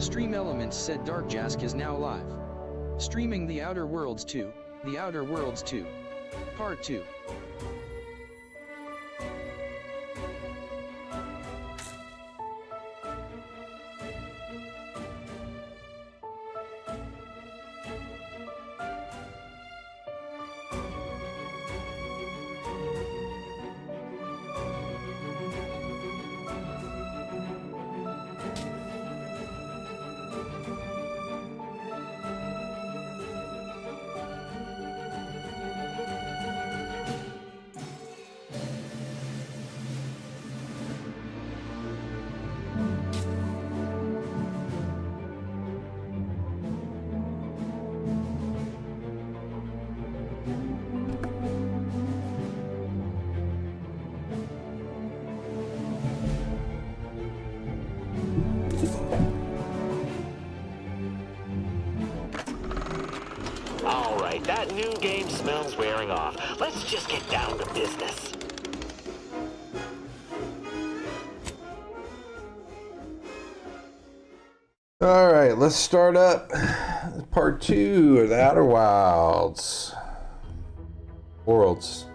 Stream Elements said Darkjask is now live. Streaming The Outer Worlds 2, The Outer Worlds 2. Part 2. Alright, that new game smells wearing off. Let's just get down to business. Alright, let's start up part 2 of the Outer Wilds. Worlds.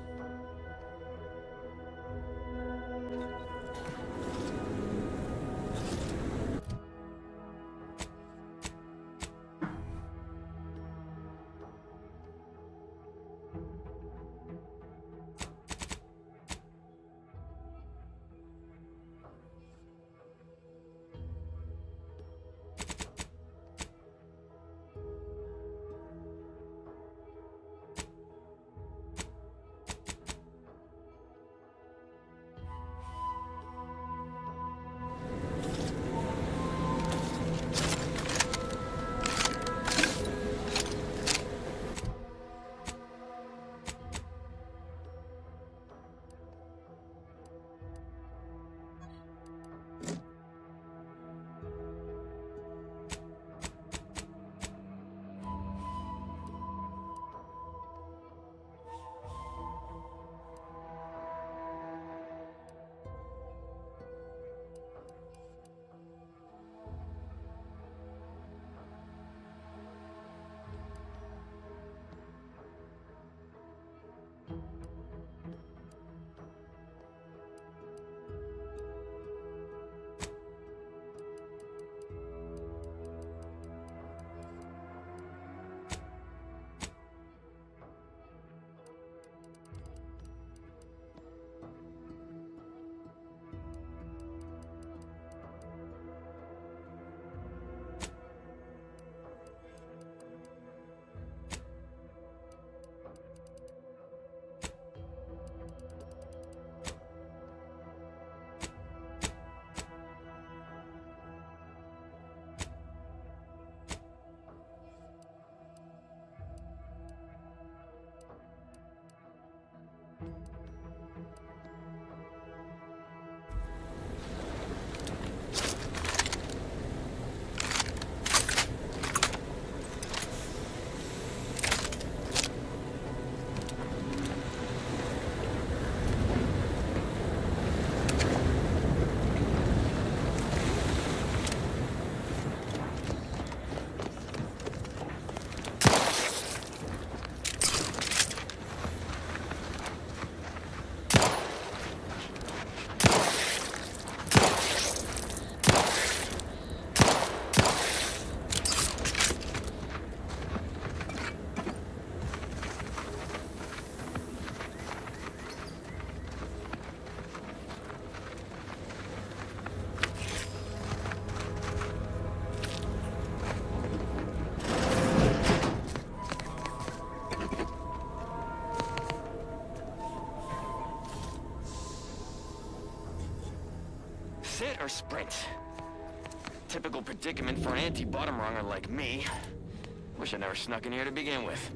Sit or sprint? Typical predicament for an anti-bottom runger like me. Wish I never snuck in here to begin with.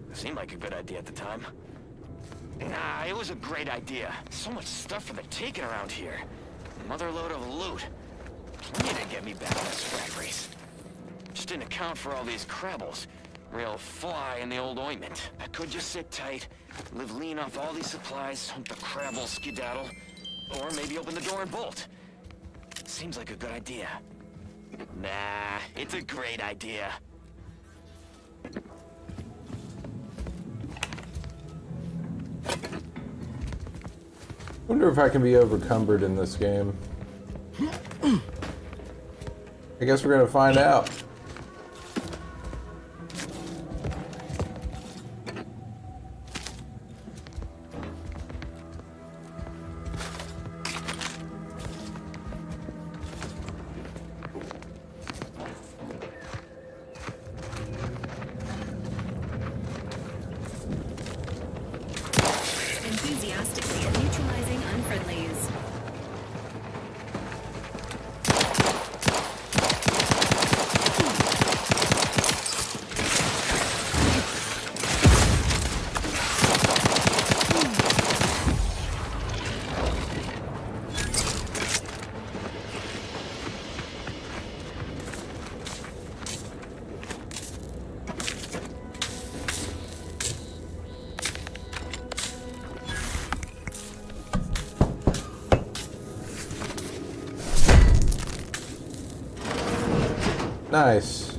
It seemed like a good idea at the time. Nah, it was a great idea. So much stuff for the taking around here. Motherload of loot. Plenty to get me back in the scrap race. Just didn't account for all these crabbles. Real fly in the old ointment. I could just sit tight, live lean off all these supplies, hunt the crabble skedaddle, or maybe open the door and bolt. Seems like a good idea. Nah, it's a great idea. Wonder if I can be overcumbered in this game. I guess we're gonna find out. Enthusiastically neutralizing unfriendlies. Nice.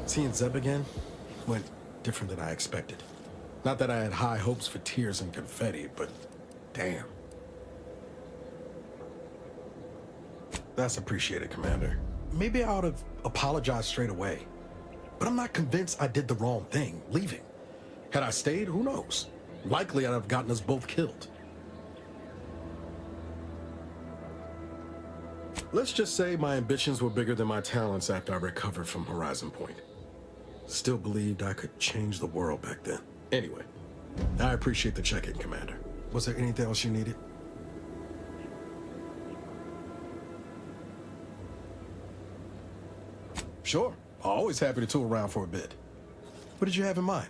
Seeing Zeb again went different than I expected. Not that I had high hopes for tears and confetti, but damn. That's appreciated, Commander. Maybe I ought to apologize straight away. But I'm not convinced I did the wrong thing, leaving. Had I stayed, who knows? Likely I'd have gotten us both killed. Let's just say my ambitions were bigger than my talents after I recovered from Horizon Point. Still believed I could change the world back then. Anyway, I appreciate the check-in, Commander. Was there anything else you needed? Sure. Always happy to tool around for a bit. What did you have in mind?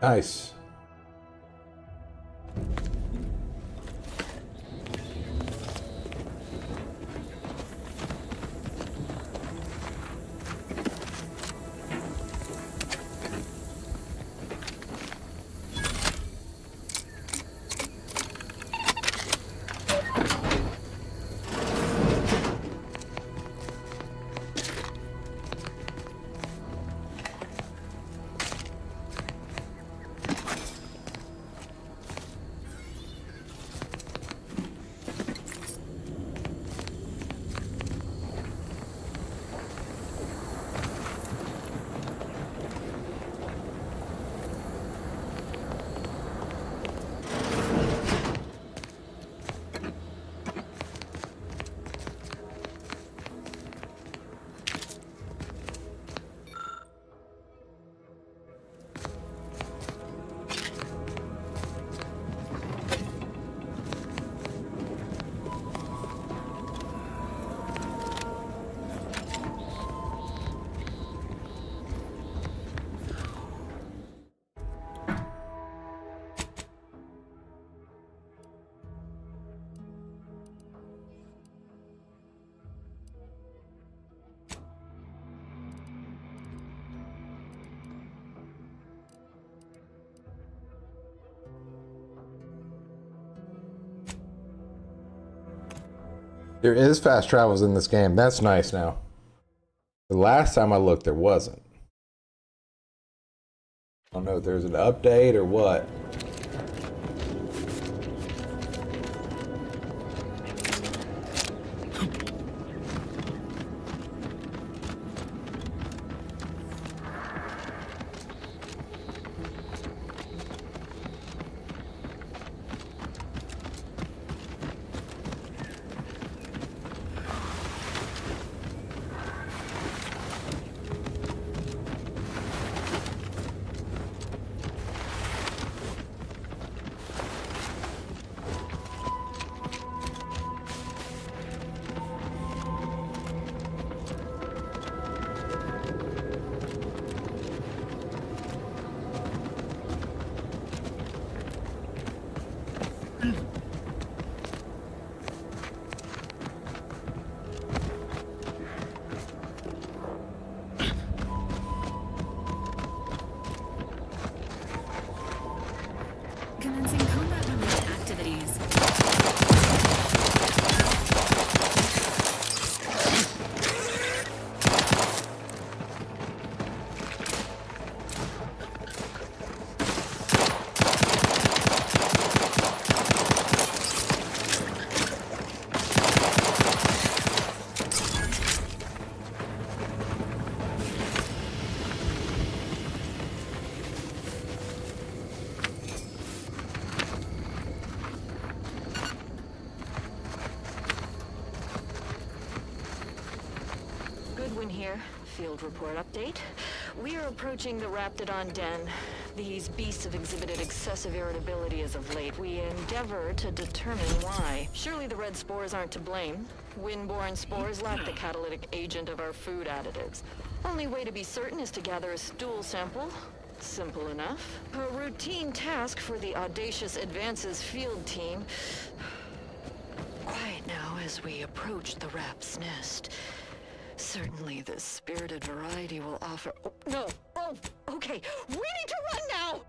Nice. There is fast travels in this game. That's nice now. The last time I looked, there wasn't. I don't know if there's an update or what. Commencing combat-related activities. Goodwin here. Field report update. We are approaching the Raptidon Den. These beasts have exhibited excessive irritability as of late. We endeavor to determine why. Surely the red spores aren't to blame. Wind-borne spores lack the catalytic agent of our food additives. Only way to be certain is to gather a stool sample. Simple enough. A routine task for the Audacious Advances field team. Quiet now as we approach the rap's nest. Certainly this spirited variety will offer... Oh, no! Oh, okay. We need to run now!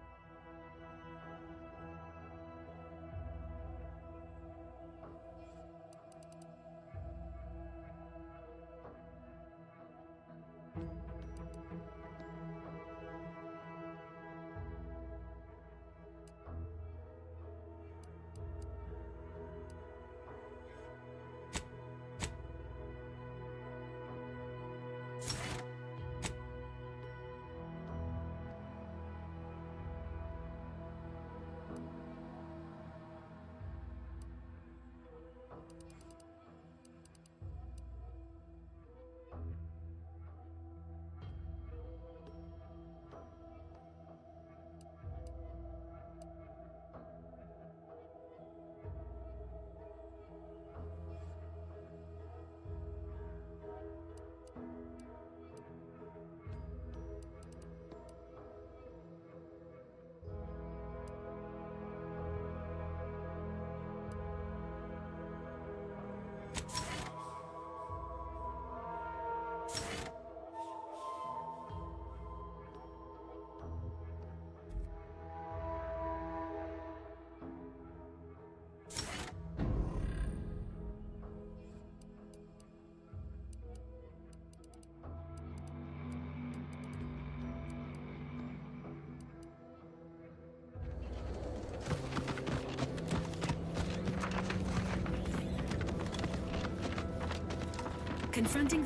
Confronting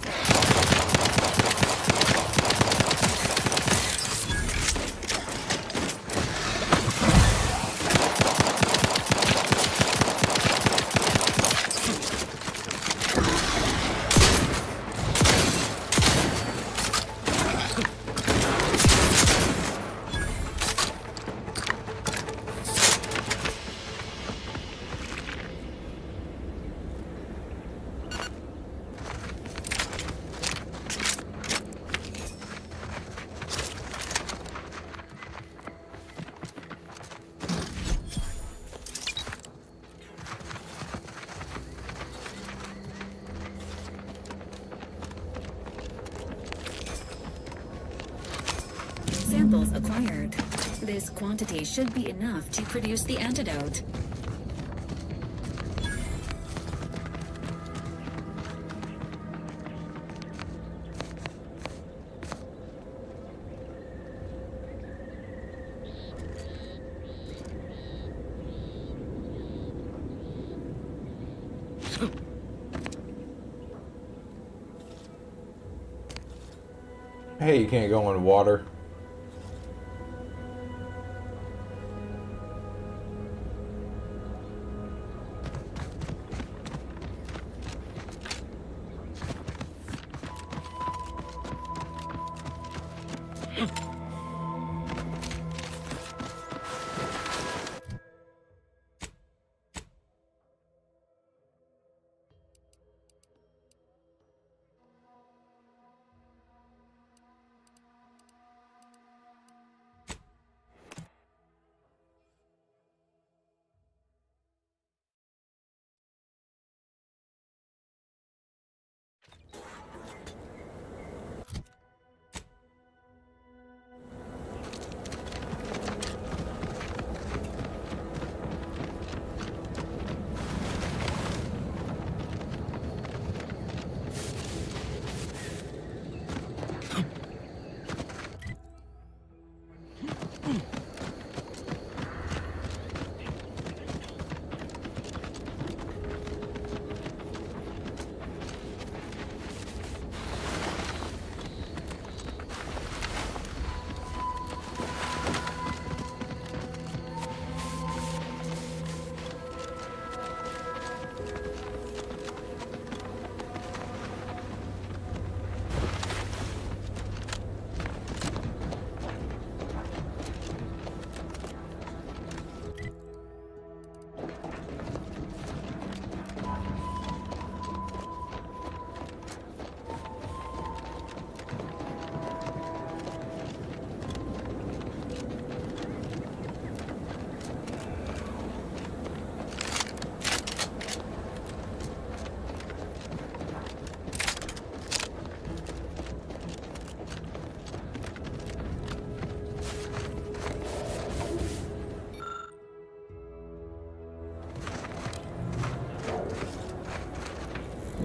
samples acquired. This quantity should be enough to produce the antidote. Hey, you can't go in water.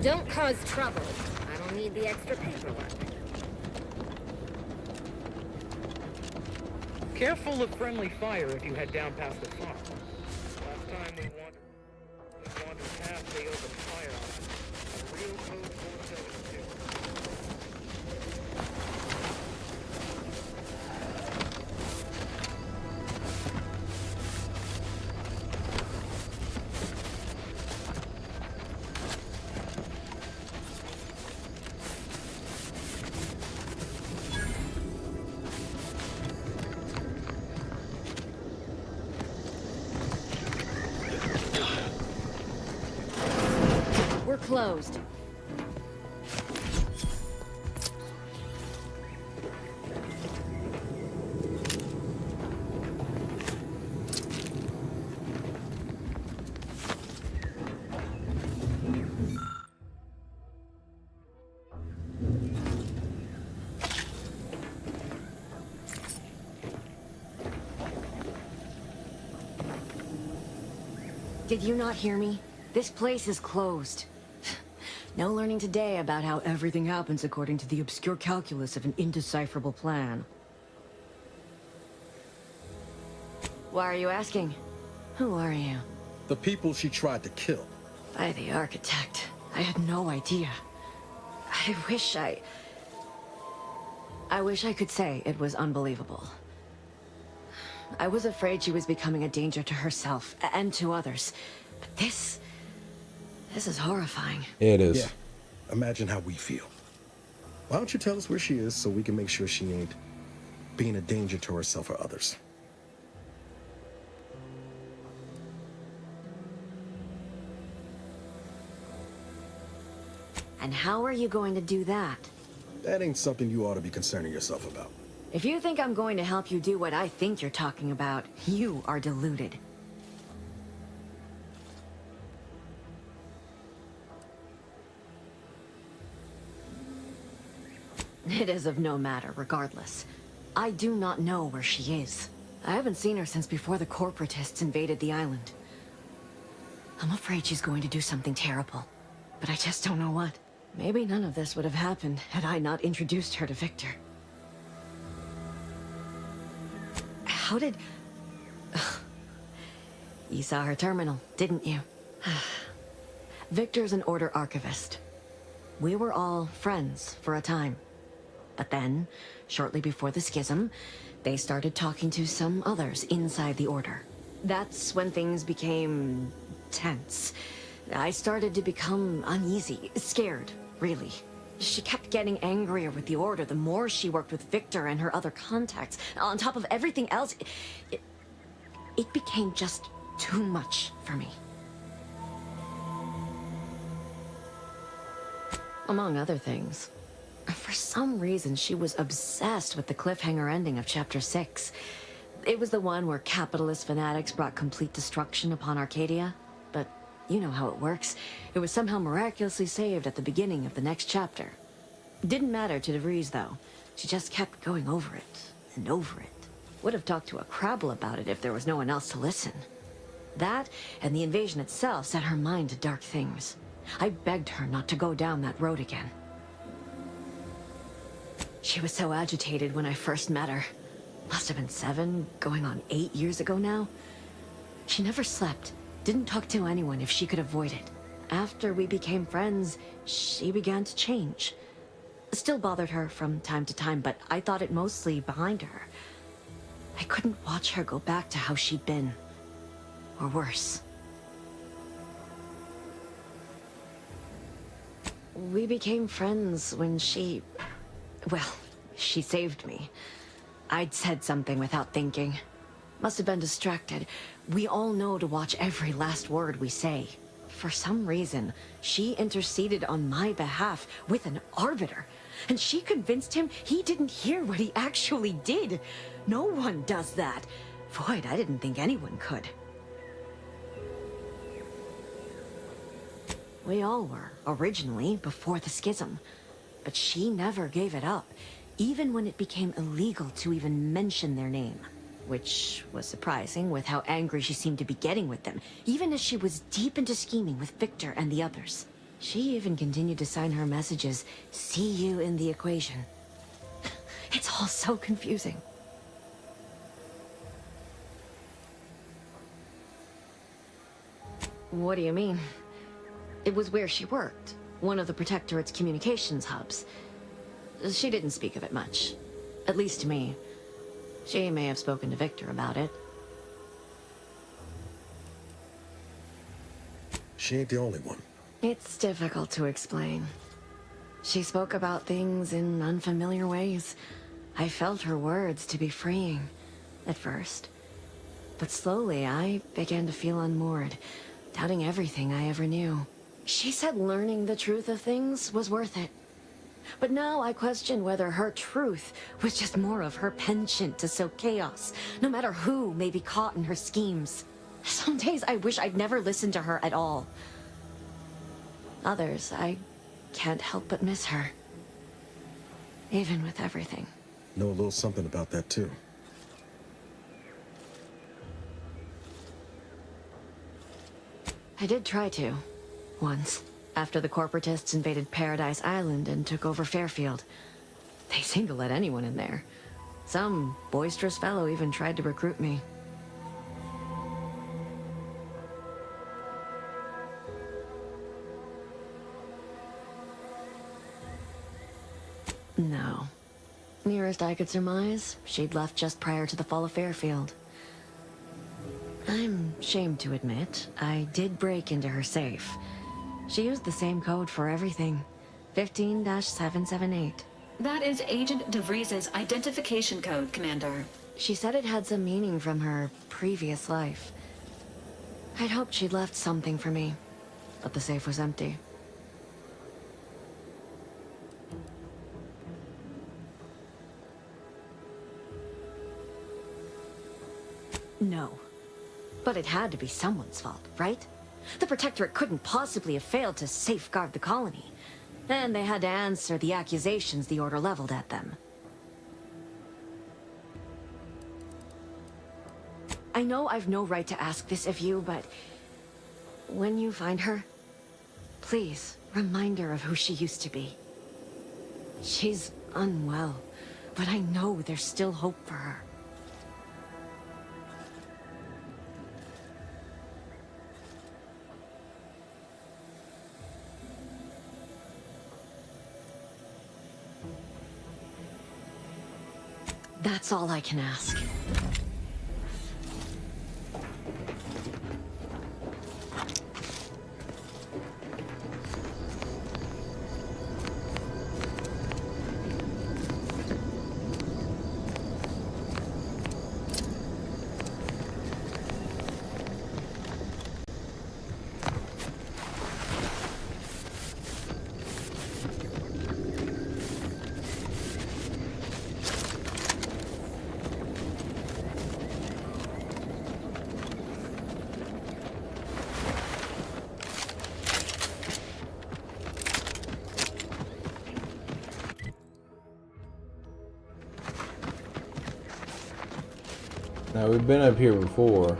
Don't cause trouble. I don't need the extra paperwork. Careful of friendly fire if you head down past the farm. Last time we wandered past, they opened fire on us. A real code 472. We're closed. Did you not hear me? This place is closed. No learning today about how everything happens according to the obscure calculus of an indecipherable plan. Why are you asking? Who are you? The people she tried to kill. By the architect. I had no idea. I wish I could say it was unbelievable. I was afraid she was becoming a danger to herself and to others. But this is horrifying. It is. Yeah. Imagine how we feel. Why don't you tell us where she is so we can make sure she ain't being a danger to herself or others? And how are you going to do that? That ain't something you ought to be concerning yourself about. If you think I'm going to help you do what I think you're talking about, you are deluded. It is of no matter, regardless. I do not know where she is. I haven't seen her since before the corporatists invaded the island. I'm afraid she's going to do something terrible, but I just don't know what. Maybe none of this would have happened had I not introduced her to Victor. How did... You saw her terminal, didn't you? Victor's an Order archivist. We were all friends for a time. But then, shortly before the schism, they started talking to some others inside the Order. That's when things became tense. I started to become uneasy, scared, really. She kept getting angrier with the Order the more she worked with Victor and her other contacts. On top of everything else, it became just too much for me. Among other things, for some reason she was obsessed with the cliffhanger ending of Chapter 6. It was the one where capitalist fanatics brought complete destruction upon Arcadia. But you know how it works. It was somehow miraculously saved at the beginning of the next chapter. Didn't matter to DeVries, though. She just kept going over it and over it. Would have talked to a Crabble about it if there was no one else to listen. That, and the invasion itself, set her mind to dark things. I begged her not to go down that road again. She was so agitated when I first met her. Must have been 7, going on 8 years ago now. She never slept, didn't talk to anyone if she could avoid it. After we became friends, she began to change. Still bothered her from time to time, but I thought it mostly behind her. I couldn't watch her go back to how she'd been. Or worse. We became friends when she... Well, she saved me. I'd said something without thinking. Must have been distracted. We all know to watch every last word we say. For some reason, she interceded on my behalf with an arbiter. And she convinced him he didn't hear what he actually did. No one does that. Void, I didn't think anyone could. We all were, originally, before the schism. But she never gave it up, even when it became illegal to even mention their name. Which was surprising with how angry she seemed to be getting with them, even as she was deep into scheming with Victor and the others. She even continued to sign her messages, "See you in the equation." It's all so confusing. What do you mean? It was where she worked, one of the Protectorate's communications hubs. She didn't speak of it much, at least to me. She may have spoken to Victor about it. She ain't the only one. It's difficult to explain. She spoke about things in unfamiliar ways. I felt her words to be freeing, at first. But slowly, I began to feel unmoored, doubting everything I ever knew. She said learning the truth of things was worth it. But now I question whether her truth was just more of her penchant to sow chaos, no matter who may be caught in her schemes. Some days I wish I'd never listened to her at all. Others, I can't help but miss her. Even with everything. Know a little something about that, too. I did try to. Once. After the corporatists invaded Paradise Island and took over Fairfield. They seemed to let anyone in there. Some boisterous fellow even tried to recruit me. No. Nearest I could surmise, she'd left just prior to the fall of Fairfield. I'm ashamed to admit, I did break into her safe. She used the same code for everything. 15-778. That is Agent DeVries's identification code, Commander. She said it had some meaning from her previous life. I'd hoped she'd left something for me, but the safe was empty. No. But it had to be someone's fault, right? The Protectorate couldn't possibly have failed to safeguard the colony. And they had to answer the accusations the Order leveled at them. I know I've no right to ask this of you, but when you find her, please remind her of who she used to be. She's unwell, but I know there's still hope for her. That's all I can ask. Now, we've been up here before.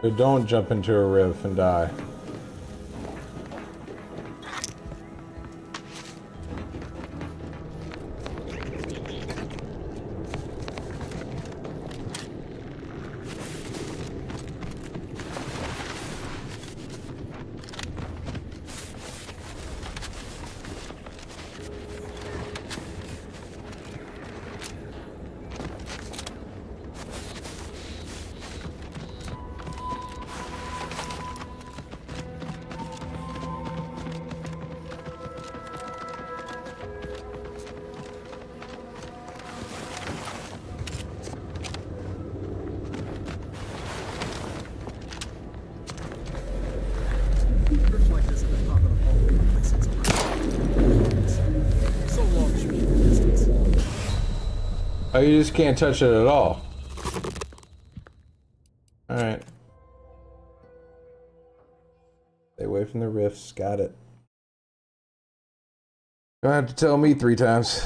So don't jump into a rift and die. Rifts like this have been popping up all over the place since I'm so long should be the distance. Oh, you just can't touch it at all. Alright. Stay away from the rifts. Got it. Don't have to tell me 3 times.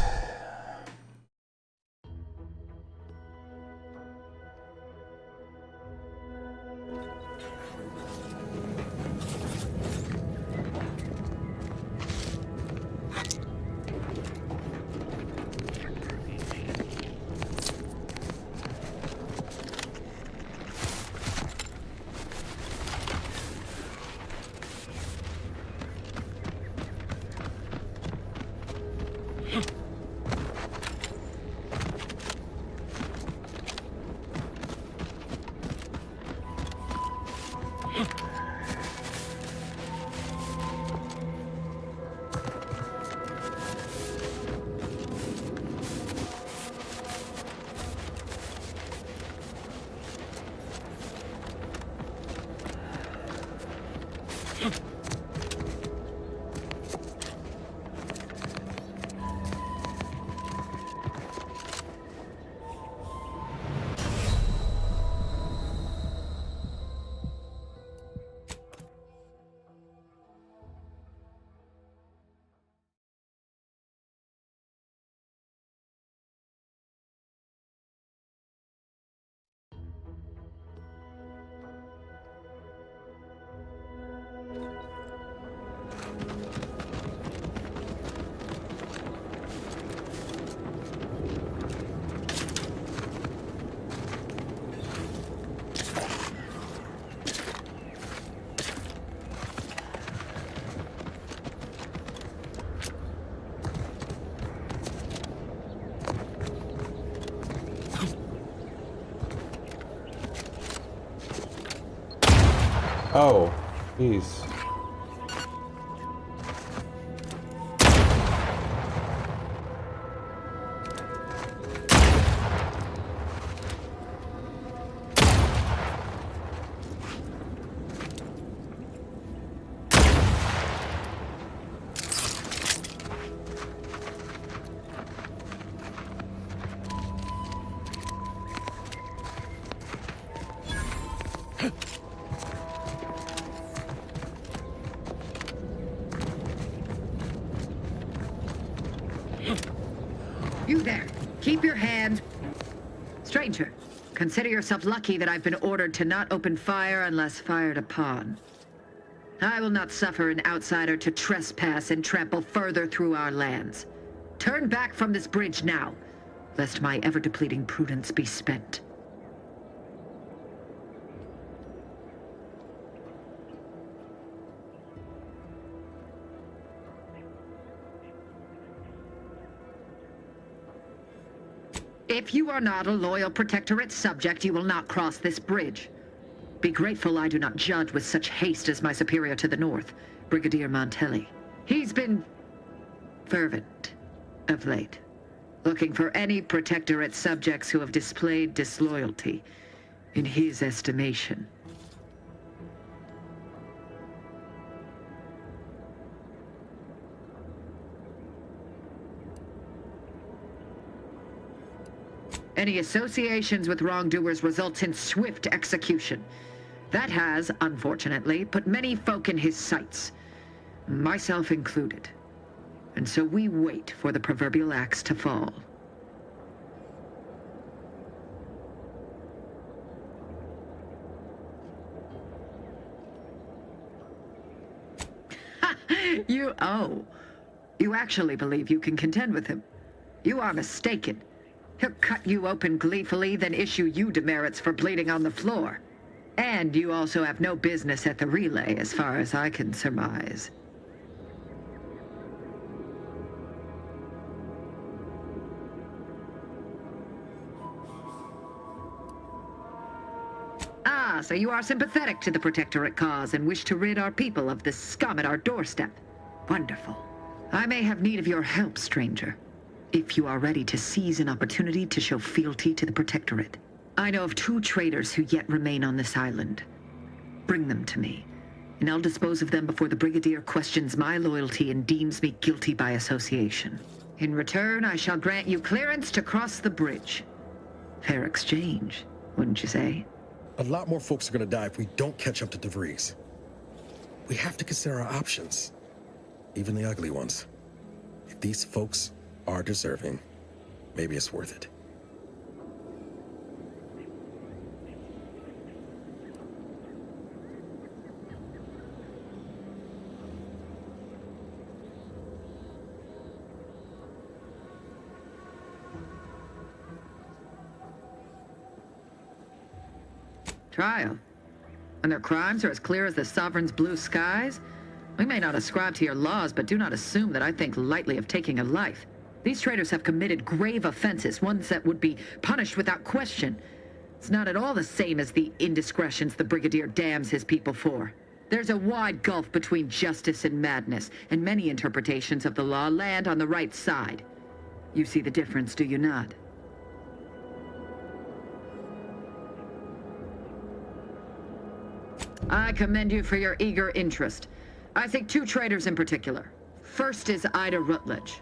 Oh, jeez. You there. Keep your hands... Stranger, consider yourself lucky that I've been ordered to not open fire unless fired upon. I will not suffer an outsider to trespass and trample further through our lands. Turn back from this bridge now, lest my ever-depleting prudence be spent. If you are not a loyal Protectorate subject, you will not cross this bridge. Be grateful I do not judge with such haste as my superior to the north, Brigadier Montelli. He's been fervent of late, looking for any Protectorate subjects who have displayed disloyalty in his estimation. Any associations with wrongdoers results in swift execution. That has, unfortunately, put many folk in his sights, myself included. And so we wait for the proverbial axe to fall. You actually believe you can contend with him? You are mistaken. He'll cut you open gleefully, then issue you demerits for bleeding on the floor. And you also have no business at the relay, as far as I can surmise. Ah, so you are sympathetic to the Protectorate cause and wish to rid our people of this scum at our doorstep. Wonderful. I may have need of your help, stranger, if you are ready to seize an opportunity to show fealty to the Protectorate. I know of 2 traitors who yet remain on this island. Bring them to me, and I'll dispose of them before the Brigadier questions my loyalty and deems me guilty by association. In return, I shall grant you clearance to cross the bridge. Fair exchange, wouldn't you say? A lot more folks are gonna die if we don't catch up to DeVries. We have to consider our options, even the ugly ones. If these folks are deserving, maybe it's worth it. Trial? And their crimes are as clear as the Sovereign's blue skies? We may not ascribe to your laws, but do not assume that I think lightly of taking a life. These traitors have committed grave offenses, ones that would be punished without question. It's not at all the same as the indiscretions the Brigadier damns his people for. There's a wide gulf between justice and madness, and many interpretations of the law land on the right side. You see the difference, do you not? I commend you for your eager interest. I think 2 traitors in particular. First is Ida Rutledge,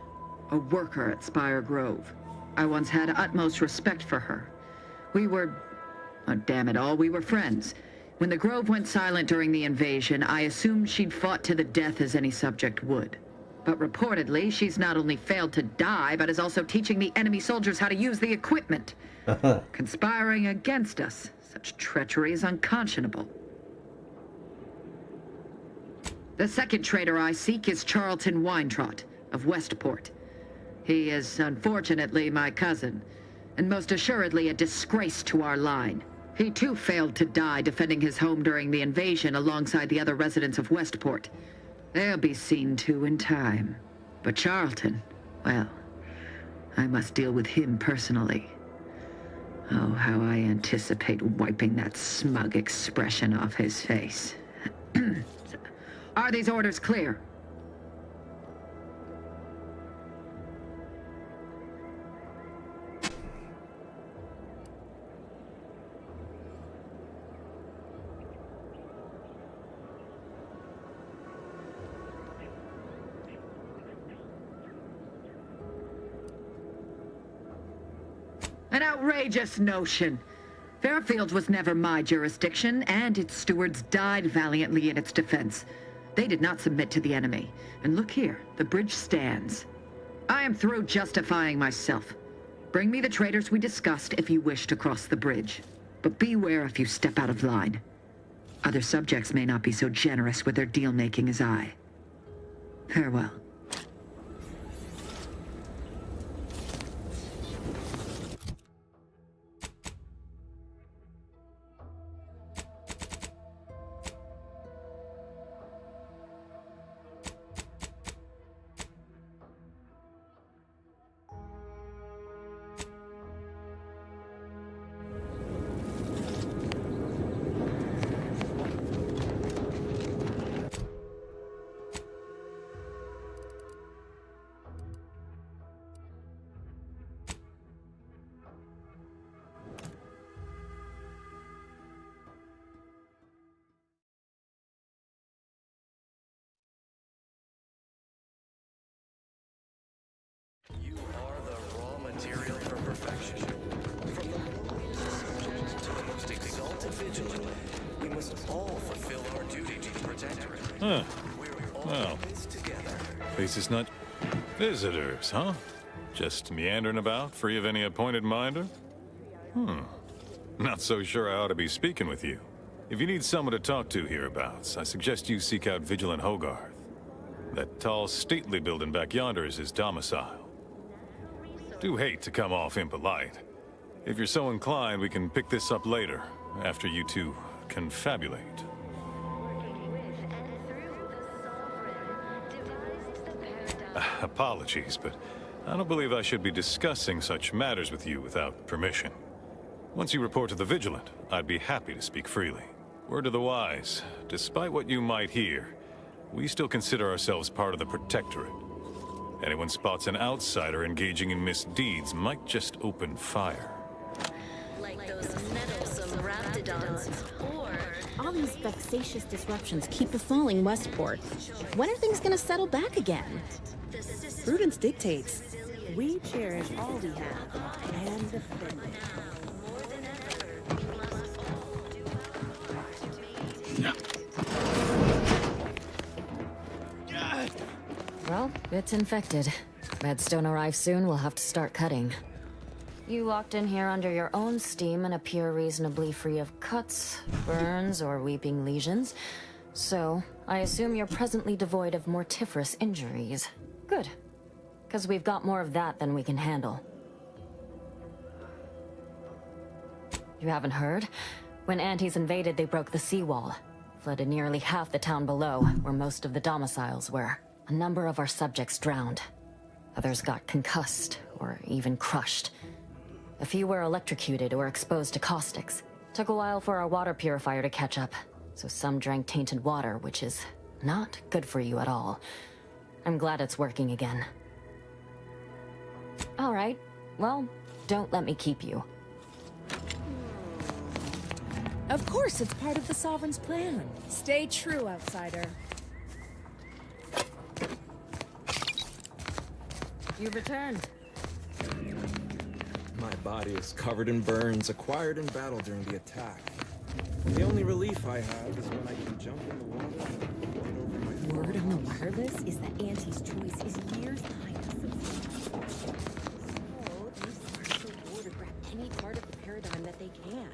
a worker at Spire Grove. I once had utmost respect for her. We were... oh, damn it all, we were friends. When the Grove went silent during the invasion, I assumed she'd fought to the death as any subject would. But reportedly, she's not only failed to die, but is also teaching the enemy soldiers how to use the equipment. Conspiring against us. Such treachery is unconscionable. The second traitor I seek is Charlton Weintraut of Westport. He is, unfortunately, my cousin, and most assuredly a disgrace to our line. He too failed to die defending his home during the invasion alongside the other residents of Westport. They'll be seen to in time. But Charlton, well, I must deal with him personally. Oh, how I anticipate wiping that smug expression off his face. Are these orders clear? An outrageous notion. Fairfield was never my jurisdiction, and its stewards died valiantly in its defense. They did not submit to the enemy. And look here, the bridge stands. I am through justifying myself. Bring me the traders we discussed if you wish to cross the bridge. But beware if you step out of line. Other subjects may not be so generous with their deal-making as I. Farewell. You are the raw material for perfection. From the lowliest subject to the most exalted vigilant, we must all fulfill our duty to the Protectorate. Huh. We're all Well, in this together. place is not visitors, huh? Just meandering about, free of any appointed minder? Not so sure I ought to be speaking with you. If you need someone to talk to hereabouts, I suggest you seek out Vigilant Hogarth. That tall, stately building back yonder is his domicile. Do hate to come off impolite. If you're so inclined, we can pick this up later, after you two confabulate. Apologies, but I don't believe I should be discussing such matters with you without permission. Once you report to the Vigilant, I'd be happy to speak freely. Word to the wise, despite what you might hear, we still consider ourselves part of the Protectorate. Anyone spots an outsider engaging in misdeeds might just open fire. Like those meddlesome raptidons, or... All these vexatious disruptions keep befalling Westport. When are things gonna settle back again? Prudence dictates. We cherish all we have and defend it. Well, it's infected. Redstone arrives soon, we'll have to start cutting. You walked in here under your own steam and appear reasonably free of cuts, burns, or weeping lesions. So, I assume you're presently devoid of mortiferous injuries. Good. Because we've got more of that than we can handle. You haven't heard? When Antes invaded, they broke the seawall. Flooded nearly half the town below, where most of the domiciles were. A number of our subjects drowned. Others got concussed, or even crushed. A few were electrocuted or exposed to caustics. Took a while for our water purifier to catch up, so some drank tainted water, which is not good for you at all. I'm glad it's working again. All right, well, don't let me keep you. Of course, it's part of the Sovereign's plan. Stay true, outsider. You returned. My body is covered in burns acquired in battle during the attack. The only relief I have is when I can jump in the water and right over my Word on the wireless is that Auntie's choice is years behind us. So these are so war to grab any part of the paradigm that they can.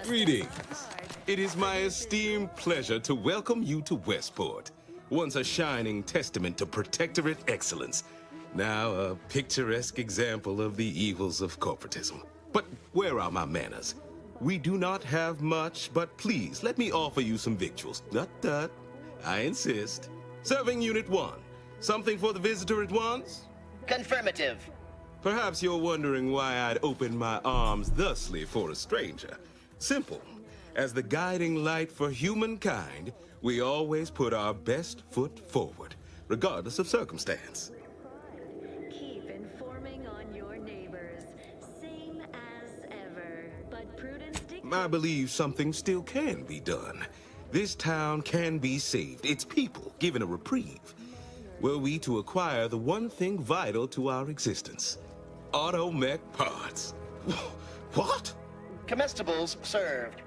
Greetings. It is my esteemed pleasure to welcome you to Westport, once a shining testament to Protectorate excellence, now a picturesque example of the evils of corporatism. But where are my manners? We do not have much, but please let me offer you some victuals. Tut. I insist. Serving Unit 1. Something for the visitor at once? Confirmative. Perhaps you're wondering why I'd open my arms thusly for a stranger. Simple. As the guiding light for humankind, we always put our best foot forward, regardless of circumstance. Keep informing on your neighbors. Same as ever. But prudence dictates. I believe something still can be done. This town can be saved, its people given a reprieve. Were we to acquire the one thing vital to our existence, automech parts. What? Comestibles served.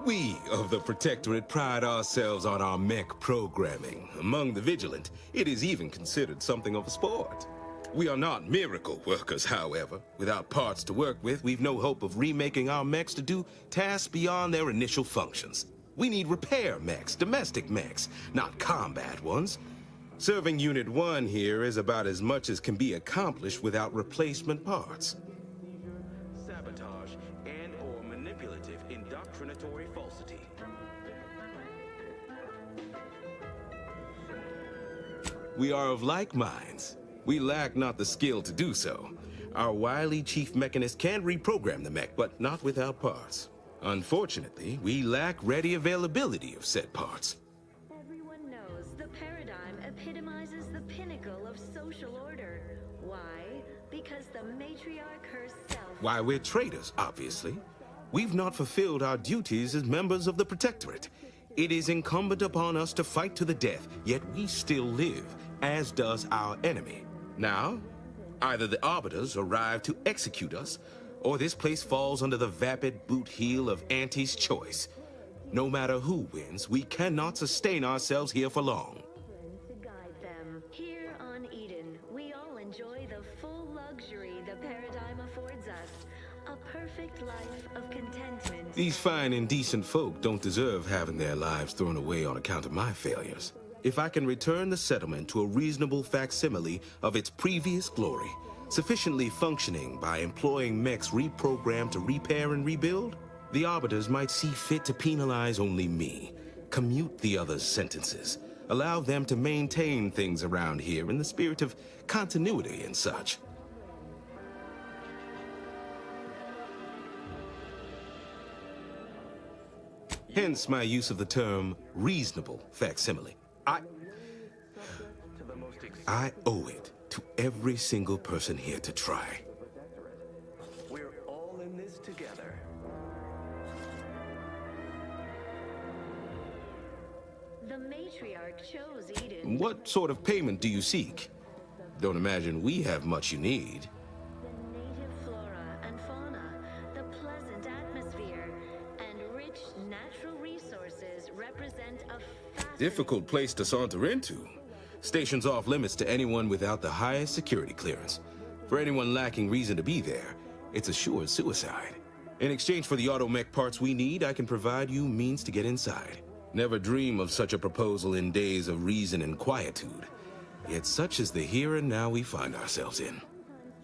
We of the Protectorate pride ourselves on our mech programming. Among the vigilant, it is even considered something of a sport. We are not miracle workers, however. Without parts to work with, we've no hope of remaking our mechs to do tasks beyond their initial functions. We need repair mechs, domestic mechs, not combat ones. Serving Unit 1 here is about as much as can be accomplished without replacement parts. Sabotage and/or manipulative indoctrinatory falsity. We are of like minds. We lack not the skill to do so. Our wily chief mechanist can reprogram the mech, but not without parts. Unfortunately, we lack ready availability of said parts. Everyone knows the paradigm epitomizes the pinnacle of social order. Why? Because the matriarch herself. Why, we're traitors, obviously. We've not fulfilled our duties as members of the Protectorate. It is incumbent upon us to fight to the death, yet we still live, as does our enemy. Now, either the Arbiters arrive to execute us, or this place falls under the vapid boot heel of Auntie's choice. No matter who wins, we cannot sustain ourselves here for long. To guide them. Here on Eden, we all enjoy the full luxury the paradigm affords us. A perfect life of contentment. These fine and decent folk don't deserve having their lives thrown away on account of my failures. If I can return the settlement to a reasonable facsimile of its previous glory, sufficiently functioning by employing mechs reprogrammed to repair and rebuild, the Arbiters might see fit to penalize only me, commute the others' sentences, allow them to maintain things around here in the spirit of continuity and such. Hence my use of the term reasonable facsimile. I owe it to every single person here to try. We're all in this together. The matriarch chose Eden. What sort of payment do you seek? Don't imagine we have much you need. The native flora and fauna, the pleasant atmosphere, and rich natural resources represent a Difficult place to saunter into. Station's off limits to anyone without the highest security clearance. For anyone lacking reason to be there, it's assured suicide. In exchange for the automech parts we need, I can provide you means to get inside. Never dream of such a proposal in days of reason and quietude. Yet such is the here and now we find ourselves in.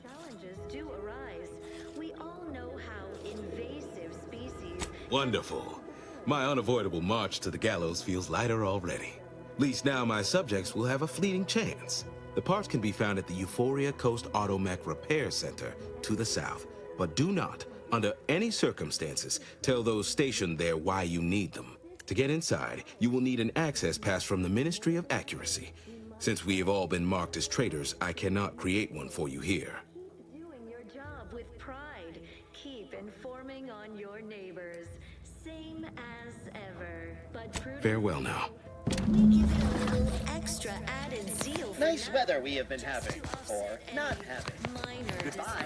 challenges do arise. We all know how invasive species. Wonderful. My unavoidable march to the gallows feels lighter already. At least now my subjects will have a fleeting chance. The parts can be found at the Euphoria Coast Automech Repair Center to the south. But do not, Under any circumstances, tell those stationed there why you need them. To get inside, you will need an access pass from the Ministry of Accuracy. Since we have all been marked as traitors, I cannot create one for you here. Doing your job with pride. Keep informing on your neighbors. Same as ever. But Farewell now. extra added zeal. Nice weather we have been having. Or not having. Goodbye.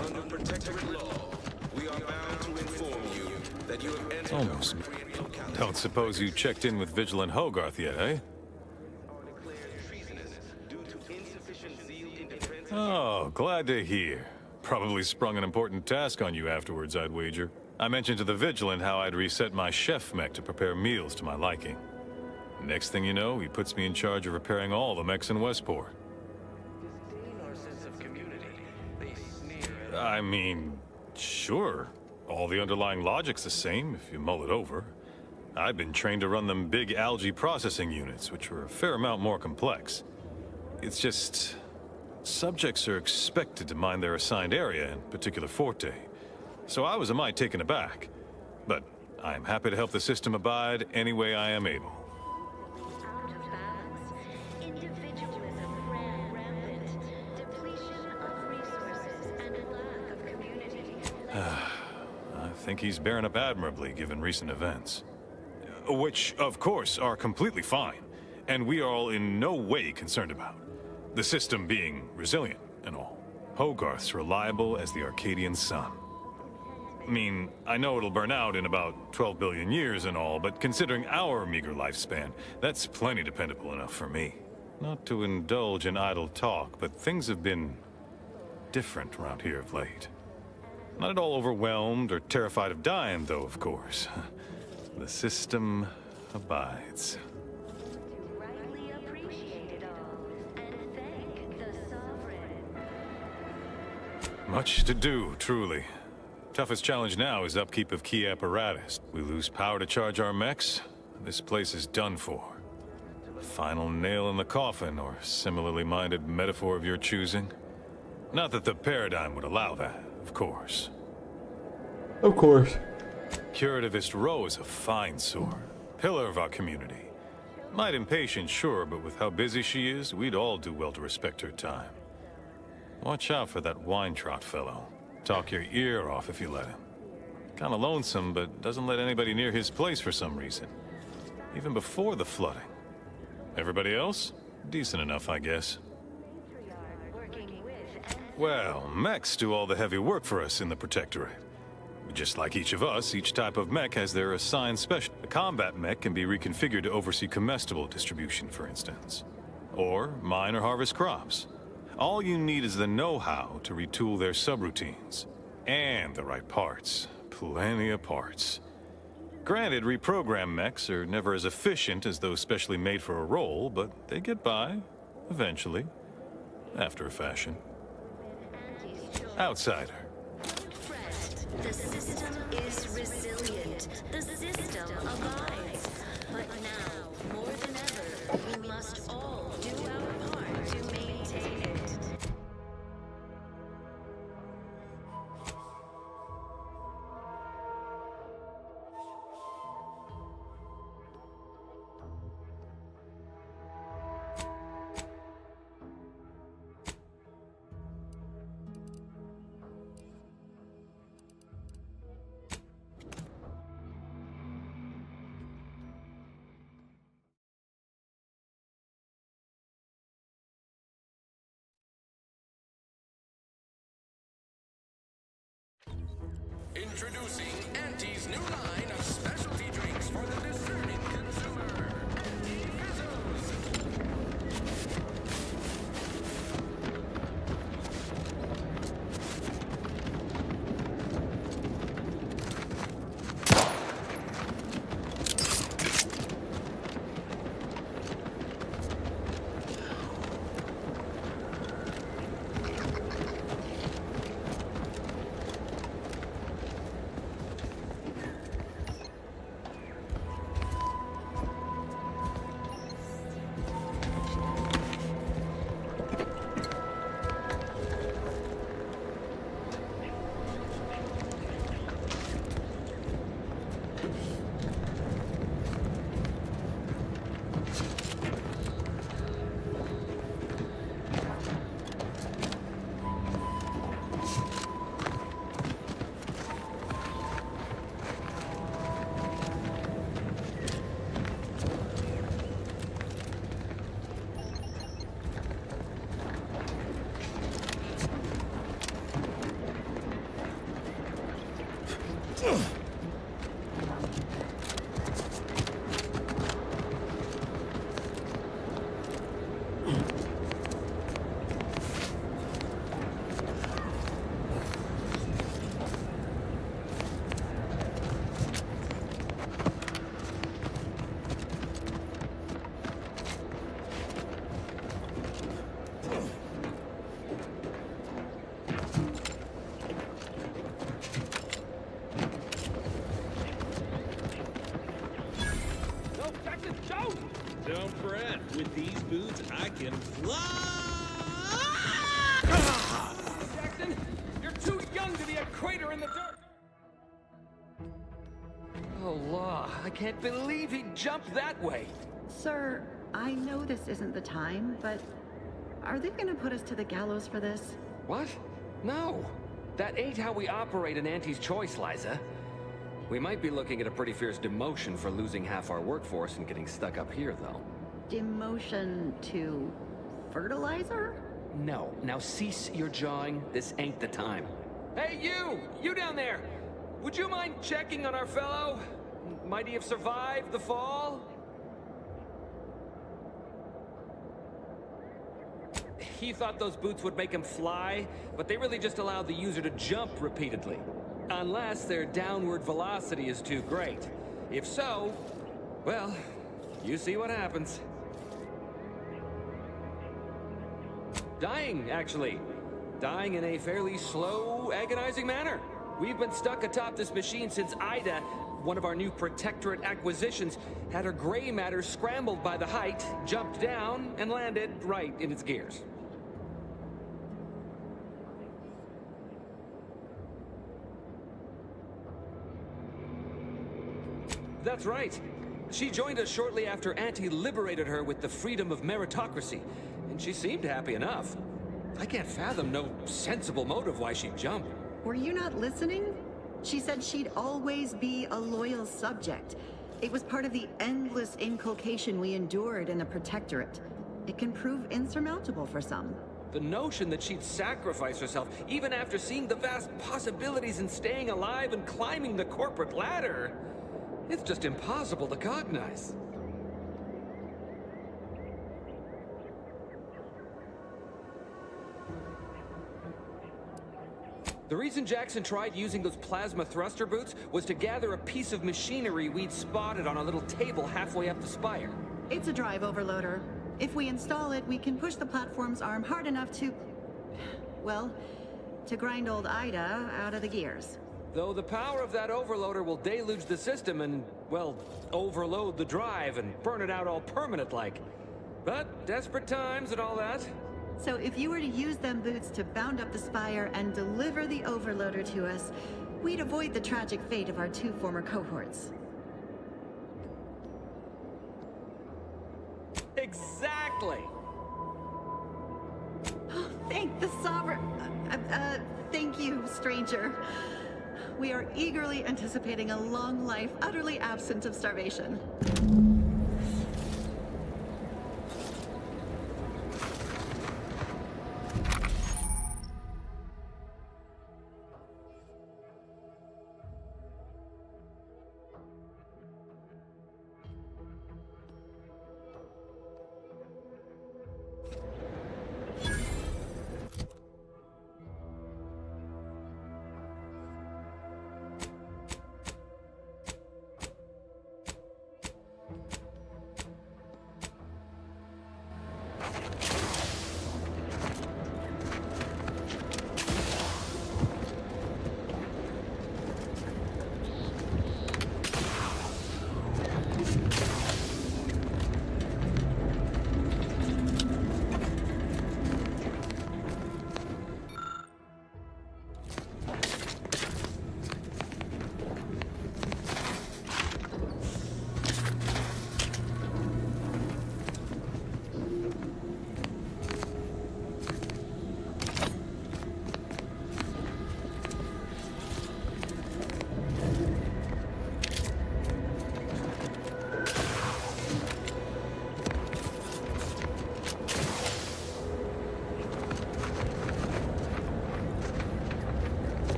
Under protectorate law, we are bound to inform you that you have entered Almost. Don't suppose you checked in with Vigilant Hogarth yet, eh? Oh, glad to hear. Probably sprung an important task on you afterwards, I'd wager. I mentioned to the Vigilant how I'd reset my chef mech to prepare meals to my liking. Next thing you know, he puts me in charge of repairing all the mechs in Westport. I mean, sure. All the underlying logic's the same, if you mull it over. I've been trained to run them big algae processing units, which are a fair amount more complex. It's just... subjects are expected to mind their assigned area and particular forte. So I was a mite taken aback. But I'm happy to help the system abide any way I am able. Individualism ran rampant. Depletion of resources and a lack of community. I think he's bearing up admirably given recent events. Which, of course, are completely fine, and we are all in no way concerned about. The system being resilient and all. Hogarth's reliable as the Arcadian sun. I mean, I know it'll burn out in about 12 billion years and all, but considering our meager lifespan, that's plenty dependable enough for me. Not to indulge in idle talk, but things have been different around here of late. Not at all overwhelmed or terrified of dying, though, of course. The system abides. Rightly appreciate it all, and thank the sovereign. Much to do, truly. Toughest challenge now is upkeep of key apparatus. We lose power to charge our mechs, this place is done for. The final nail in the coffin, or similarly minded metaphor of your choosing. Not that the paradigm would allow that, of course. Of course. Curativist Row is a fine sword. Pillar of our community. Might impatient, sure, but with how busy she is, we'd all do well to respect her time. Watch out for that wine-trot fellow. Talk your ear off if you let him. Kinda lonesome, but doesn't let anybody near his place for some reason. Even before the flooding. Everybody else? Decent enough, I guess. Well, mechs do all the heavy work for us in the Protectorate. Just like each of us, each type of mech has their assigned special. A combat mech can be reconfigured to oversee comestible distribution, for instance. Or mine or harvest crops. All you need is the know-how to retool their subroutines. And the right parts. Plenty of parts. Granted, reprogrammed mechs are never as efficient as those specially made for a role, but they get by, eventually. After a fashion. Outsider. The system is resilient. The system abides. But now, more than ever, we must all do our part to maintain it. Introducing Auntie's new line of specialty drinks for the discerning consumer. Jackson, shout! Don't fret. With these boots, I can fly! Jackson, you're too young to be a crater in the dirt! Oh, law, I can't believe he jumped that way. Sir, I know this isn't the time, but are they gonna put us to the gallows for this? What? No. That ain't how we operate in Auntie's Choice, Liza. We might be looking at a pretty fierce demotion for losing half our workforce and getting stuck up here, though. Demotion to fertilizer? No. Now cease your jawing. This ain't the time. Hey, you! You down there! Would you mind checking on our fellow? Might he have survived the fall? He thought those boots would make him fly, but they really just allowed the user to jump repeatedly. Unless their downward velocity is too great. If so, well, you see what happens. Dying, actually. Dying in a fairly slow, agonizing manner. We've been stuck atop this machine since Ida, one of our new Protectorate acquisitions, had her gray matter scrambled by the height, jumped down, and landed right in its gears. That's right. She joined us shortly after Auntie liberated her with the freedom of meritocracy, and she seemed happy enough. I can't fathom no sensible motive why she'd jump. Were you not listening? She said she'd always be a loyal subject. It was part of the endless inculcation we endured in the Protectorate. It can prove insurmountable for some. The notion that she'd sacrifice herself, even after seeing the vast possibilities in staying alive and climbing the corporate ladder, it's just impossible to cognize. The reason Jackson tried using those plasma thruster boots was to gather a piece of machinery we'd spotted on a little table halfway up the spire. It's a drive overloader. If we install it, we can push the platform's arm hard enough to... well, to grind old Ida out of the gears. Though the power of that overloader will deluge the system and, well, overload the drive and burn it out all permanent-like. But desperate times and all that. So if you were to use them boots to bound up the spire and deliver the overloader to us, we'd avoid the tragic fate of our two former cohorts. Exactly! Thank the Sovereign... thank you, stranger. We are eagerly anticipating a long life utterly absent of starvation.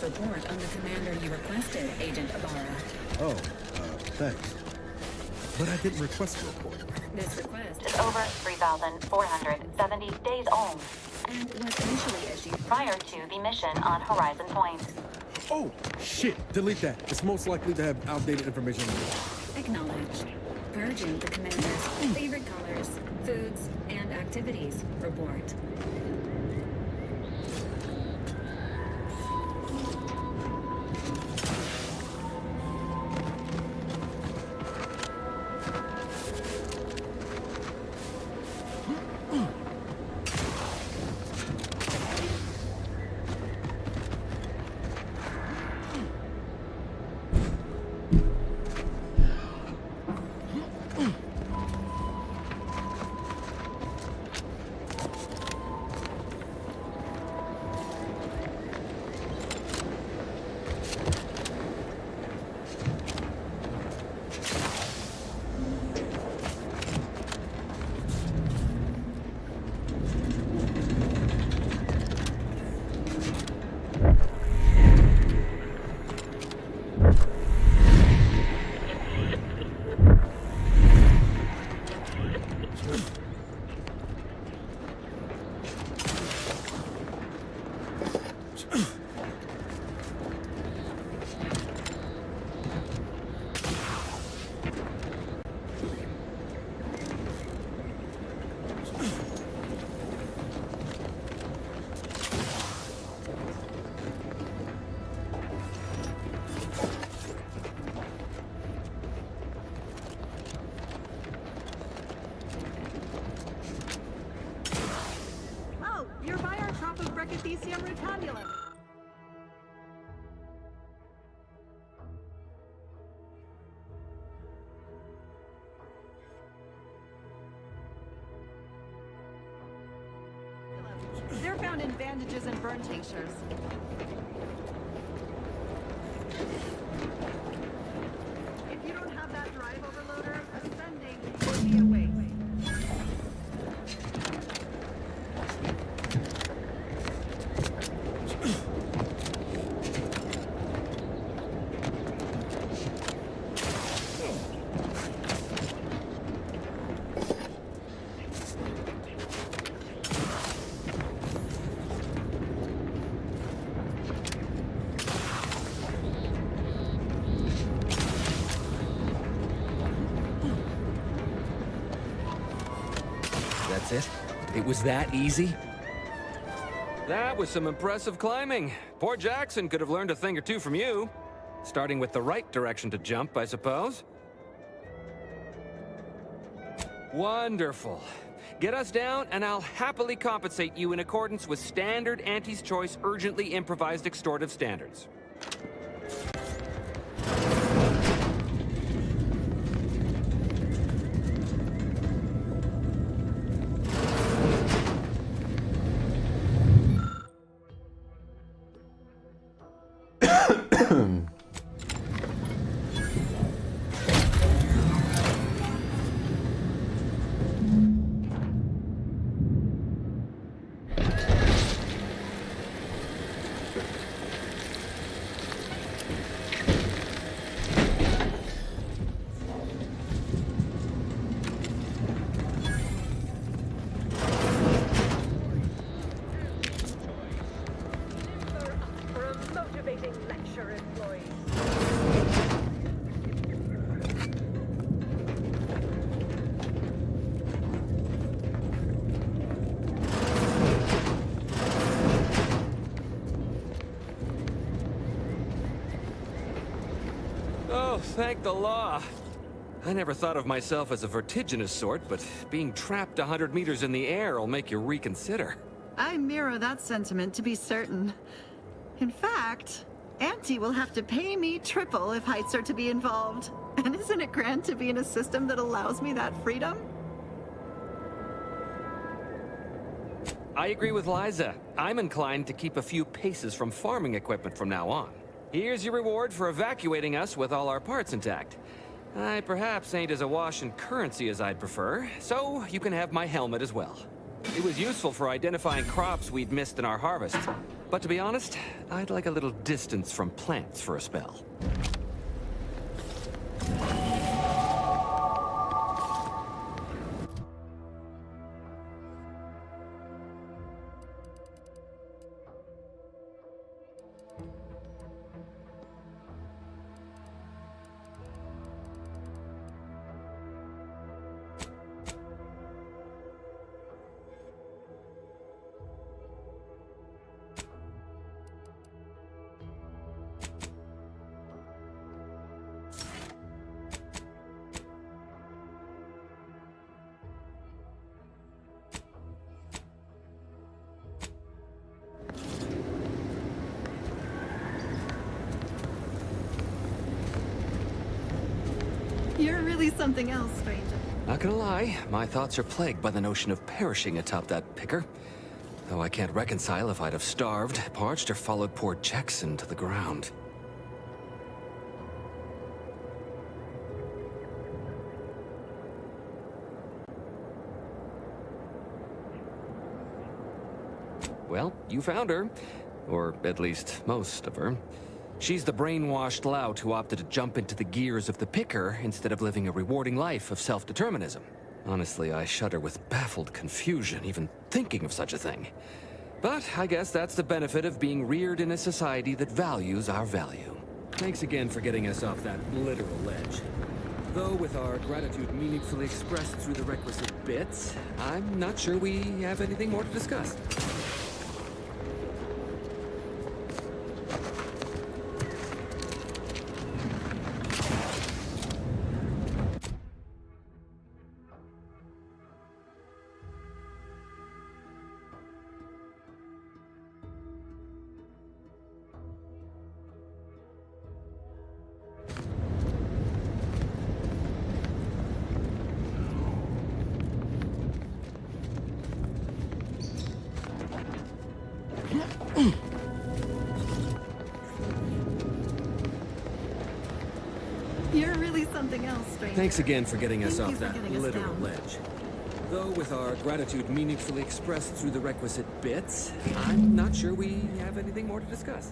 report on the commander you requested, Agent Ibarra. Oh, thanks. But I didn't request a report. This request Is over 3,470 days old. and was initially issued Prior to the mission on Horizon Point. Oh, shit! Delete that. It's most likely to have outdated information. acknowledged. Purging the commander's favorite colors, foods, and activities report. Oh, you're by our Trophobrachithecium rotundulum. They're found in bandages and burn tinctures. If you don't have that drive overloader, ascending will be a waste. That's it? It was that easy? That was some impressive climbing. Poor Jackson could have learned a thing or two from you. Starting with the right direction to jump, I suppose. Wonderful. Get us down, and I'll happily compensate you in accordance with standard Auntie's Choice urgently improvised extortive standards. Oh, thank the law. I never thought of myself as a vertiginous sort, but being trapped 100 meters in the air will make you reconsider. I mirror that sentiment, to be certain. In fact, Auntie will have to pay me triple if heights are to be involved. And isn't it grand to be in a system that allows me that freedom? I agree with Liza. I'm inclined to keep a few paces from farming equipment from now on. Here's your reward for evacuating us with all our parts intact. I perhaps ain't as awash in currency as I'd prefer, so you can have my helmet as well. It was useful for identifying crops we'd missed in our harvest. But to be honest, I'd like a little distance from plants for a spell. You're really something else, stranger. Not gonna lie, my thoughts are plagued by the notion of perishing atop that picker. Though I can't reconcile if I'd have starved, parched, or followed poor Jackson to the ground. Well, you found her. Or at least most of her. She's the brainwashed lout who opted to jump into the gears of the picker instead of living a rewarding life of self-determinism. Honestly, I shudder with baffled confusion even thinking of such a thing. But I guess that's the benefit of being reared in a society that values our value. Thanks again for getting us off that literal ledge. Though with our gratitude meaningfully expressed through the requisite bits, I'm not sure we have anything more to discuss. You're really something else, stranger. Thanks again for getting us Thank off you for that getting us literal down. ledge. Though with our gratitude meaningfully expressed through the requisite bits, I'm not sure we have anything more to discuss.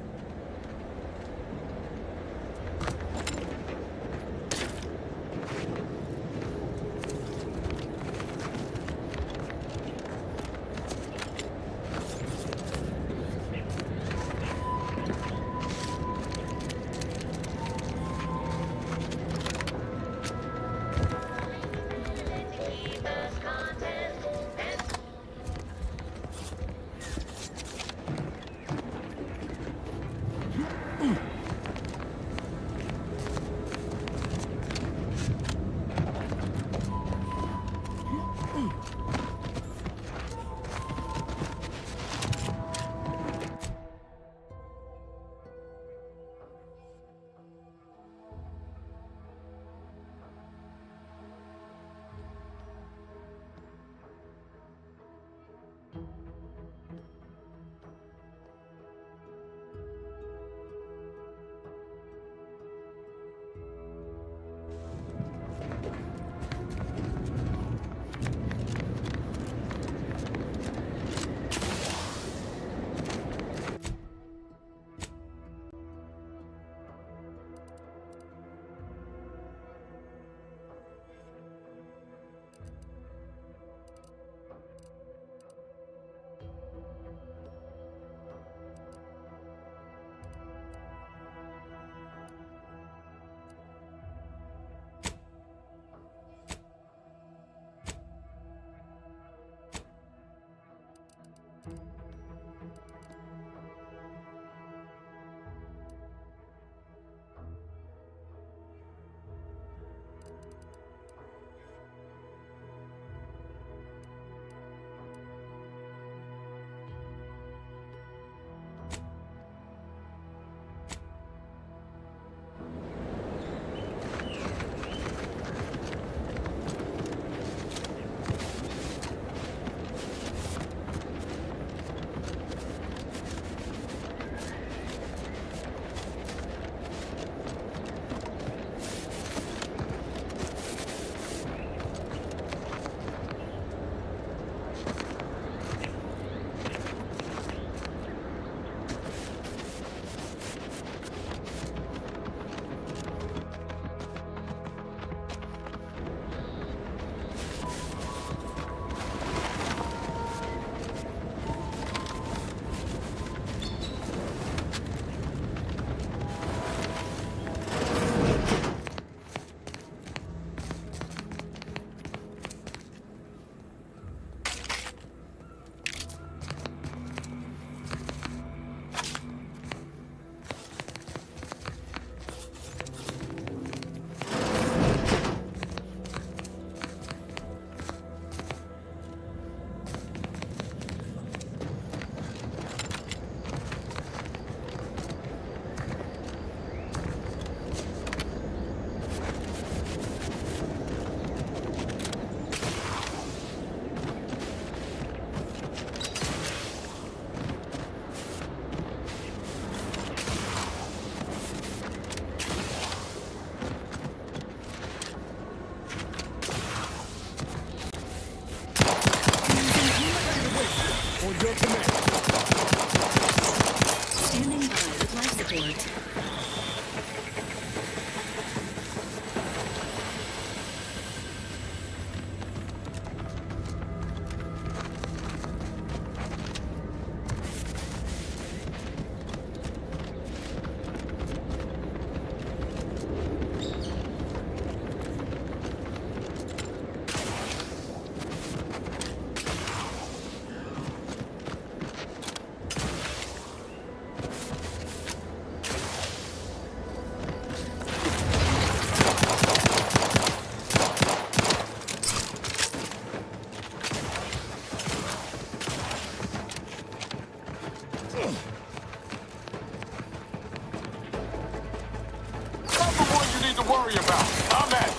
need to worry about. Amen.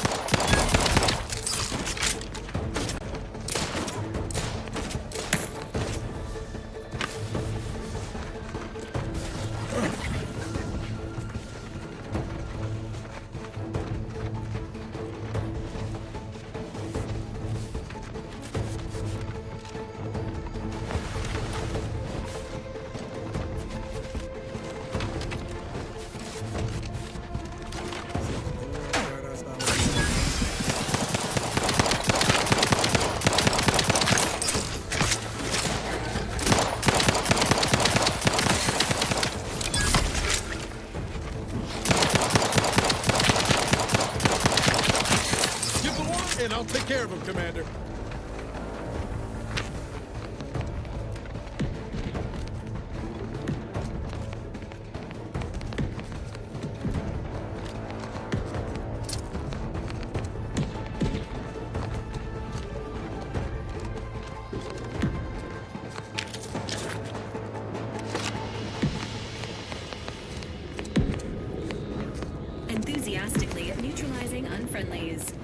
And I'll take care of him, Commander. Enthusiastically neutralizing unfriendlies.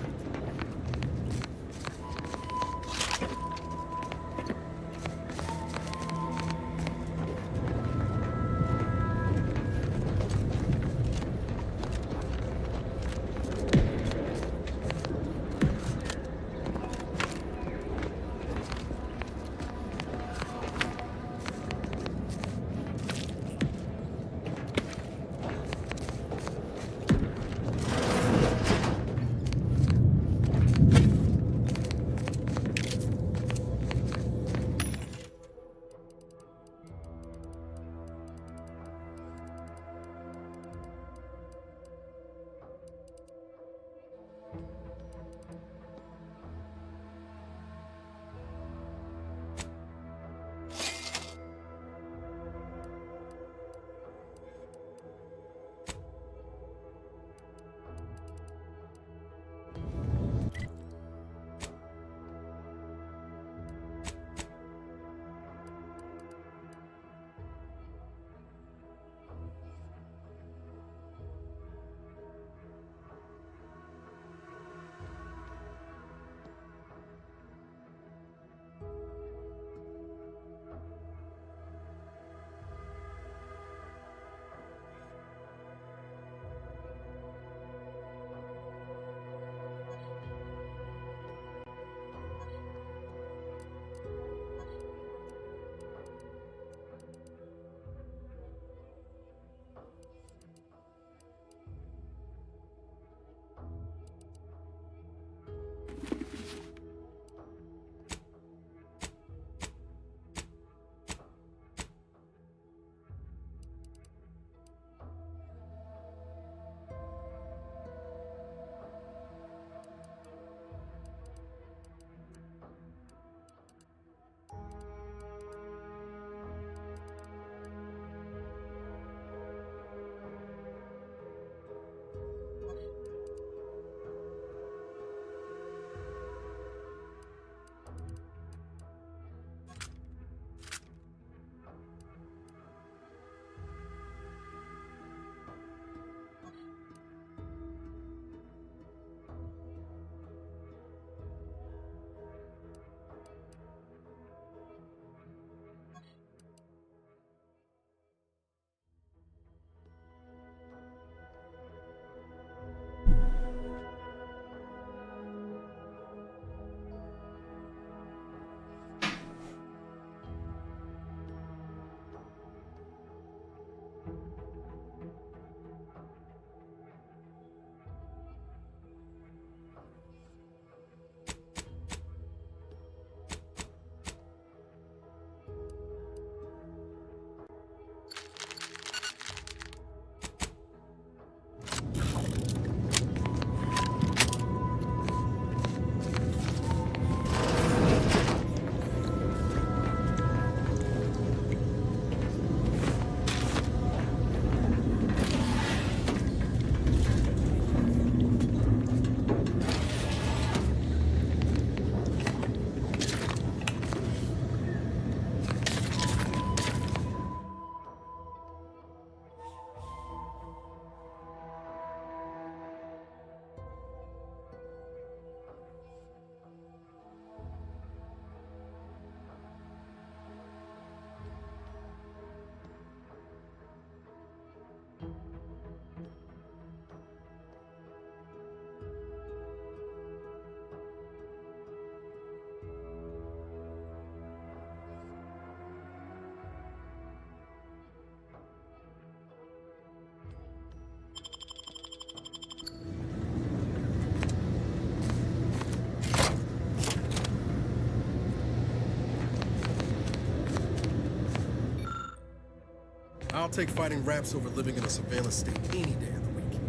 I'll take fighting raps over living in a surveillance state any day of the week.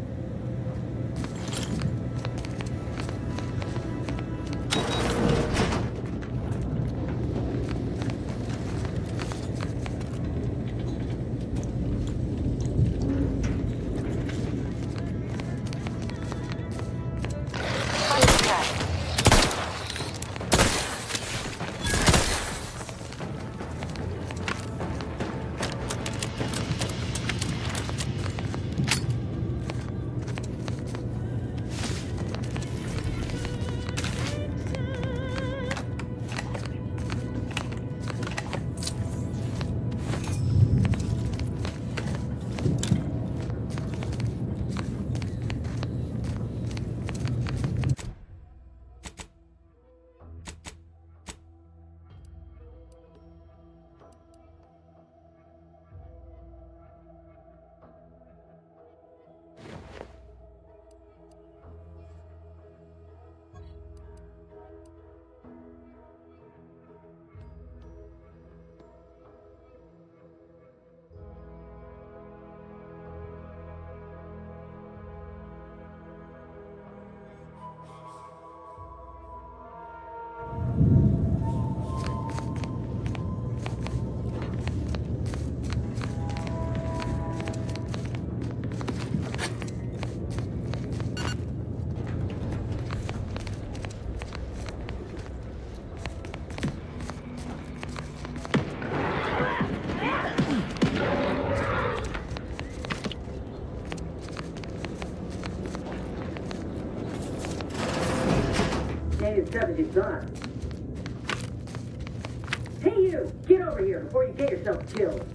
Hey you! Get over here before you get yourself killed!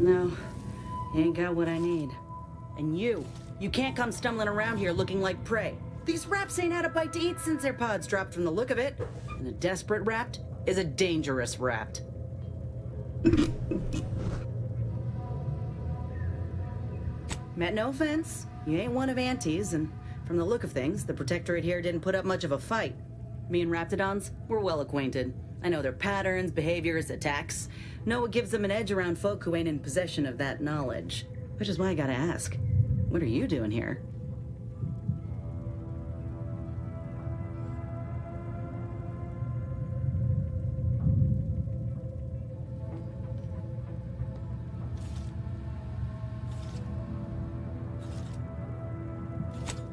No, you ain't got what I need. And you can't come stumbling around here looking like prey. These raps ain't had a bite to eat since their pods dropped from the look of it. And a desperate rapt is a dangerous rapt. Meant no offense, you ain't one of Auntie's, and from the look of things, the Protectorate here didn't put up much of a fight. Me and Raptidons, we're well acquainted. I know their patterns, behaviors, attacks. Know what gives them an edge around folk who ain't in possession of that knowledge. Which is why I gotta ask, what are you doing here?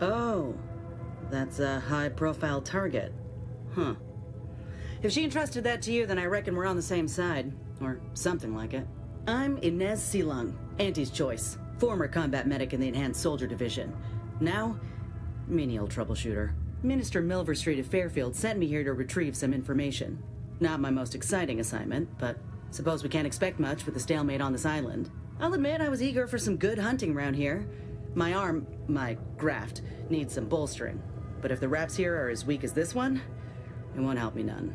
Oh, that's a high-profile target. Huh. If she entrusted that to you, then I reckon we're on the same side. Or something like it. I'm Inez Silung, Auntie's choice. Former combat medic in the Enhanced Soldier Division. Now, menial troubleshooter. Minister Milver Street of Fairfield sent me here to retrieve some information. Not my most exciting assignment, but suppose we can't expect much with the stalemate on this island. I'll admit I was eager for some good hunting around here. My arm, my graft, needs some bolstering. But if the raps here are as weak as this one, it won't help me none.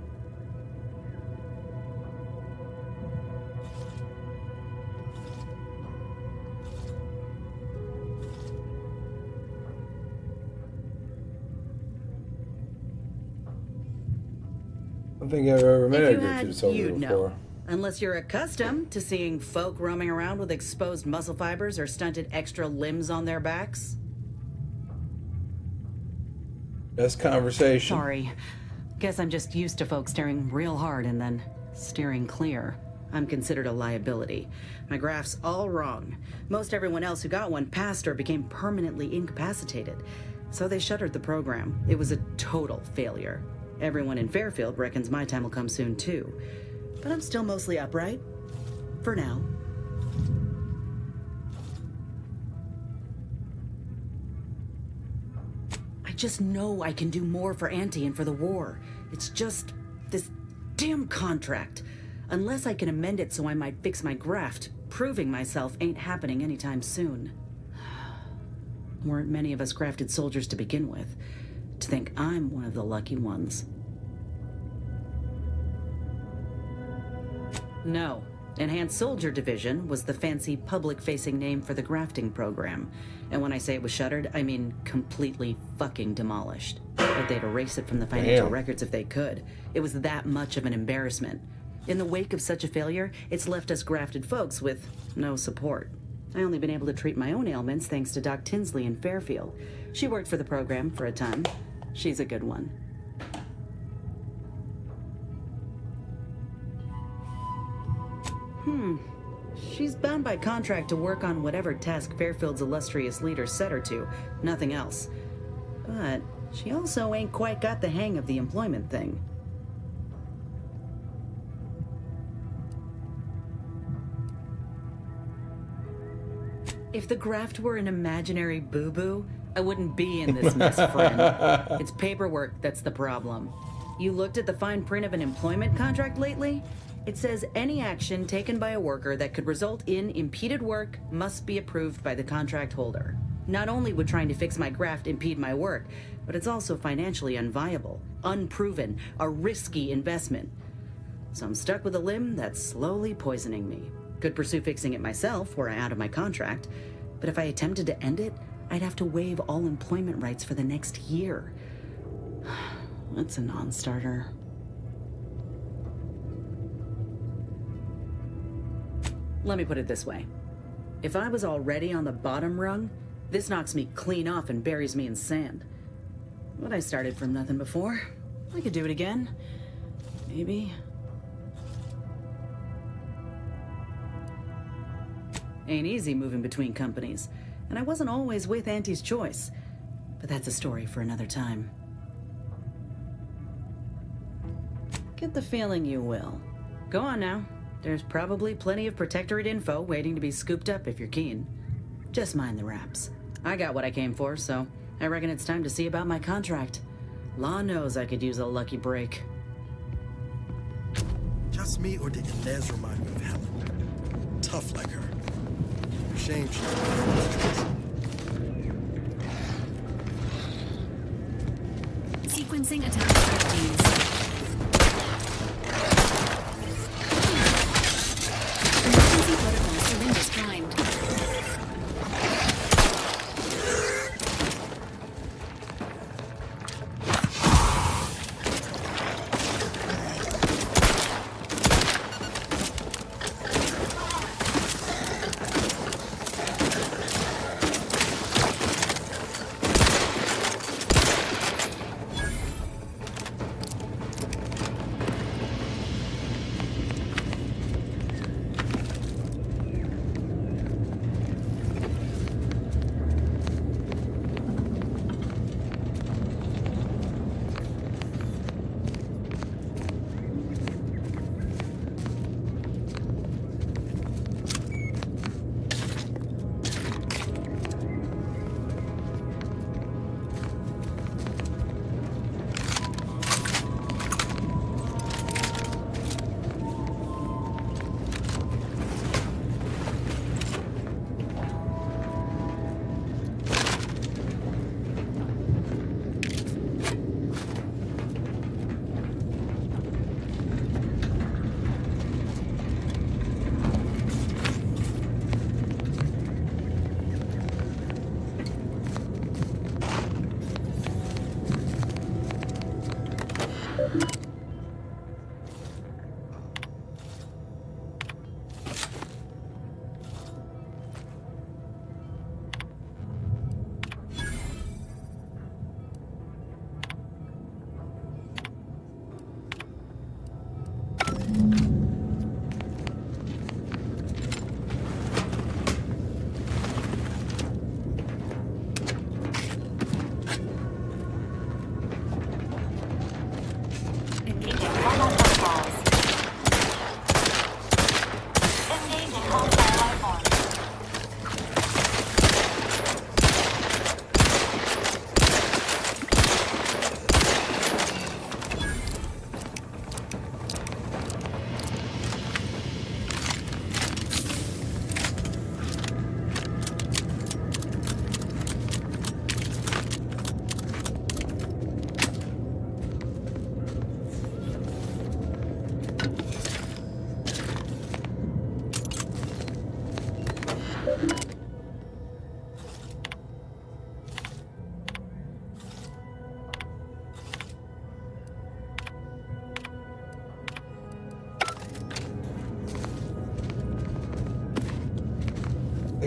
I don't think I've ever met a If you Richard had, Soldier you'd before. know. Unless you're accustomed to seeing folk roaming around with exposed muscle fibers or stunted extra limbs on their backs. Best conversation. Sorry. Guess I'm just used to folks staring real hard and then steering clear. I'm considered a liability. My graph's all wrong. Most everyone else who got one passed or became permanently incapacitated. So they shuttered the program. It was a total failure. Everyone in Fairfield reckons my time will come soon too. But I'm still mostly upright. For now. I just know I can do more for Auntie and for the war. It's just this damn contract. Unless I can amend it so I might fix my graft, proving myself ain't happening anytime soon. Weren't many of us grafted soldiers to begin with. To think I'm one of the lucky ones. No. Enhanced Soldier Division was the fancy public-facing name for the grafting program. And when I say it was shuttered, I mean completely fucking demolished. But they'd erase it from the financial records if they could. It was that much of an embarrassment. In the wake of such a failure, it's left us grafted folks with no support. I only been able to treat my own ailments thanks to Doc Tinsley in Fairfield. She worked for the program for a time. She's a good one. She's bound by contract to work on whatever task Fairfield's illustrious leader set her to, nothing else. But she also ain't quite got the hang of the employment thing. If the graft were an imaginary boo-boo, I wouldn't be in this mess, friend. It's paperwork that's the problem. You looked at the fine print of an employment contract lately? It says any action taken by a worker that could result in impeded work must be approved by the contract holder. Not only would trying to fix my graft impede my work, but it's also financially unviable, unproven, a risky investment. So I'm stuck with a limb that's slowly poisoning me. Could pursue fixing it myself were I out of my contract, but if I attempted to end it, I'd have to waive all employment rights for the next year. That's a non-starter. Let me put it this way. If I was already on the bottom rung, this knocks me clean off and buries me in sand. But I started from nothing before. I could do it again. Maybe. Ain't easy moving between companies, and I wasn't always with Auntie's choice. But that's a story for another time. Get the feeling you will. Go on now. There's probably plenty of Protectorate info waiting to be scooped up if you're keen. Just mind the wraps. I got what I came for, so I reckon it's time to see about my contract. Law knows I could use a lucky break. Just me, or did Inez remind me of Helen? Tough like her. Shame she Sequencing attack strategies. Emergency protocol syringes primed.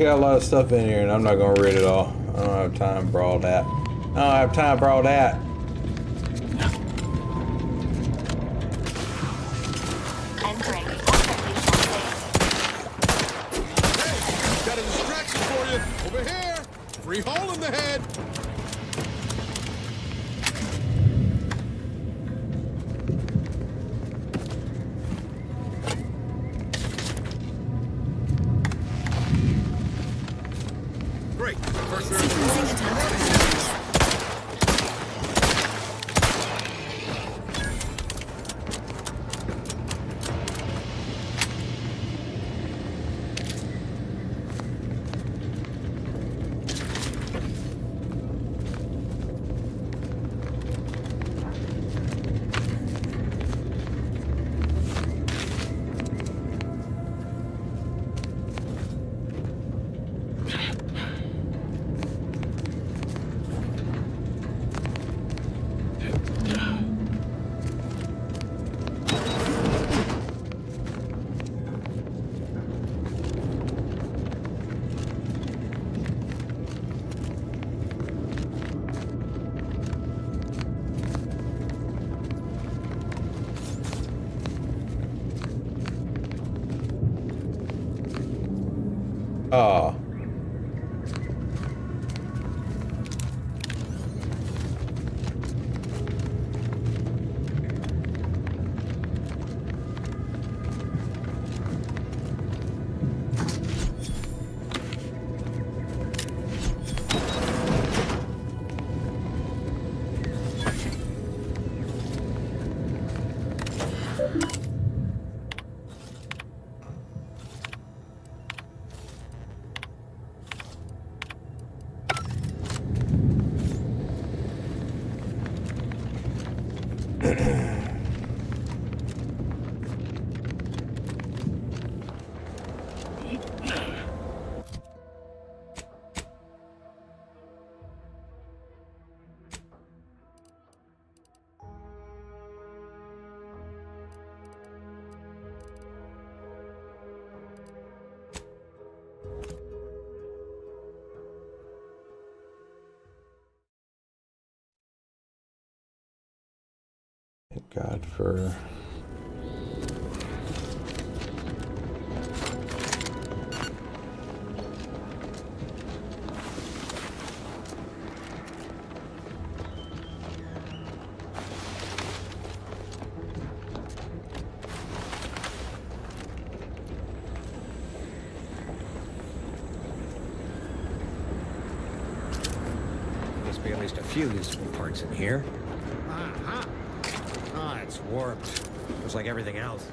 got a lot of stuff in here, and I'm not gonna read it all. I don't have time for all that. I don't have time for all that. Entering Got a distraction for you. Over here. Free hole in the head. Great. First Oh. Thank God for... Must be at least a few useful parts in here. Uh-huh. Ah, it's warped. Just like everything else.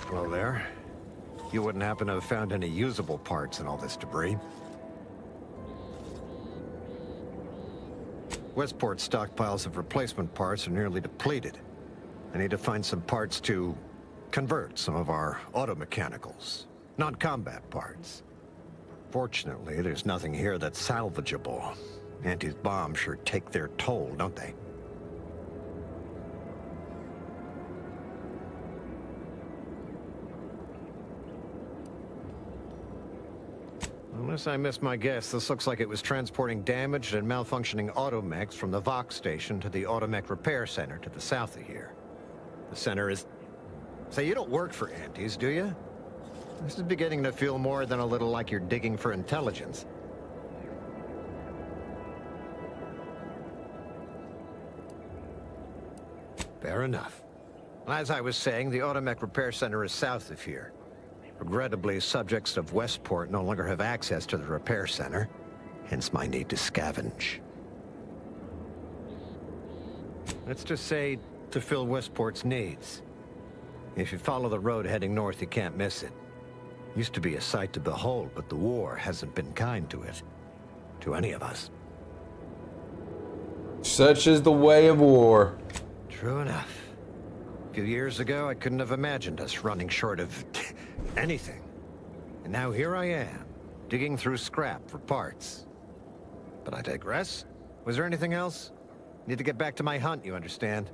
Hello there. You wouldn't happen to have found any usable parts in all this debris? Westport's stockpiles of replacement parts are nearly depleted. I need to find some parts to convert some of our automechanicals, non-combat parts. Fortunately, there's nothing here that's salvageable. Auntie's bombs sure take their toll, don't they? Unless I missed my guess, this looks like it was transporting damaged and malfunctioning automechs from the Vox station to the Automech Repair Center to the south of here. The center is... Say, you don't work for Auntie's, do you? This is beginning to feel more than a little like you're digging for intelligence. Fair enough. As I was saying, the Automech Repair Center is south of here. Regrettably, subjects of Westport no longer have access to the repair center, hence my need to scavenge. Let's just say to fill Westport's needs. If you follow the road heading north, you can't miss it. Used to be a sight to behold, but the war hasn't been kind to it. To any of us. Such is the way of war. True enough. A few years ago, I couldn't have imagined us running short of anything. And now here I am, digging through scrap for parts. But I digress. Was there anything else? Need to get back to my hunt, you understand?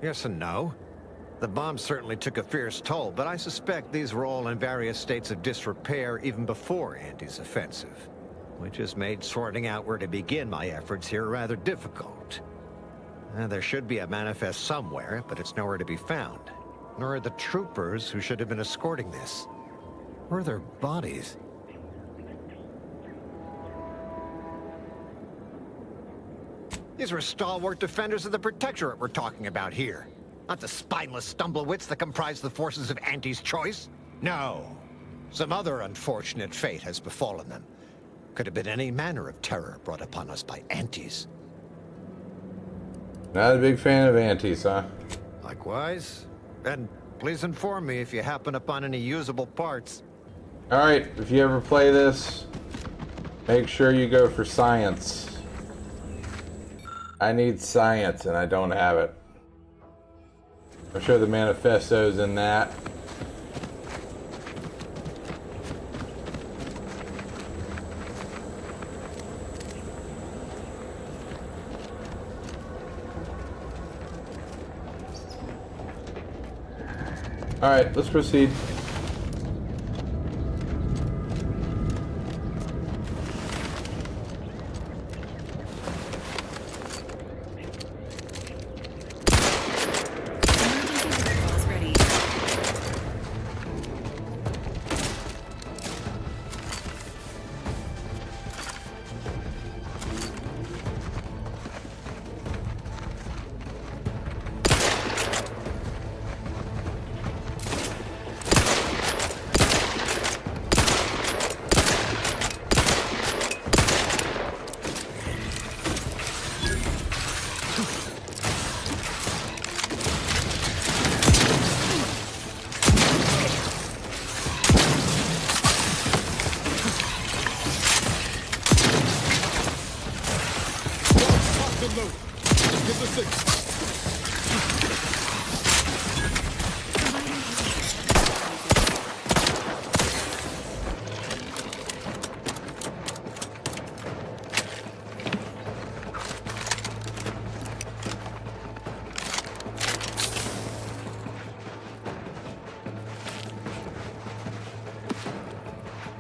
Yes and no. The bomb certainly took a fierce toll, but I suspect these were all in various states of disrepair even before Andy's offensive, which has made sorting out where to begin my efforts here rather difficult. There should be a manifest somewhere, but it's nowhere to be found. Nor are the troopers who should have been escorting this. Where are their bodies? These were stalwart defenders of the Protectorate we're talking about here. Not the spineless stumblewits that comprise the forces of Anti's choice. No. Some other unfortunate fate has befallen them. Could have been any manner of terror brought upon us by Antis. Not a big fan of Antis, huh? Likewise. And please inform me if you happen upon any usable parts. Alright, if you ever play this, make sure you go for science. I need science and I don't have it. I'm sure the manifesto's in that. Alright, let's proceed.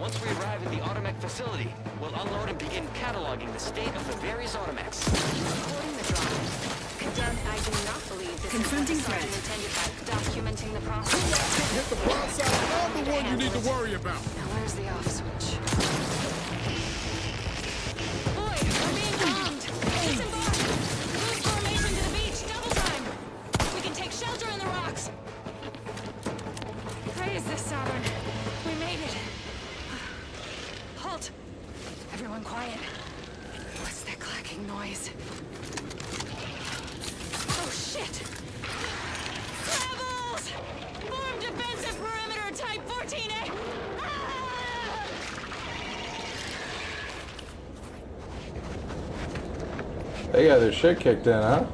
Once we arrive at the Automech facility, we'll unload and begin cataloging the state of the various Automechs. Recording the drive. Condemned, I do not believe this Confronting is what threat. intended by documenting the process. Hit the broad side. I'm the one you need to worry about. Now where's the off switch? Boy, we're being bombed. Disembark. Move formation to the beach. Double time. We can take shelter in the rocks. Praise the Sovereign. We made it. Halt. Everyone quiet. What's that clacking noise? Oh, shit! Rebels! Form defensive perimeter type 14A! They got their shit kicked in, huh?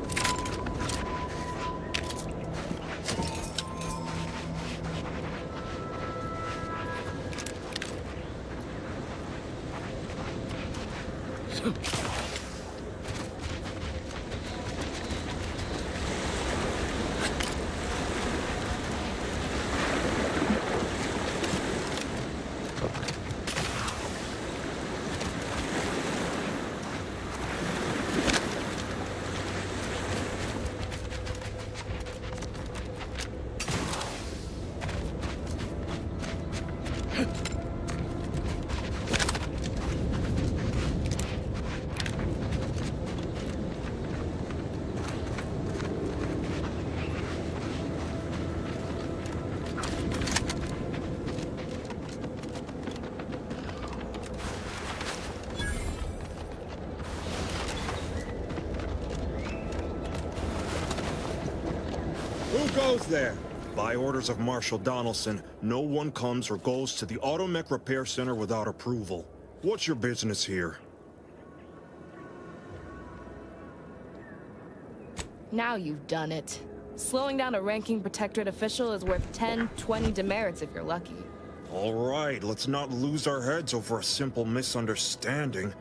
Who goes there? By orders of Marshal Donaldson, no one comes or goes to the Automech Repair Center without approval. What's your business here? Now you've done it. Slowing down a ranking Protectorate official is worth 10, 20 demerits if you're lucky. All right, let's not lose our heads over a simple misunderstanding.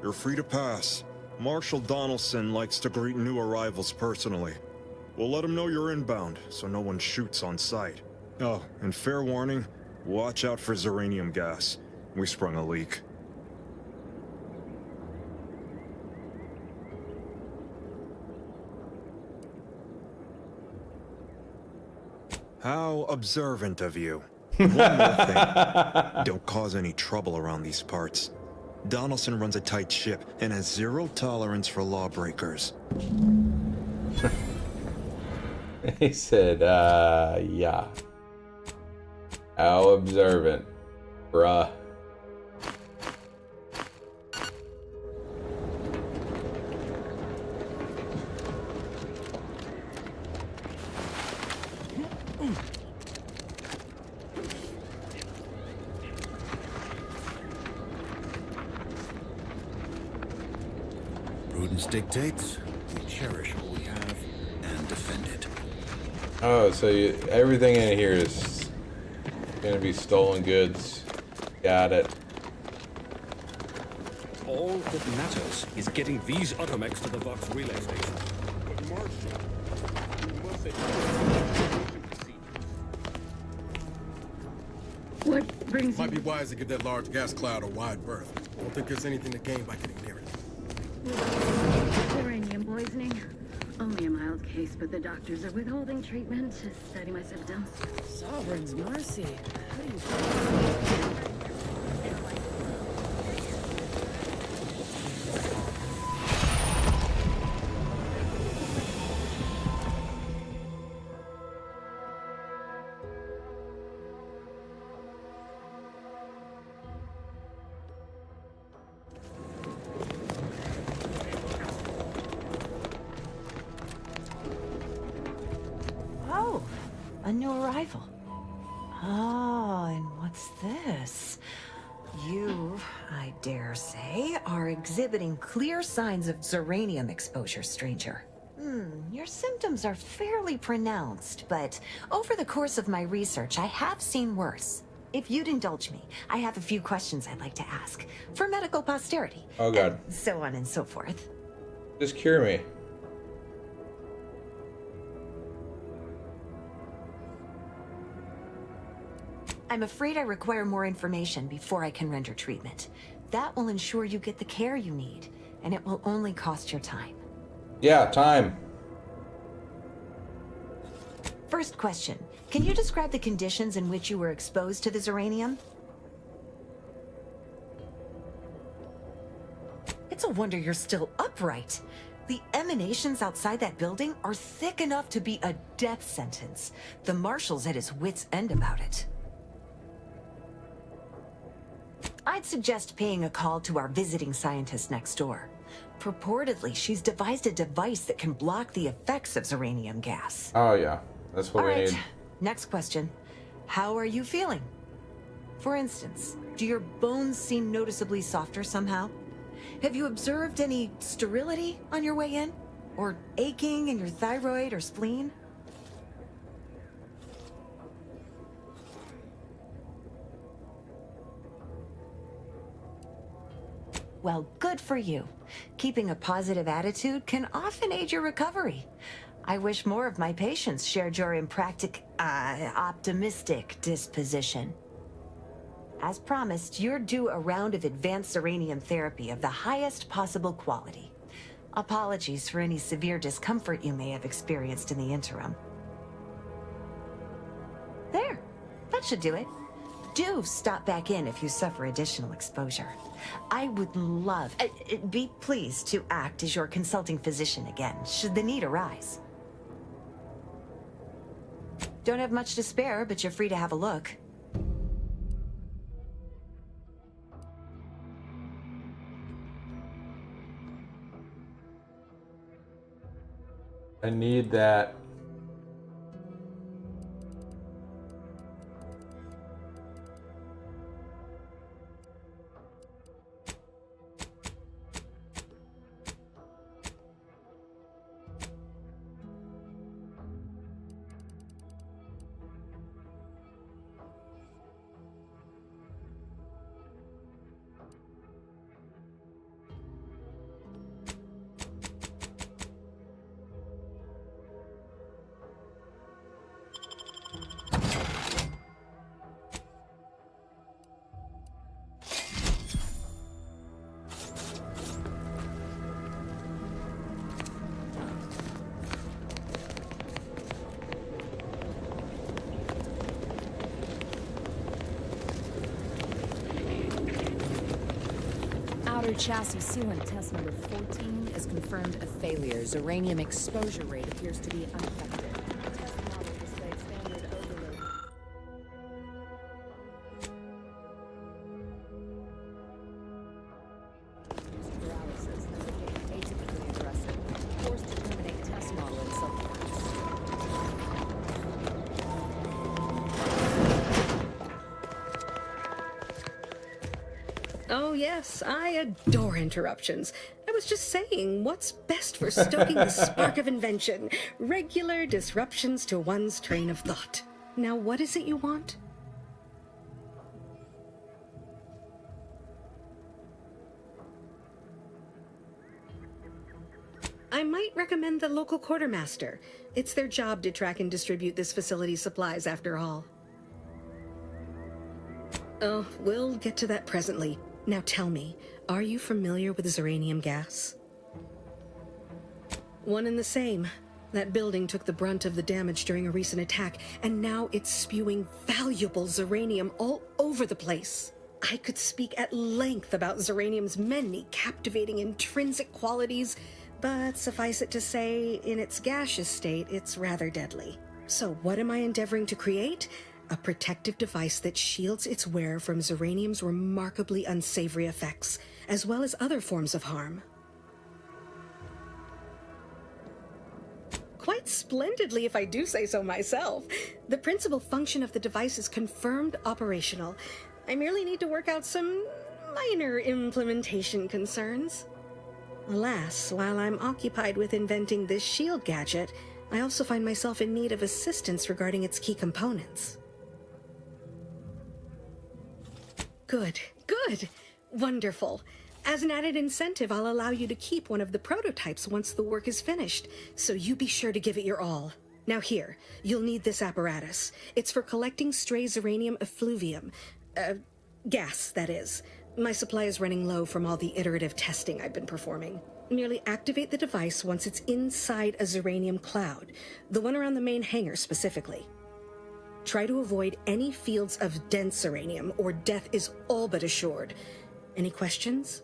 You're free to pass. Marshal Donaldson likes to greet new arrivals personally. We'll let him know you're inbound, so no one shoots on sight. Oh, and fair warning, watch out for Zeranium gas. We sprung a leak. How observant of you. One more thing. Don't cause any trouble around these parts. Donaldson runs a tight ship and has zero tolerance for lawbreakers. He said, yeah. How observant, bruh. Prudence dictates we cherish what we have and defend it. Oh, so everything in here is gonna be stolen goods. Got it. All that matters is getting these automechs to the Vox relay station. But Marshal, you must say What brings might be wise to give that large gas cloud a wide berth. I don't think there's anything to gain by getting near it. uranium poisoning? Only a mild case, but the doctors are withholding treatment to study my symptoms. Sovereign's mercy. How do you... Oh, a new arrival. Oh, and what's this? You, I dare say, are exhibiting clear signs of Zeranium exposure, stranger. Your symptoms are fairly pronounced, but over the course of my research, I have seen worse. If you'd indulge me, I have a few questions I'd like to ask, for medical posterity. Oh, God. And so on and so forth. Just cure me. I'm afraid I require more information before I can render treatment. That will ensure you get the care you need, and it will only cost your time. Yeah, time. First question. Can you describe the conditions in which you were exposed to the Zeranium? It's a wonder you're still upright. The emanations outside that building are thick enough to be a death sentence. The Marshal's at his wit's end about it. I'd suggest paying a call to our visiting scientist next door. Purportedly, she's devised a device that can block the effects of Zeranium gas. Oh, yeah. That's what we need. Next question. How are you feeling? For instance, do your bones seem noticeably softer somehow? Have you observed any sterility on your way in? Or aching in your thyroid or spleen? Well, good for you. Keeping a positive attitude can often aid your recovery. I wish more of my patients shared your optimistic disposition. As promised, you're due a round of advanced Zeranium therapy of the highest possible quality. Apologies for any severe discomfort you may have experienced in the interim. There, that should do it. Do stop back in if you suffer additional exposure. I would love, be pleased to act as your consulting physician again, should the need arise. Don't have much to spare, but you're free to have a look. I need that. chassis sealant test number 14 is confirmed a failure. Zeranium exposure rate appears to be unaffected. Test model displayed standard overload. Paralysis, associated atypically aggressive. Forced to terminate test model in self-defense. Oh, yes, I adore interruptions. I was just saying, what's best for stoking the spark of invention? Regular disruptions to one's train of thought. Now, what is it you want? I might recommend the local quartermaster. It's their job to track and distribute this facility's supplies, after all. Oh, we'll get to that presently. Now tell me, are you familiar with Zeranium gas? One and the same. That building took the brunt of the damage during a recent attack, and now it's spewing valuable Zeranium all over the place. I could speak at length about Zeranium's many captivating intrinsic qualities, but suffice it to say, in its gaseous state, it's rather deadly. So what am I endeavoring to create? A protective device that shields its wearer from Zeranium's remarkably unsavory effects, as well as other forms of harm. Quite splendidly, if I do say so myself. The principal function of the device is confirmed operational. I merely need to work out some minor implementation concerns. Alas, while I'm occupied with inventing this shield gadget, I also find myself in need of assistance regarding its key components. Good, good, wonderful. As an added incentive, I'll allow you to keep one of the prototypes once the work is finished, so you be sure to give it your all. Now here, you'll need this apparatus. It's for collecting stray Zeranium effluvium. Gas, that is. My supply is running low from all the iterative testing I've been performing. Merely activate the device once it's inside a Zeranium cloud, the one around the main hangar specifically. Try to avoid any fields of dense Zeranium, or death is all but assured. Any questions?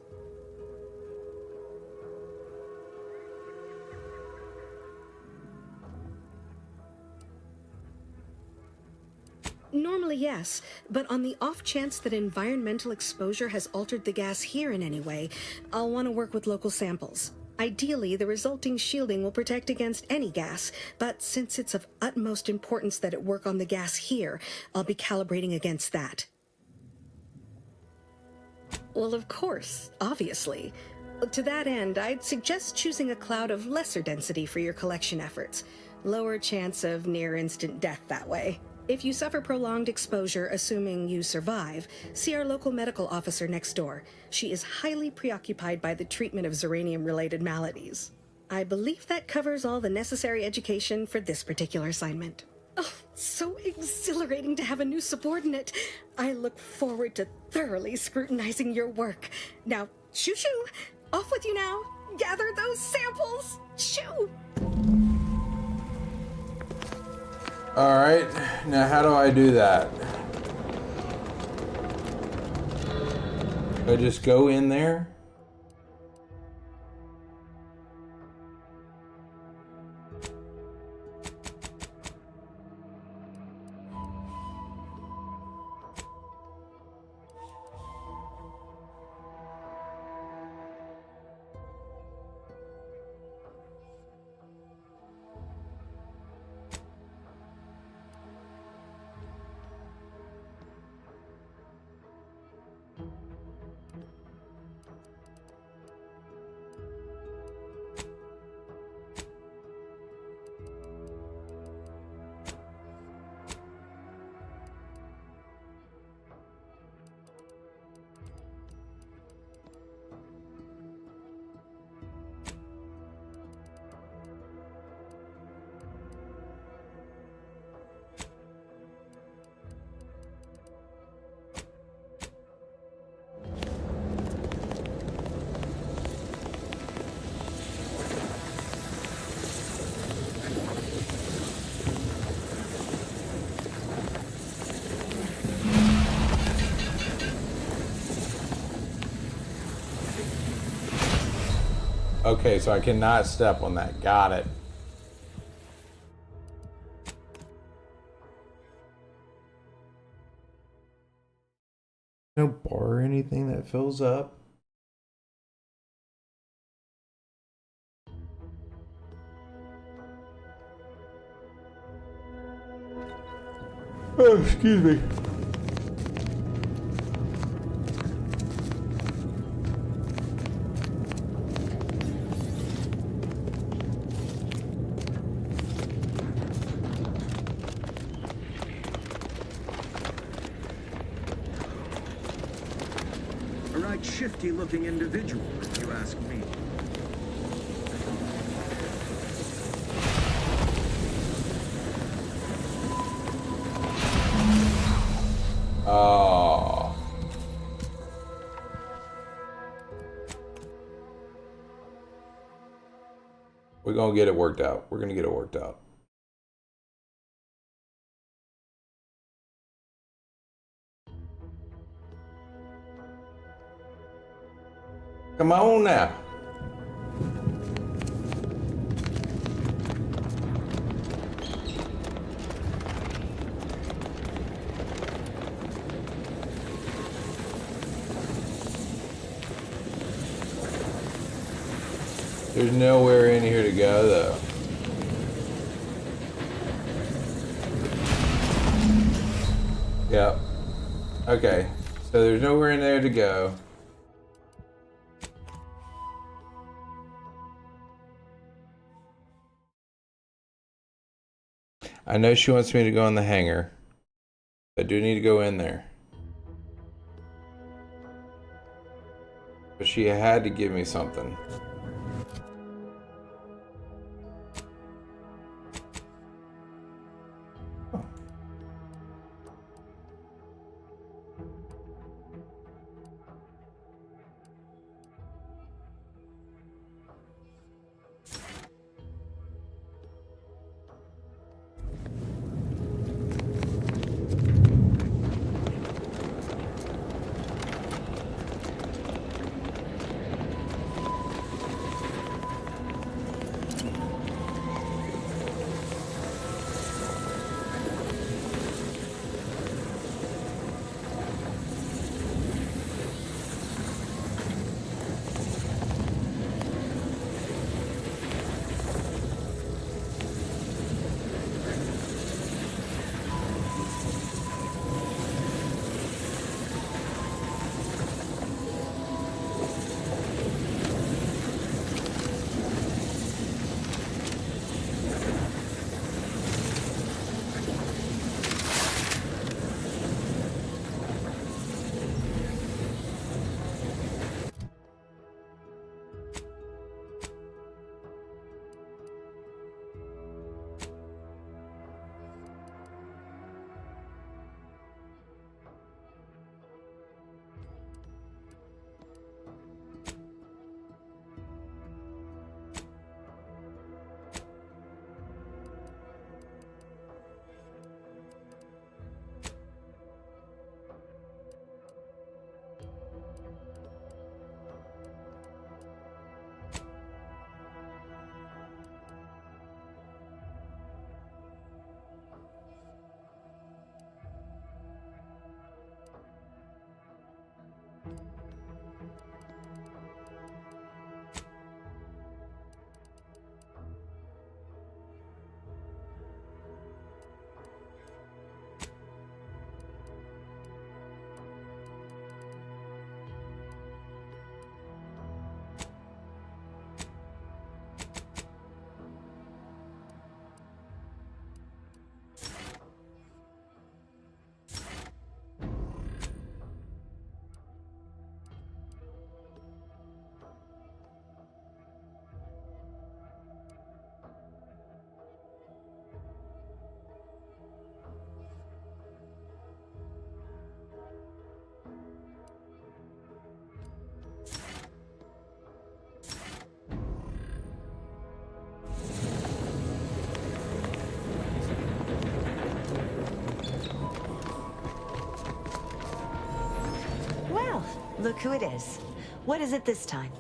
Normally, yes, but on the off chance that environmental exposure has altered the gas here in any way, I'll want to work with local samples. Ideally, the resulting shielding will protect against any gas, but since it's of utmost importance that it work on the gas here, I'll be calibrating against that. Well, of course, obviously. To that end, I'd suggest choosing a cloud of lesser density for your collection efforts. Lower chance of near-instant death that way. If you suffer prolonged exposure, assuming you survive, see our local medical officer next door. She is highly preoccupied by the treatment of Zeranium-related maladies. I believe that covers all the necessary education for this particular assignment. Oh, so exhilarating to have a new subordinate. I look forward to thoroughly scrutinizing your work. Now, shoo-shoo! Off with you now! Gather those samples! Shoo! Alright, now how do I do that? Do I just go in there? Okay, so I cannot step on that. Got it. No bar or anything that fills up. Oh, excuse me. A right shifty-looking individual, if you ask me. Oh. We're gonna get it worked out. We're gonna get it worked out. Come on now. There's nowhere in here to go, though. Yep. Okay. So there's nowhere in there to go. I know she wants me to go in the hangar. I do need to go in there. But she had to give me something. Look who it is. What is it this time?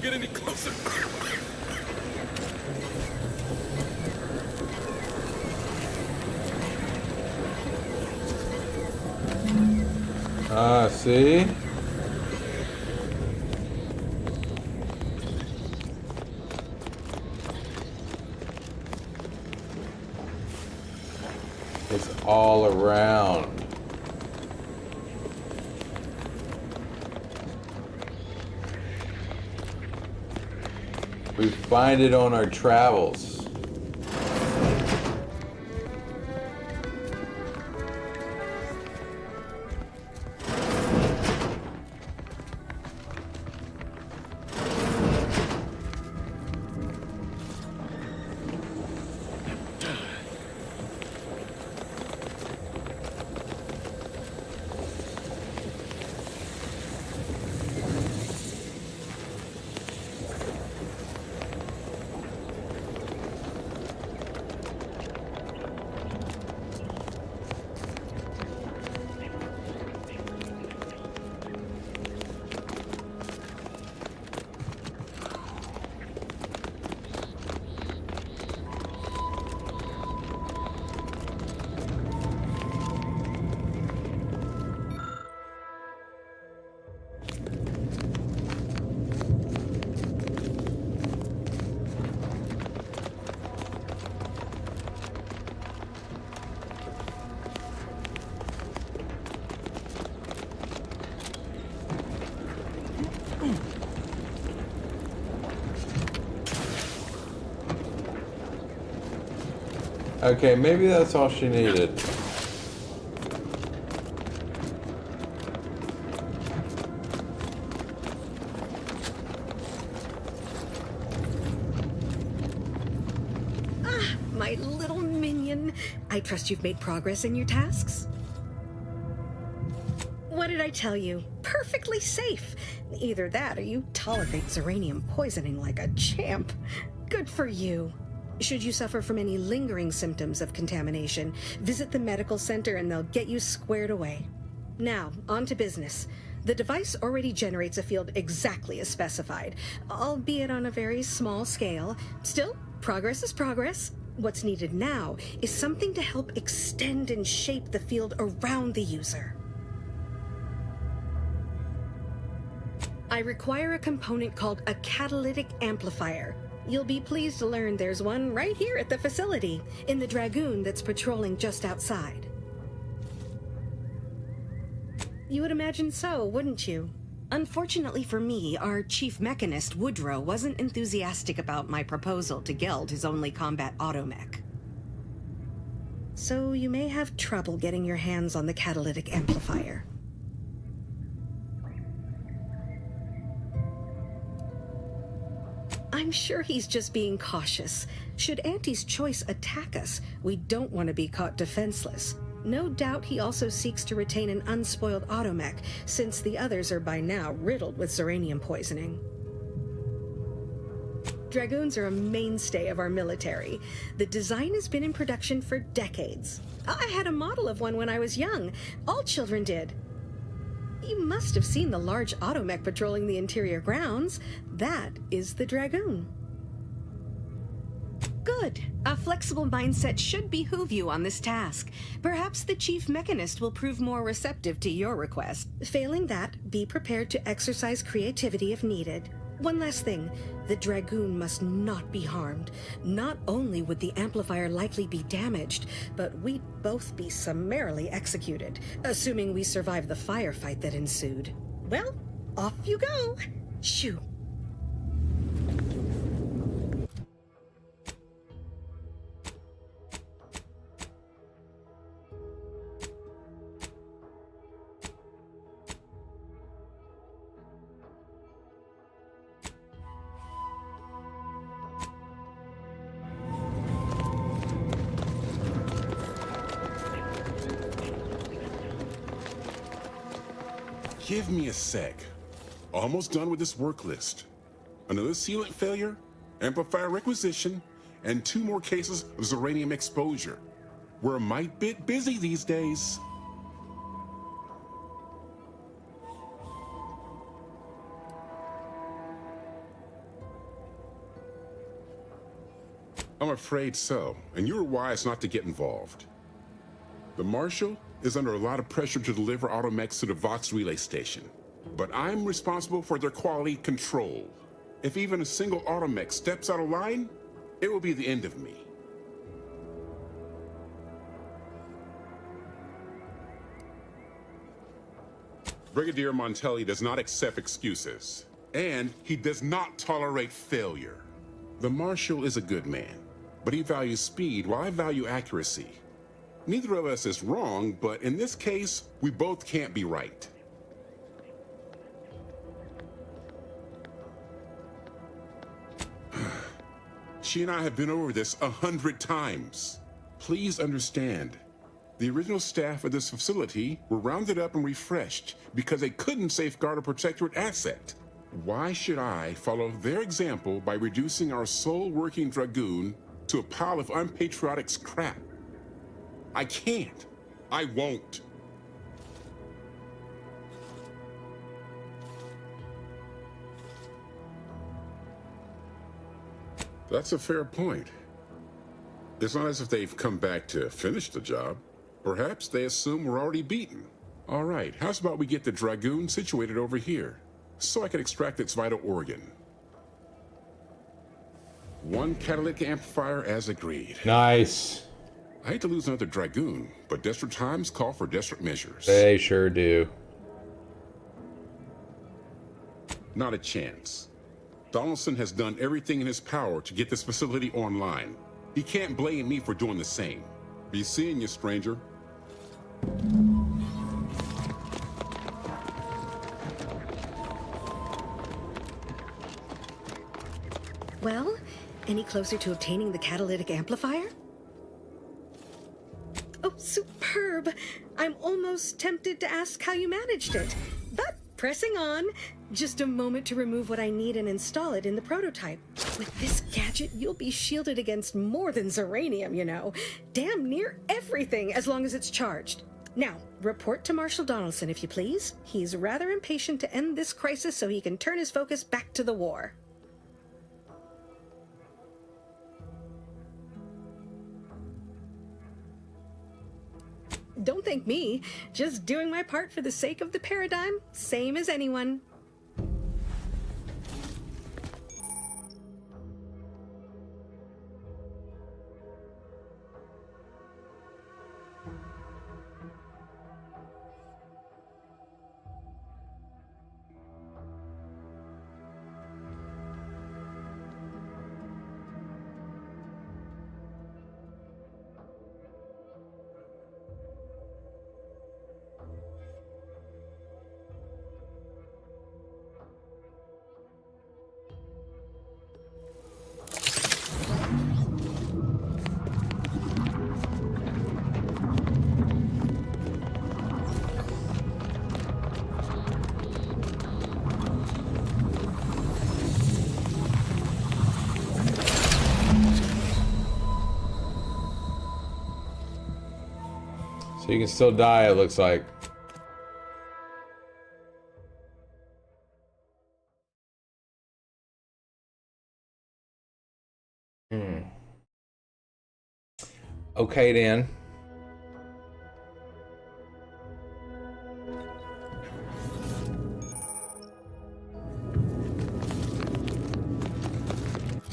get any closer. Ah, see? It's all around. We find it on our travels. Okay, maybe that's all she needed. Ah, my little minion. I trust you've made progress in your tasks? What did I tell you? Perfectly safe. Either that or you tolerate Zeranium poisoning like a champ. Good for you. Should you suffer from any lingering symptoms of contamination, visit the medical center and they'll get you squared away. Now, on to business. The device already generates a field exactly as specified, albeit on a very small scale. Still, progress is progress. What's needed now is something to help extend and shape the field around the user. I require a component called a catalytic amplifier. You'll be pleased to learn there's one right here at the facility, in the Dragoon that's patrolling just outside. You would imagine so, wouldn't you? Unfortunately for me, our chief mechanist, Woodrow, wasn't enthusiastic about my proposal to Geld his only combat automech. So you may have trouble getting your hands on the catalytic amplifier. I'm sure he's just being cautious. Should Auntie's choice attack us, we don't want to be caught defenseless. No doubt he also seeks to retain an unspoiled automech, since the others are by now riddled with Zeranium poisoning. Dragoons are a mainstay of our military. The design has been in production for decades. I had a model of one when I was young. All children did. You must have seen the large automech patrolling the interior grounds. That is the Dragoon. Good. A flexible mindset should behoove you on this task. Perhaps the chief mechanist will prove more receptive to your request. Failing that, be prepared to exercise creativity if needed. One last thing. The Dragoon must not be harmed. Not only would the amplifier likely be damaged, but we'd both be summarily executed, assuming we survive the firefight that ensued. Well, off you go. Shoo. Give me a sec. Almost done with this work list. Another sealant failure, amplifier requisition, and 2 more cases of Zeranium exposure. We're a mite bit busy these days. I'm afraid so, and you were wise not to get involved. The Marshal is under a lot of pressure to deliver automechs to the Vox relay station, but I'm responsible for their quality control. If even a single automech steps out of line, it will be the end of me. Brigadier Montelli does not accept excuses, and he does not tolerate failure. The Marshal is a good man, but he values speed while I value accuracy. Neither of us is wrong, but in this case, we both can't be right. She and I have been over this 100 times. Please understand, the original staff of this facility were rounded up and refreshed because they couldn't safeguard a protectorate asset. Why should I follow their example by reducing our sole working Dragoon to a pile of unpatriotic scrap? I can't. I won't. That's a fair point. It's not as if they've come back to finish the job. Perhaps they assume we're already beaten. All right, how's about we get the Dragoon situated over here, so I can extract its vital organ? One catalytic amplifier as agreed. Nice. I hate to lose another Dragoon, but desperate times call for desperate measures. They sure do. Not a chance. Donaldson has done everything in his power to get this facility online. He can't blame me for doing the same. Be seeing you, stranger. Well, any closer to obtaining the catalytic amplifier? Oh, superb! I'm almost tempted to ask how you managed it. But pressing on, just a moment to remove what I need and install it in the prototype. With this gadget, you'll be shielded against more than Zeranium, you know. Damn near everything, as long as it's charged. Now, report to Marshal Donaldson, if you please. He's rather impatient to end this crisis so he can turn his focus back to the war. Don't thank me. Just doing my part for the sake of the paradigm, same as anyone. So you can still die, it looks like. Okay then.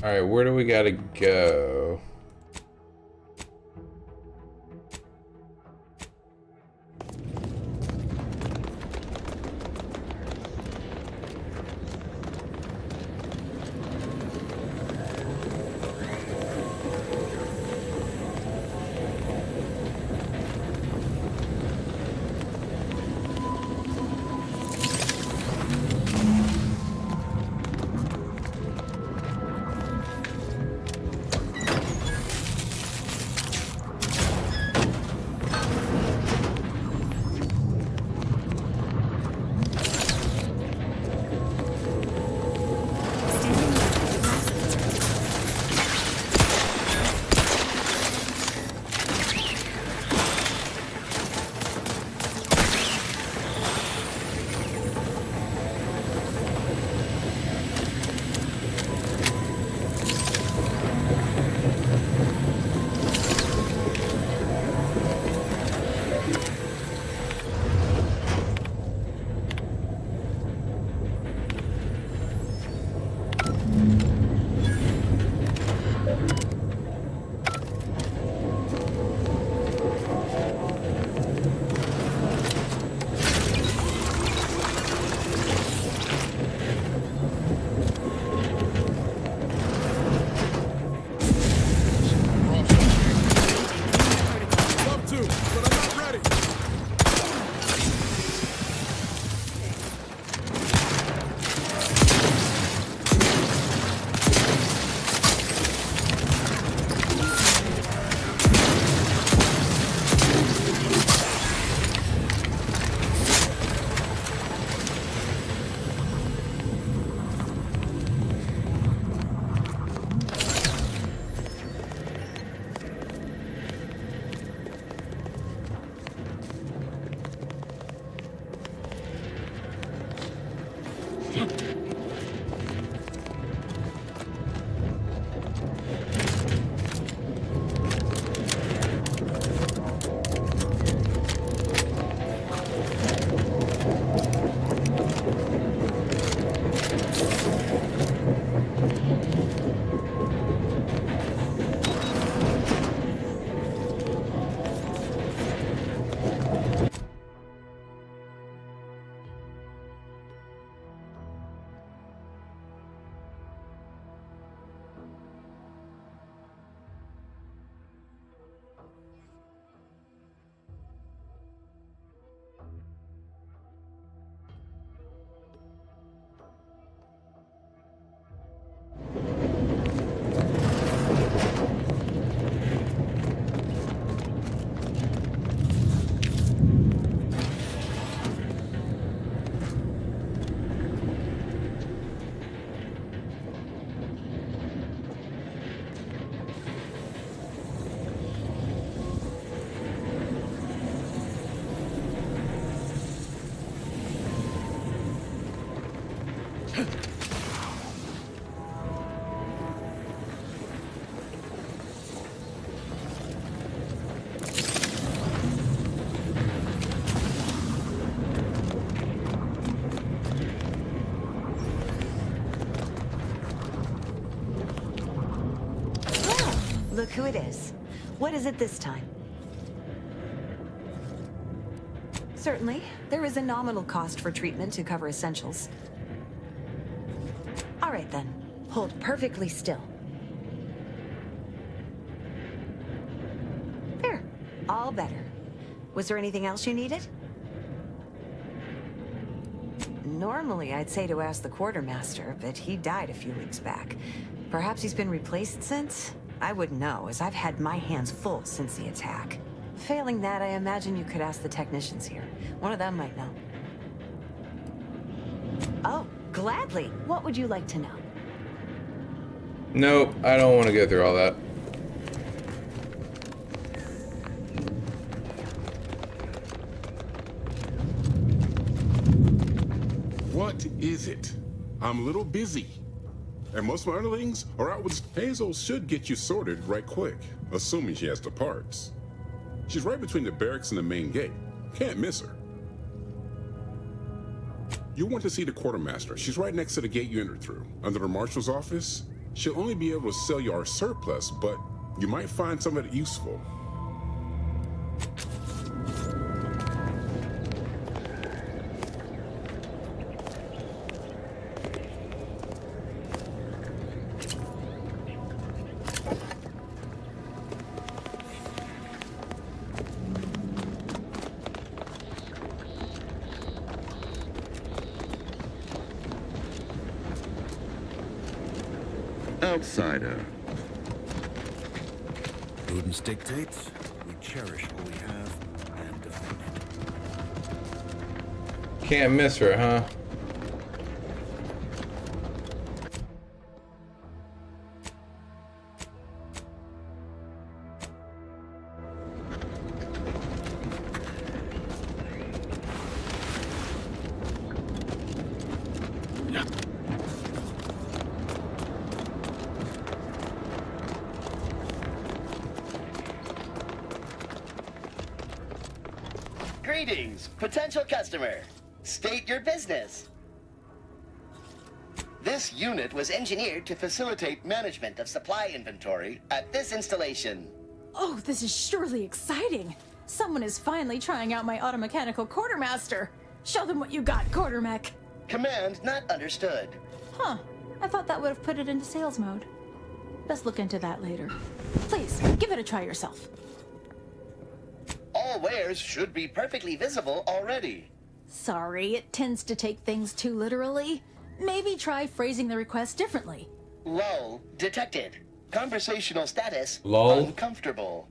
All right, where do we gotta go? who it is. What is it this time? Certainly. There is a nominal cost for treatment to cover essentials. All right then. Hold perfectly still. There. All better. Was there anything else you needed? Normally, I'd say to ask the quartermaster, but he died a few weeks back. Perhaps he's been replaced since? I wouldn't know, as I've had my hands full since the attack. Failing that, I imagine you could ask the technicians here. One of them might know. Oh, gladly. What would you like to know? Nope, I don't want to go through all that. What is it? I'm a little busy. And most of my underlings are out with Hazel. Should get you sorted right quick, assuming she has the parts. She's right between the barracks and the main gate. Can't miss her. You want to see the quartermaster. She's right next to the gate you entered through, under the marshal's office. She'll only be able to sell you our surplus, but you might find some of it useful. Outsider. Prudence dictates we cherish what we have and defend it. Can't miss her, huh? Greetings, potential customer. State your business. This unit was engineered to facilitate management of supply inventory at this installation. Oh, this is surely exciting. Someone is finally trying out my automechanical quartermaster. Show them what you got, Quartermech. Command not understood. Huh. I thought that would have put it into sales mode. Best look into that later. Please, give it a try yourself. All wares should be perfectly visible already. Sorry, it tends to take things too literally. Maybe try phrasing the request differently. Lull detected. Conversational status Lull. uncomfortable.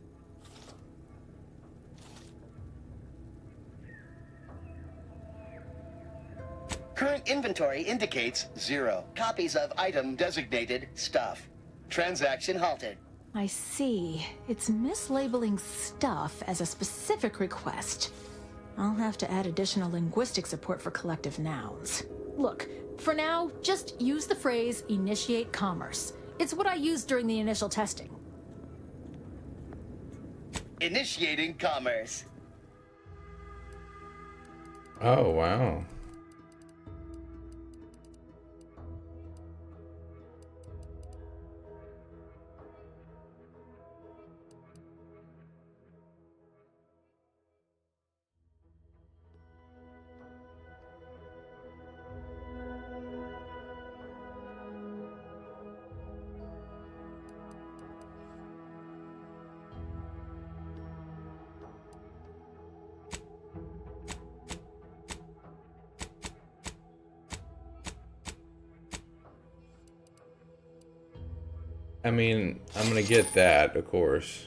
Current inventory indicates 0 copies of item designated stuff. Transaction halted. I see. It's mislabeling stuff as a specific request. I'll have to add additional linguistic support for collective nouns. Look, for now, just use the phrase initiate commerce. It's what I used during the initial testing. Initiating commerce. Oh, wow. I mean, I'm gonna get that, of course.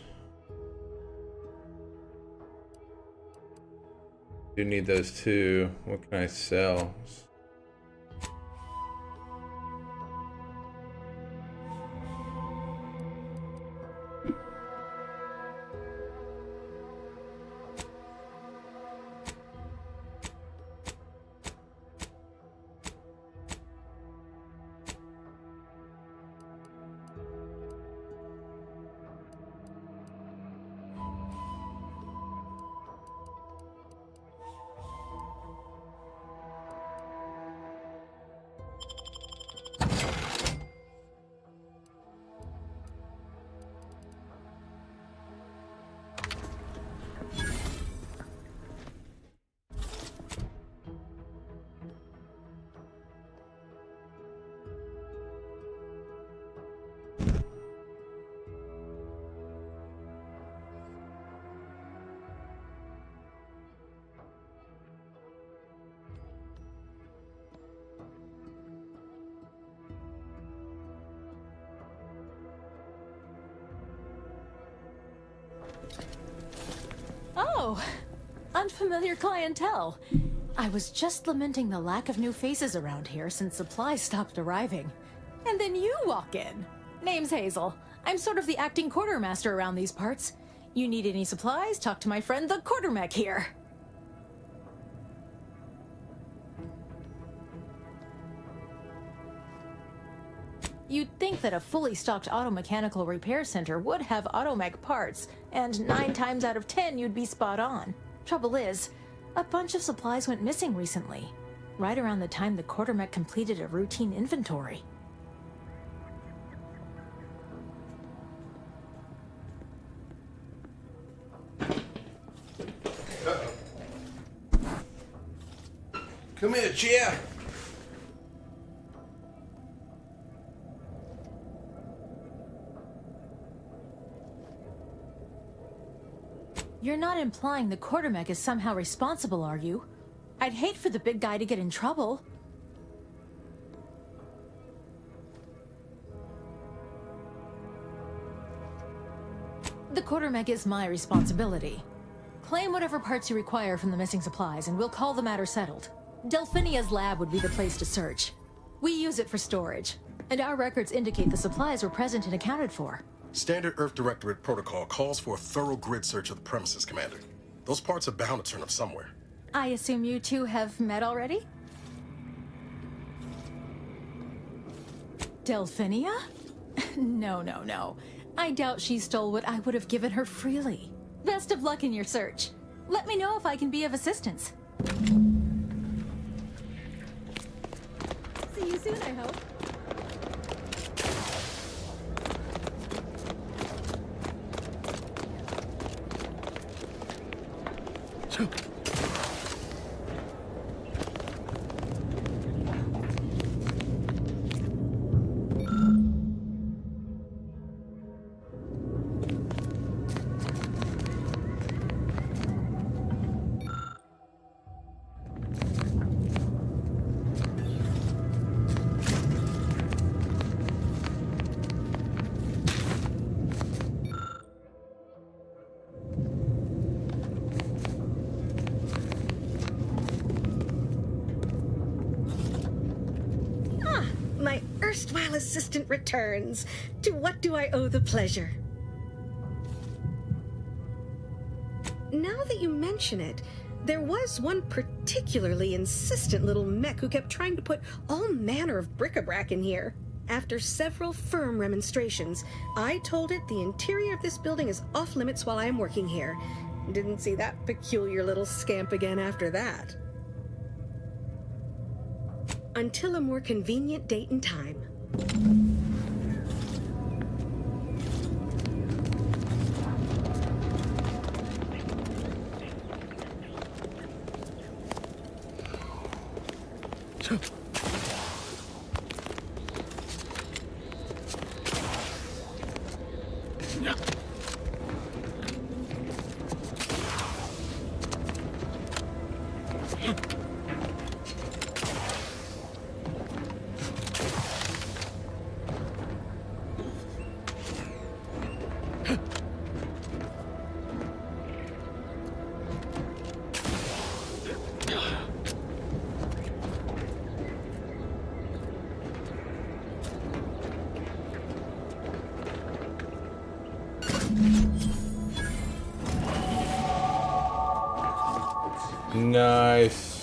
Do need those two. What can I sell? Oh, unfamiliar clientele. I was just lamenting the lack of new faces around here since supplies stopped arriving. And then you walk in. Name's Hazel. I'm sort of the acting quartermaster around these parts. You need any supplies, talk to my friend the quartermech here. You'd think that a fully stocked auto-mechanical repair center would have automech parts, and 9 times out of 10 you'd be spot on. Trouble is, a bunch of supplies went missing recently, right around the time the quartermech completed a routine inventory. Come here, chair. You're not implying the quartermech is somehow responsible, are you? I'd hate for the big guy to get in trouble. The quartermech is my responsibility. Claim whatever parts you require from the missing supplies, and we'll call the matter settled. Delphinia's lab would be the place to search. We use it for storage, and our records indicate the supplies were present and accounted for. Standard Earth Directorate protocol calls for a thorough grid search of the premises, Commander. Those parts are bound to turn up somewhere. I assume you two have met already? Delphinia? No. I doubt she stole what I would have given her freely. Best of luck in your search. Let me know if I can be of assistance. See you soon, I hope. My erstwhile assistant returns. To what do I owe the pleasure? Now that you mention it, there was one particularly insistent little mech who kept trying to put all manner of bric-a-brac in here. After several firm remonstrations, I told it the interior of this building is off limits while I am working here. Didn't see that peculiar little scamp again after that. Until a more convenient date and time. Nice.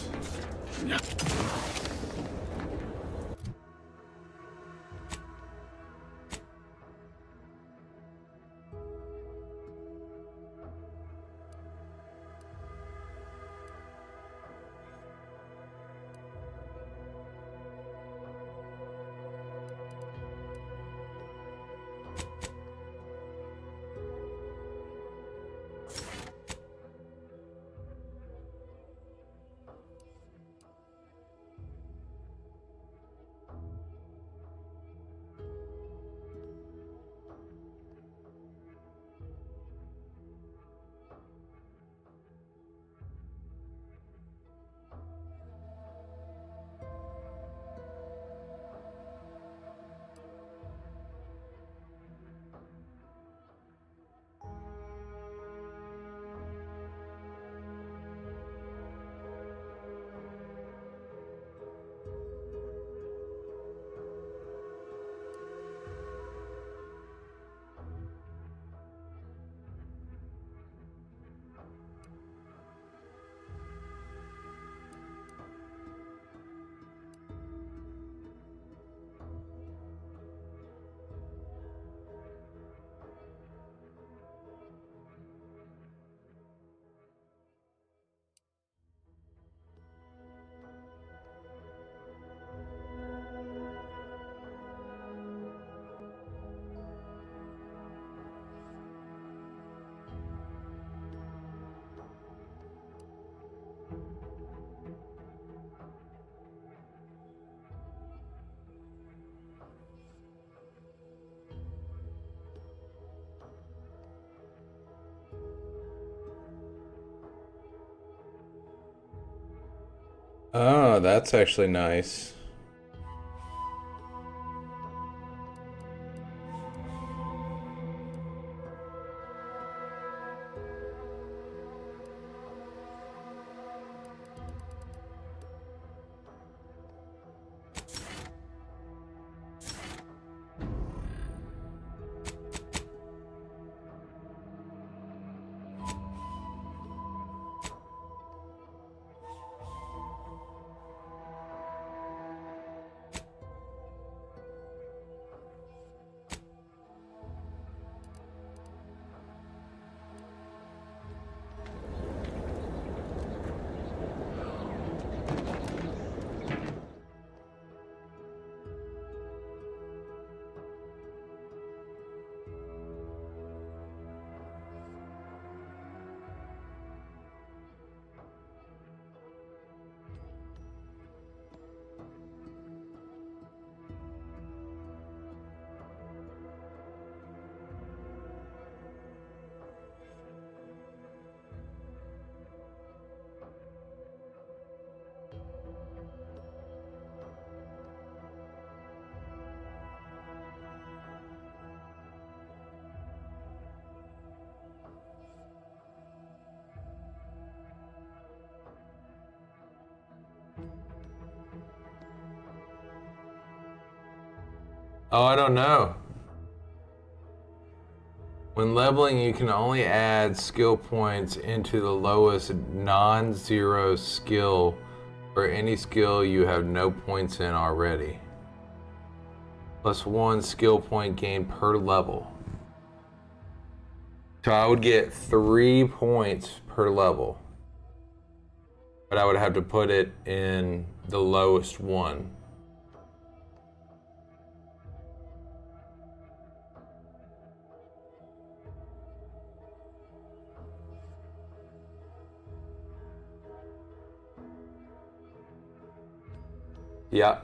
Oh, that's actually nice. Oh, I don't know. When leveling, you can only add skill points into the lowest non-zero skill or any skill you have no points in already. +1 skill point gained per level. So I would get 3 points per level. But I would have to put it in the lowest one. Yeah.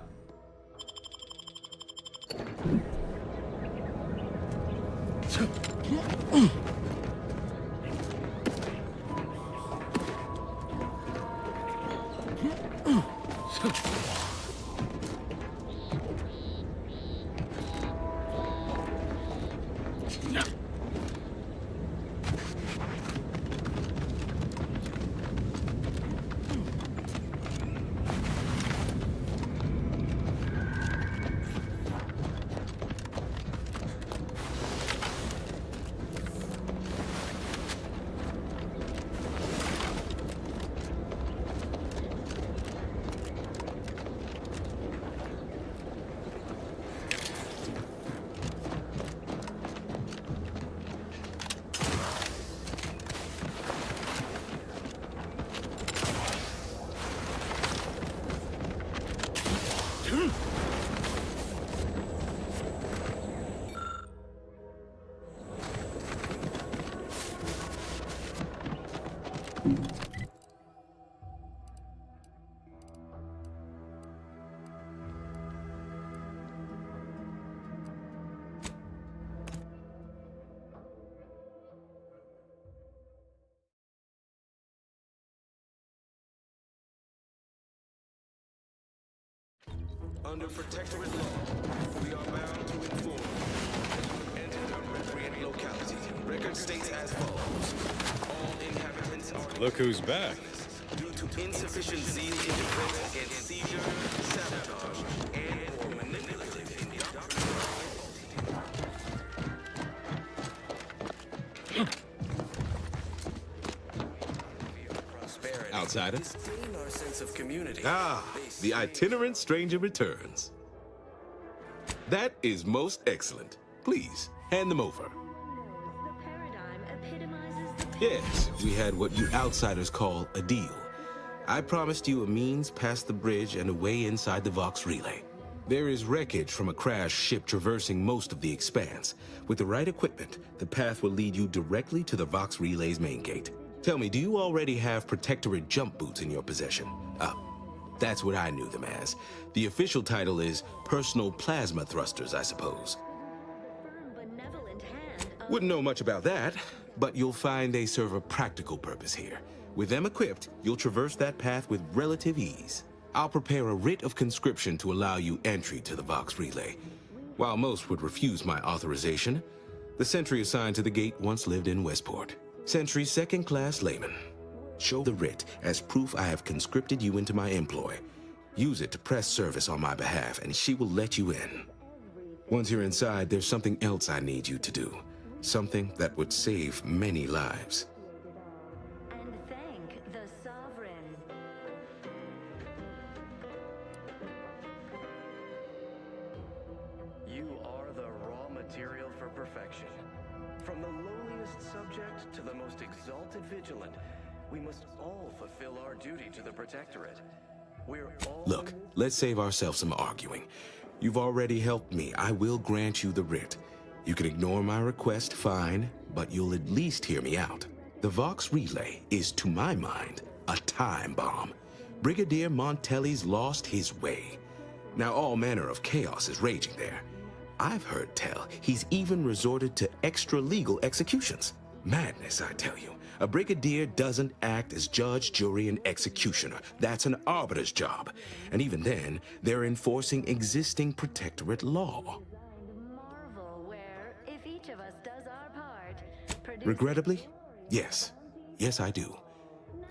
Under protectorate law, we are bound to inform anti-recreant locality. Record states as follows. All inhabitants are... Look who's back. Due to insufficient zeal in defense against seizure, sabotage, and or manipulative indoctrination. Outsider? Our sense of community. Ah, the itinerant stranger returns. That is most excellent. Please, hand them over. Yes, we had what you outsiders call a deal. I promised you a means past the bridge and a way inside the Vox Relay. There is wreckage from a crashed ship traversing most of the expanse. With the right equipment, the path will lead you directly to the Vox Relay's main gate. Tell me, do you already have Protectorate jump boots in your possession? That's what I knew them as. The official title is Personal Plasma Thrusters, I suppose. Wouldn't know much about that, but you'll find they serve a practical purpose here. With them equipped, you'll traverse that path with relative ease. I'll prepare a writ of conscription to allow you entry to the Vox Relay. While most would refuse my authorization, the sentry assigned to the gate once lived in Westport. Sentry second-class layman. Show the writ as proof I have conscripted you into my employ. Use it to press service on my behalf, and she will let you in. Once you're inside, there's something else I need you to do. Something that would save many lives. And thank the Sovereign. You are the raw material for perfection. From the lowliest subject to the most exalted vigilant, we must all fulfill our duty to the Protectorate. We're all... Look, let's save ourselves some arguing. You've already helped me. I will grant you the writ. You can ignore my request, fine, but you'll at least hear me out. The Vox Relay is, to my mind, a time bomb. Brigadier Montelli's lost his way. Now all manner of chaos is raging there. I've heard tell he's even resorted to extra-legal executions. Madness, I tell you. A brigadier doesn't act as judge, jury, and executioner. That's an arbiter's job. And even then, they're enforcing existing Protectorate law. Marvel where, if each of us does our part, Regrettably, yes. Yes, I do.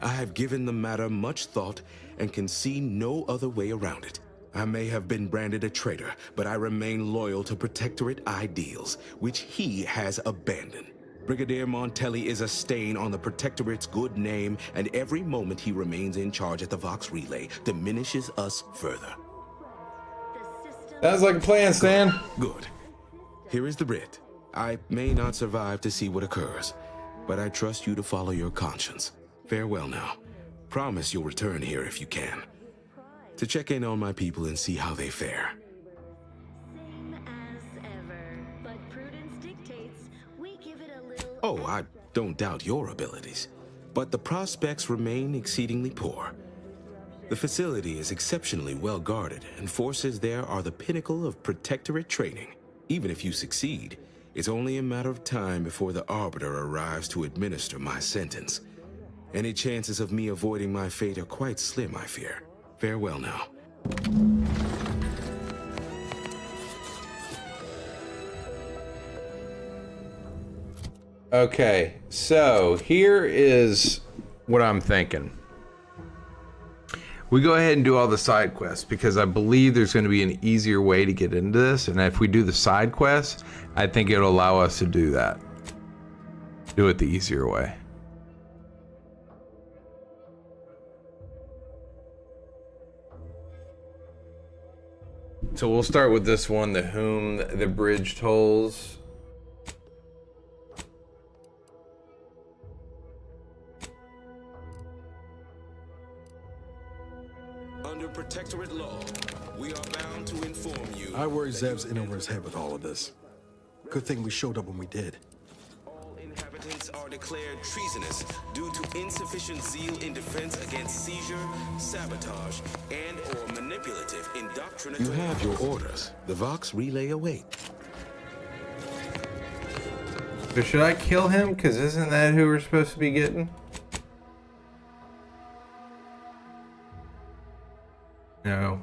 I have given the matter much thought and can see no other way around it. I may have been branded a traitor, but I remain loyal to Protectorate ideals, which he has abandoned. Brigadier Montelli is a stain on the Protectorate's good name, and every moment he remains in charge at the Vox Relay diminishes us further. Sounds like a plan, Stan. Good. Here is the writ. I may not survive to see what occurs, but I trust you to follow your conscience. Farewell now. Promise you'll return here if you can, to check in on my people and see how they fare. same as ever. But prudence dictates we give it a little... Oh, I don't doubt your abilities, but the prospects remain exceedingly poor. The facility is exceptionally well guarded, and forces there are the pinnacle of Protectorate training. Even if you succeed, it's only a matter of time before the Arbiter arrives to administer my sentence. Any chances of me avoiding my fate are quite slim, I fear. Farewell now. Okay, so here is what I'm thinking. We go ahead and do all the side quests because I believe there's going to be an easier way to get into this, and if we do the side quests, I think it'll allow us to do that. Do it the easier way. So we'll start with this one, the Whom the Bridge Tolls. Under Protectorate law, we are bound to inform you. I worry Zev's in over his head with all of this. Good thing we showed up when we did. Inhabitants are declared treasonous due to insufficient zeal in defense against seizure, sabotage, and/or manipulative indoctrination. You have your orders. The Vox Relay await. So should I kill him? Because isn't that who we're supposed to be getting? No.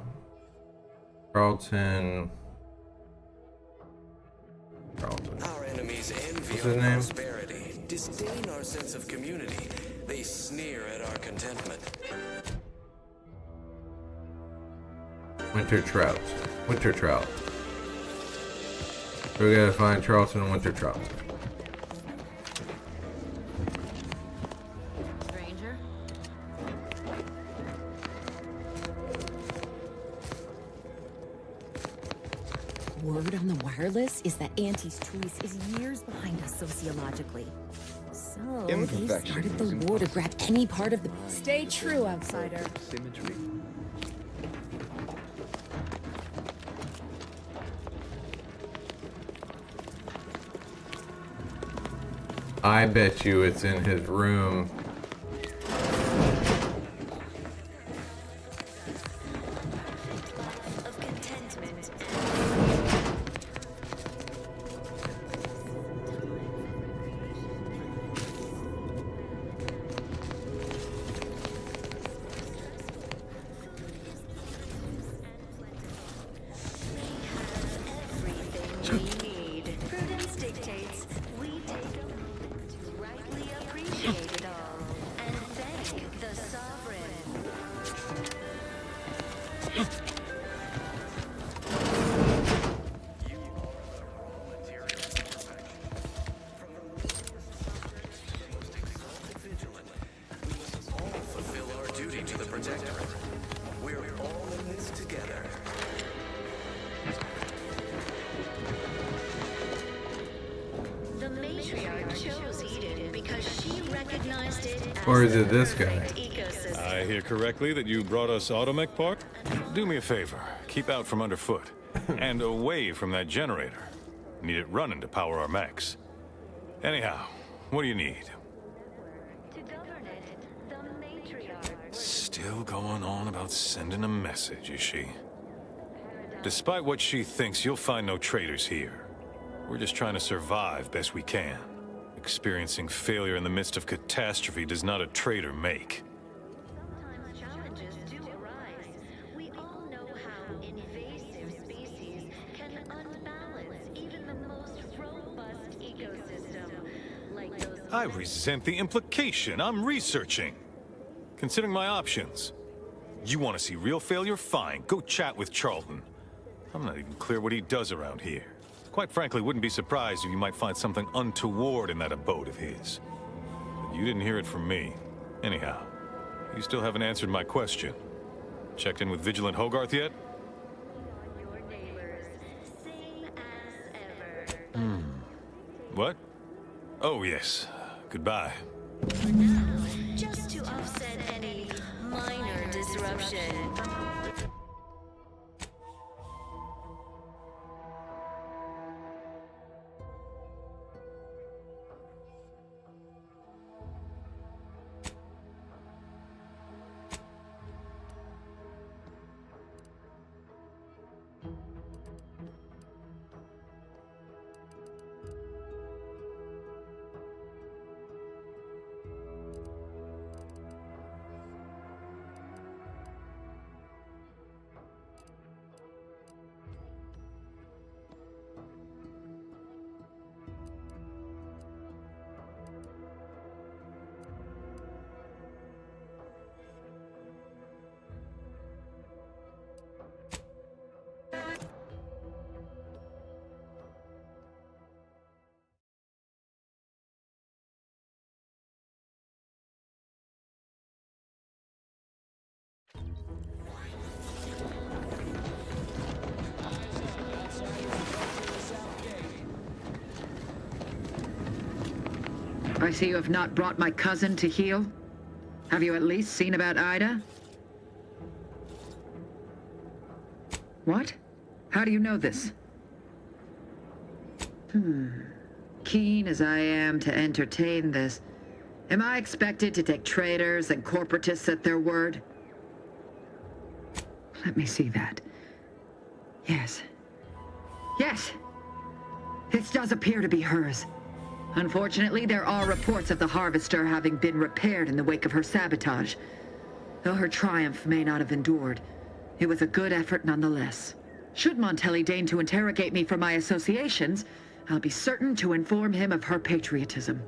Carlton. Our enemies envy What's our his name? prosperity, disdain our sense of community. They sneer at our contentment. Winter Trout. Winter Trout. So we gotta find Charlton and Winter Trout. Stranger? Word on the wireless is that Auntie's choice is years behind us sociologically. So they started the war to grab any part of the... Stay true, outsider. Symmetry. I bet you it's in his room. Of contentment. Or is it this guy? I hear correctly that you brought us automech part? Do me a favor. Keep out from underfoot. And away from that generator. Need it running to power our mechs. Anyhow, what do you need? Still going on about sending a message, is she? Despite what she thinks, you'll find no traitors here. We're just trying to survive best we can. Experiencing failure in the midst of catastrophe does not a traitor make. Challenges do arise. We all know how invasive species can unbalance even the most robust ecosystem. Like those. I resent the implication. I'm researching. Considering my options. You want to see real failure? Fine. Go chat with Charlton. I'm not even clear what he does around here. Quite frankly, wouldn't be surprised if you might find something untoward in that abode of his. But you didn't hear it from me. Anyhow, you still haven't answered my question. Checked in with Vigilant Hogarth yet? What? Oh, yes. Goodbye. Just to offset any minor disruption. I see you have not brought my cousin to heal. Have you at least seen about Ida? What? How do you know this? Keen as I am to entertain this, am I expected to take traitors and corporatists at their word? Let me see that. Yes. Yes! This does appear to be hers. Unfortunately, there are reports of the Harvester having been repaired in the wake of her sabotage. Though her triumph may not have endured, it was a good effort nonetheless. Should Montelli deign to interrogate me for my associations, I'll be certain to inform him of her patriotism.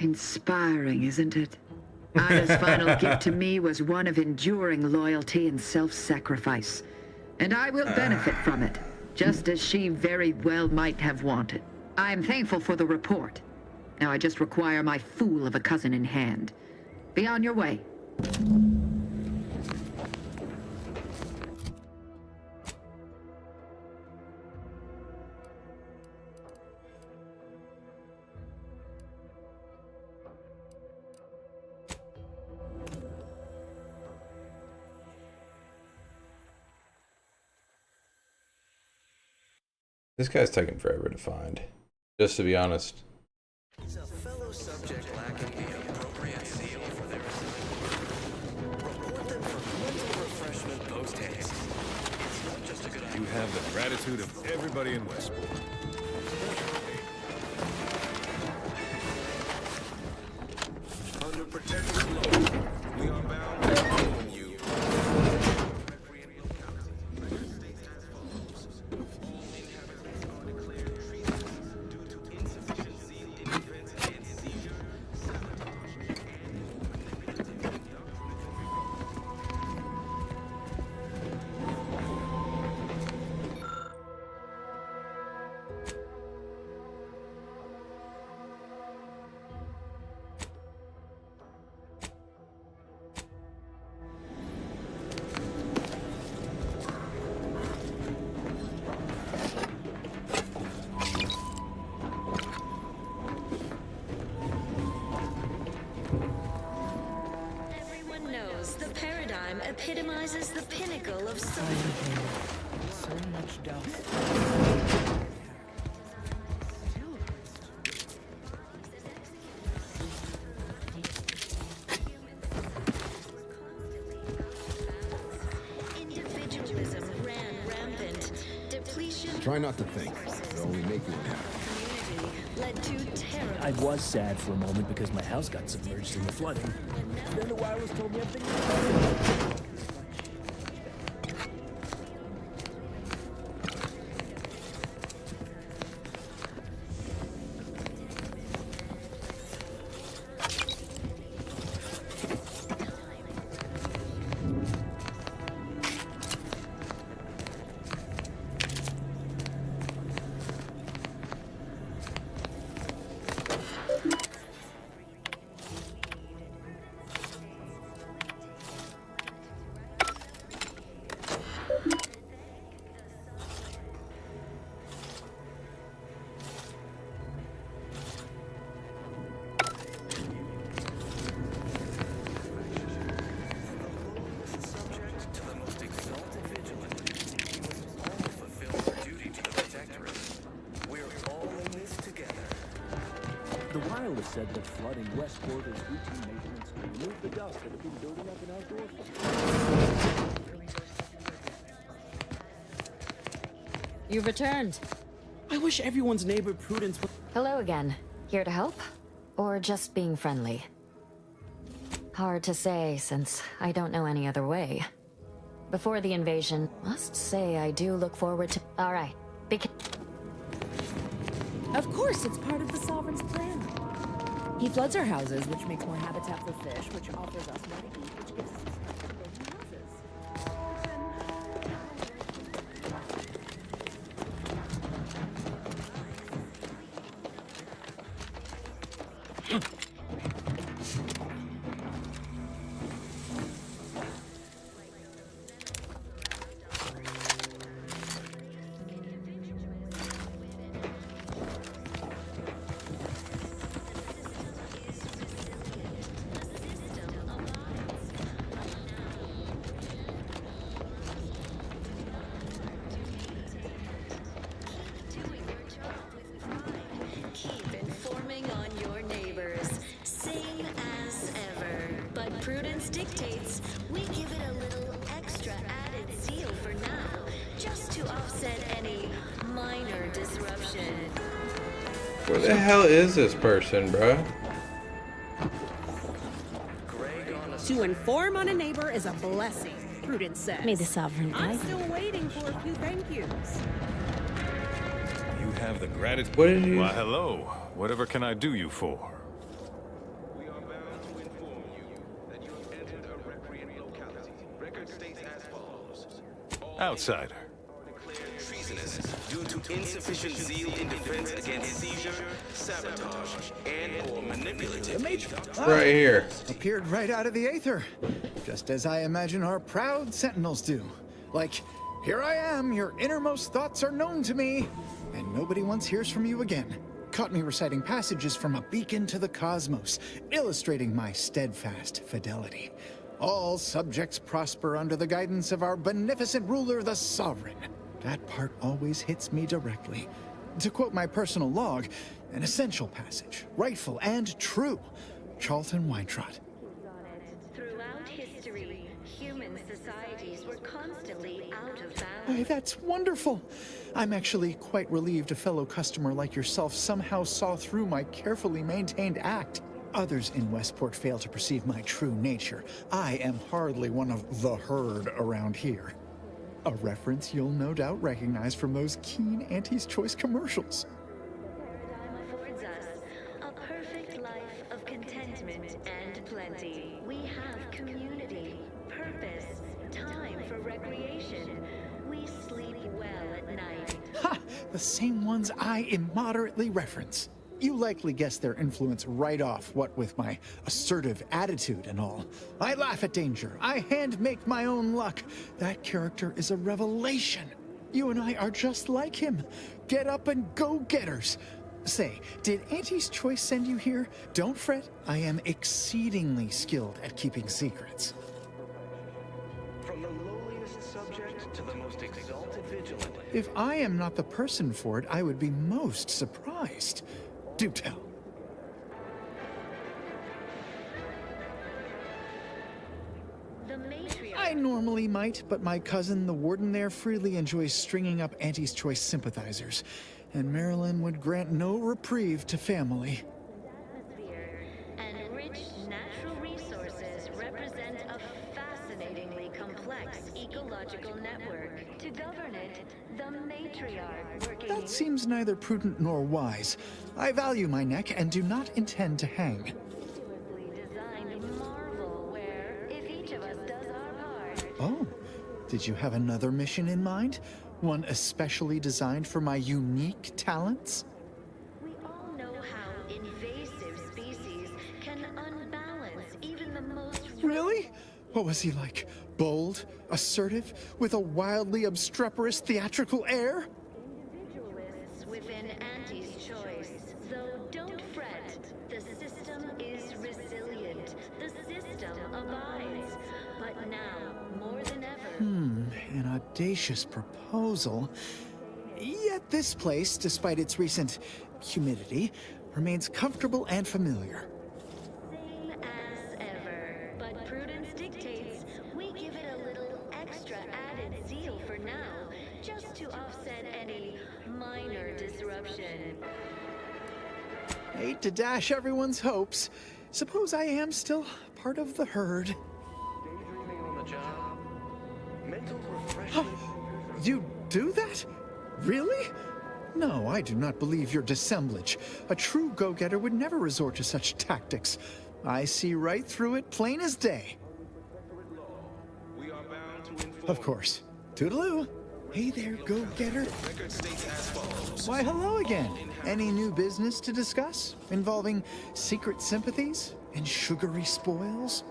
Inspiring, isn't it? Ida's final gift to me was one of enduring loyalty and self-sacrifice. And I will benefit from it, just as she very well might have wanted. I am thankful for the report. Now I just require my fool of a cousin in hand. Be on your way. This guy's taking forever to find. Just to be honest. Is a fellow subject lacking the appropriate zeal for their assignment? Report them for mental refreshment post-haste. It's not just a good idea. You have the gratitude of everybody in Westport. Under protective law, we are bound to inform you. symbolizes the pinnacle of So much dust. individualism ran rampant. Depletion Try not to think. It'll only make you unhappy. led to terrible. I was sad for a moment because my house got submerged in the flooding. Then the wireless told me everything was fine. The wireless said that flooding Westport is routine maintenance to remove the dust that had been building up in outdoor You've returned. I wish everyone's neighbor Prudence would. Hello again. Here to help? Or just being friendly? Hard to say, since I don't know any other way. Before the invasion, must say I do look forward to... Alright. Of course, it's part of the Sovereign's plan. He floods our houses, which makes more habitat for fish, which offers us more to eat, which gives us Keep informing on your neighbors, same as ever. But prudence dictates we give it a little extra added zeal for now, just to offset any minor disruption. Where the hell is this person, bruh? To inform on a neighbor is a blessing, Prudence says. May the Sovereign I'm guide still waiting for a few thank yous. You have the gratitude. What did you... Why, hello. Whatever can I do you for? Outsider. Treasonous due to insufficient zeal in defense against seizure, sabotage, and/or manipulative. Right here. Appeared right out of the aether, just as I imagine our proud sentinels do. Like, here I am, your innermost thoughts are known to me, and nobody once hears from you again. Caught me reciting passages from a beacon to the cosmos, illustrating my steadfast fidelity. All subjects prosper under the guidance of our beneficent ruler, the Sovereign. That part always hits me directly. To quote my personal log, an essential passage, rightful and true. Charlton Weintraut. Throughout history, human societies were constantly out of balance. Why, that's wonderful. I'm actually quite relieved a fellow customer like yourself somehow saw through my carefully maintained act. Others in Westport fail to perceive my true nature. I am hardly one of the herd around here. A reference you'll no doubt recognize from those keen Auntie's Choice commercials. Affords us a perfect life of contentment and plenty. We have community, purpose, time for recreation. We sleep well at night. Ha! The same ones I immoderately reference. You likely guessed their influence right off, what with my assertive attitude and all. I laugh at danger. I hand make my own luck. That character is a revelation. You and I are just like him. Get up and go-getters. Say, did Auntie's Choice send you here? Don't fret. I am exceedingly skilled at keeping secrets. From the subject to the most exalted vigilant. If I am not the person for it, I would be most surprised. Do tell. I normally might, but my cousin, the warden there, freely enjoys stringing up Auntie's Choice sympathizers, and Marilyn would grant no reprieve to family. And rich natural resources represent a fascinatingly complex ecological network. To govern it, the matriarch working... That seems neither prudent nor wise. I value my neck and do not intend to hang. Oh, did you have another mission in mind? One especially designed for my unique talents? We all know how invasive species can unbalance even the most... Really? What was he like? Bold? Assertive? With a wildly obstreperous theatrical air? Individualists within Auntie's Choice. Though don't fret, the system is resilient. The system abides. But now, more than ever... An audacious proposal. Yet this place, despite its recent humidity, remains comfortable and familiar. Same as ever. But prudence dictates we give it a little extra added zeal for now, just to offset any minor disruption. Hate to dash everyone's hopes. Suppose I am still part of the herd. You do that? Really? No, I do not believe your dissemblage. A true go-getter would never resort to such tactics. I see right through it, plain as day. Of course. Toodaloo. Hey there, go-getter. Why, hello again. Any new business to discuss? Involving secret sympathies and sugary spoils?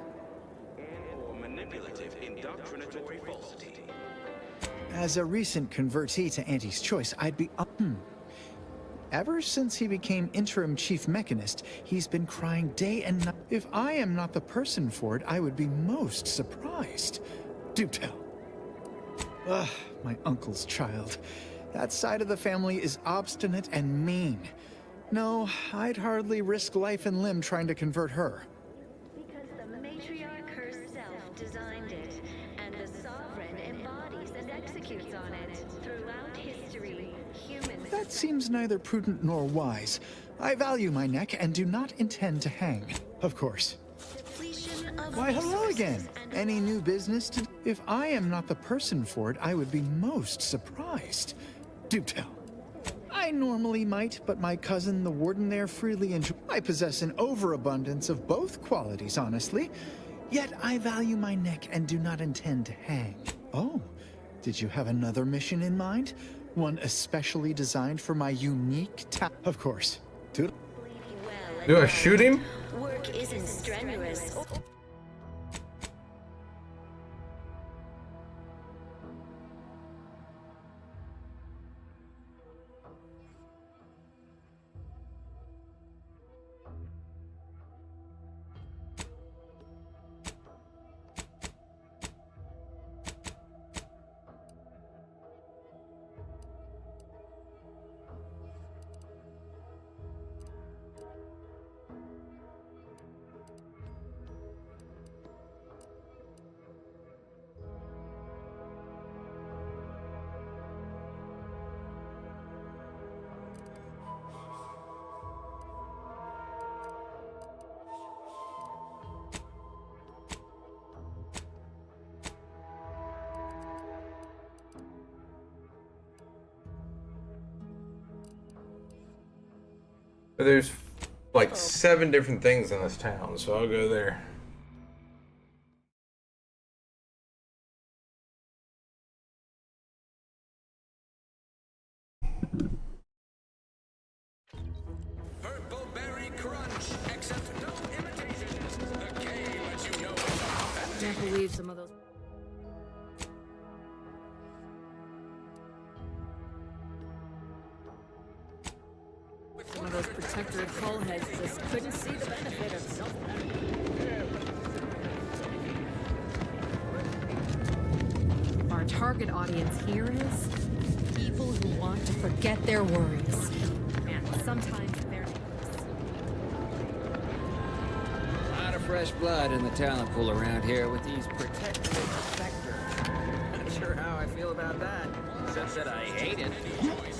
As a recent convertee to Auntie's Choice, I'd be Ever since he became interim chief mechanist, he's been crying day and night. If I am not the person for it, I would be most surprised. Do tell. Ugh, my uncle's child. That side of the family is obstinate and mean. No, I'd hardly risk life and limb trying to convert her. Because the matriarch herself designed it, and the sovereign embodies and executes on it. Throughout history, humans... That seems neither prudent nor wise. I value my neck and do not intend to hang. Of course. Why, hello again. Any new business to... If I am not the person for it, I would be most surprised. Do tell. I normally might, but my cousin, the warden there, freely enjoy... I possess an overabundance of both qualities, honestly. Yet I value my neck and do not intend to hang. Oh, did you have another mission in mind? One especially designed for my unique talent? Of course. Do I shoot him? Work isn't strenuous. There's like 7 different things in this town, so I'll go there. Purple berry crunch, except no imitations. The K lets you know it's authentic. I can't believe some of those. Some of those protectorate cull heads just couldn't see the benefit of self-benefit. target audience here is people who want to forget their worries. And sometimes they're... A lot of fresh blood in the talent pool around here with these protected sectors. Not sure how I feel about that, except that I hate it.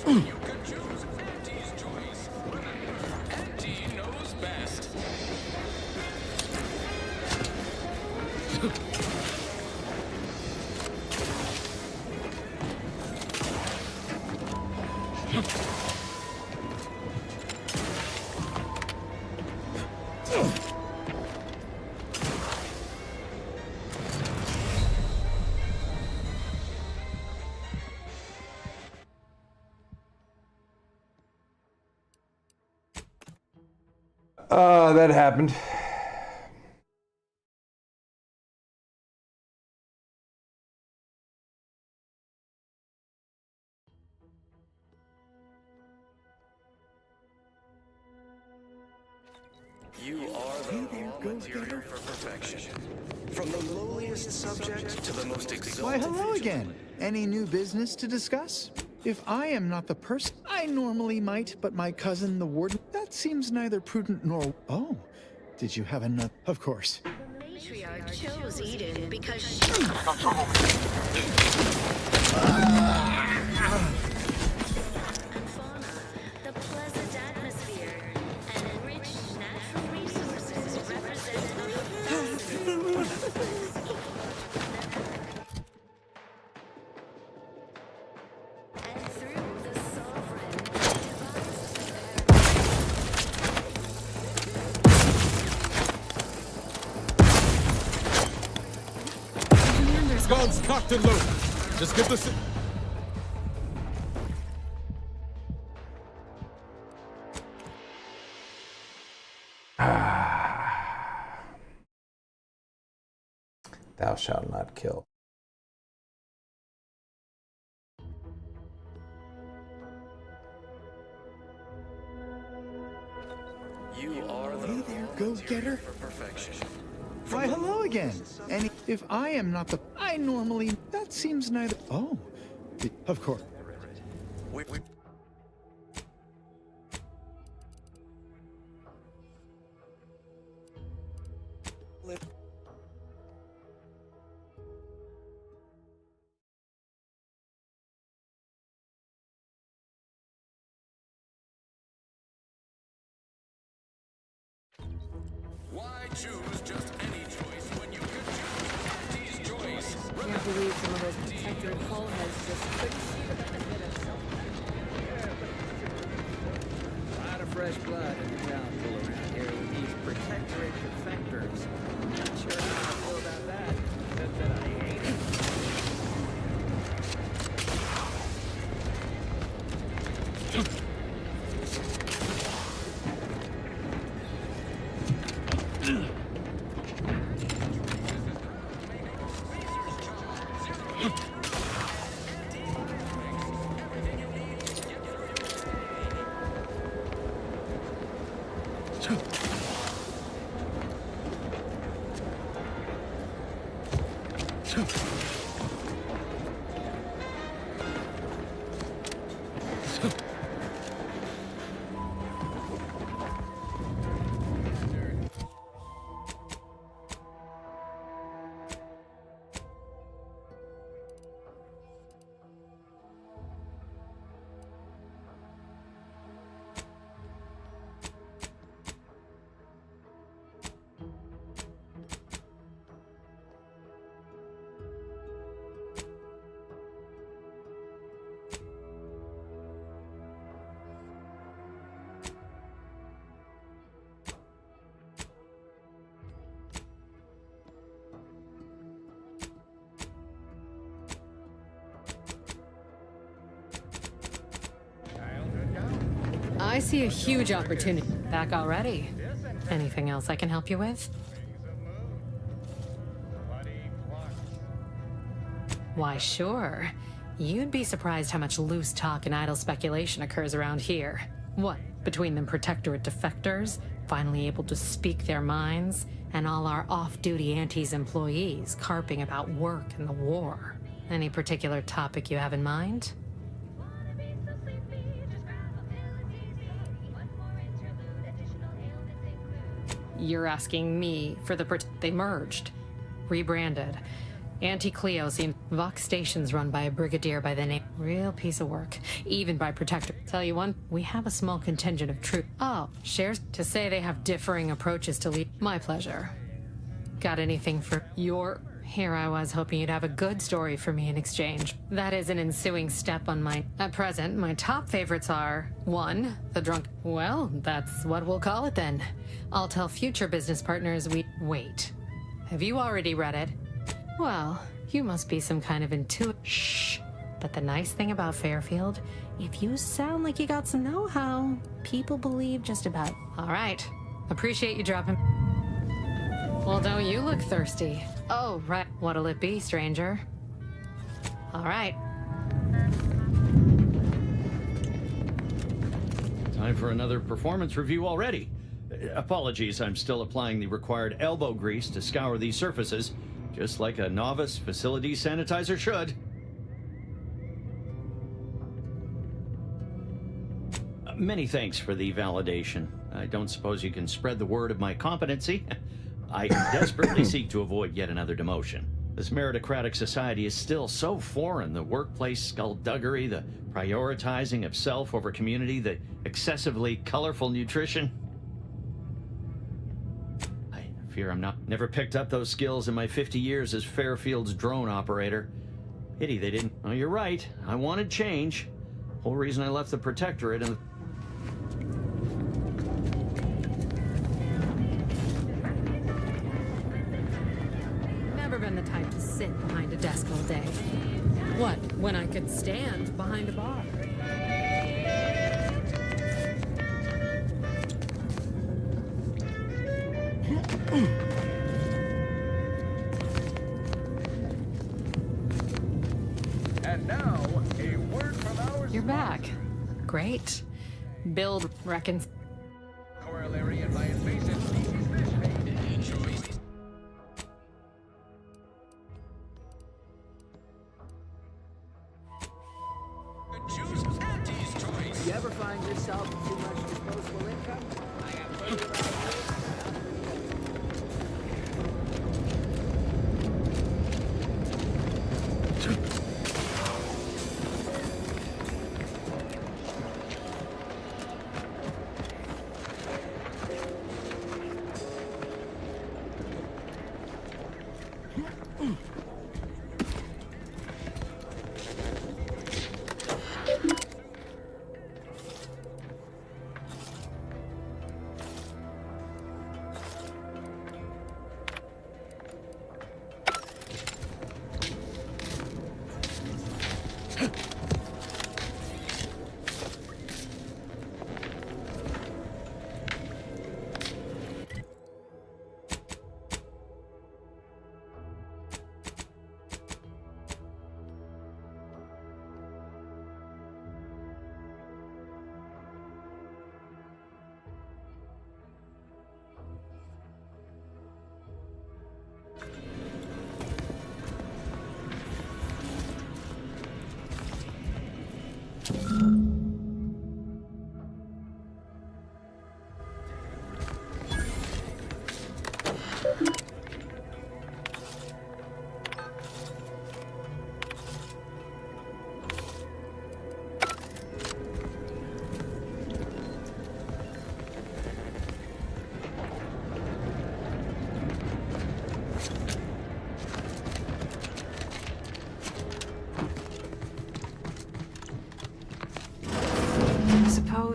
You can choose Auntie's choice. Auntie knows best. That happened. You are the raw material for perfection. From the lowliest subject to the most exalted. Why, hello again. Any new business to discuss? If I am not the person I normally might, but my cousin, the warden, that seems neither prudent nor... Oh, did you have another? Of course. The matriarch chose Eden because she... and fauna, the pleasant atmosphere, and rich natural resources represent and through the sovereign Guns cocked and loaded. Just get the... Thou shalt not kill. You are the Hey there, go-getter. for perfection. Why, hello again. Any... If I am not the... I normally... That seems neither... Oh, of course. We... Why choose just any choice when you can choose Auntie's choice? Can't believe some of those protectorate hull heads just couldn't see the benefit of self. A lot of fresh blood in the talent pool around here with these protectorate defectors. Not sure how I feel about that, except that I hate it. I see a huge opportunity. Back already? Anything else I can help you with? Why, sure. You'd be surprised how much loose talk and idle speculation occurs around here. What, between them protectorate defectors, finally able to speak their minds, and all our off-duty Auntie's employees carping about work and the war. Any particular topic you have in mind? You're asking me for the they merged, rebranded. Anti-Cleo seems Vox Station's run by a brigadier by the name. Real piece of work, even by Protector. Tell you one, we have a small contingent of troops. Oh, shares to say they have differing approaches to lead. My pleasure. Got anything for your? Here I was hoping you'd have a good story for me in exchange. That is an ensuing step on my... At present, my top favorites are 1, the drunk... Well, that's what we'll call it then. I'll tell future business partners we... Wait. Have you already read it? Well, you must be some kind of Shh. But the nice thing about Fairfield, if you sound like you got some know-how, people believe just about... All right. Appreciate you dropping... Well, don't you look thirsty? Oh, right. What'll it be, stranger? All right. Time for another performance review already. Apologies, I'm still applying the required elbow grease to scour these surfaces, just like a novice facility sanitizer should. Many thanks for the validation. I don't suppose you can spread the word of my competency. I desperately seek to avoid yet another demotion. This meritocratic society is still so foreign. The workplace skullduggery, the prioritizing of self over community, the excessively colorful nutrition. I fear I'm never picked up those skills in my 50 years as Fairfield's drone operator. Pity they didn't. Oh, you're right. I wanted change. Whole reason I left the Protectorate and... Been the type to sit behind a desk all day. What, when I could stand behind a bar? And now, a word from our... You're back. Great. Build corollary in my invasive species fish enjoy. You ever find yourself with too much disposable income? I have plenty of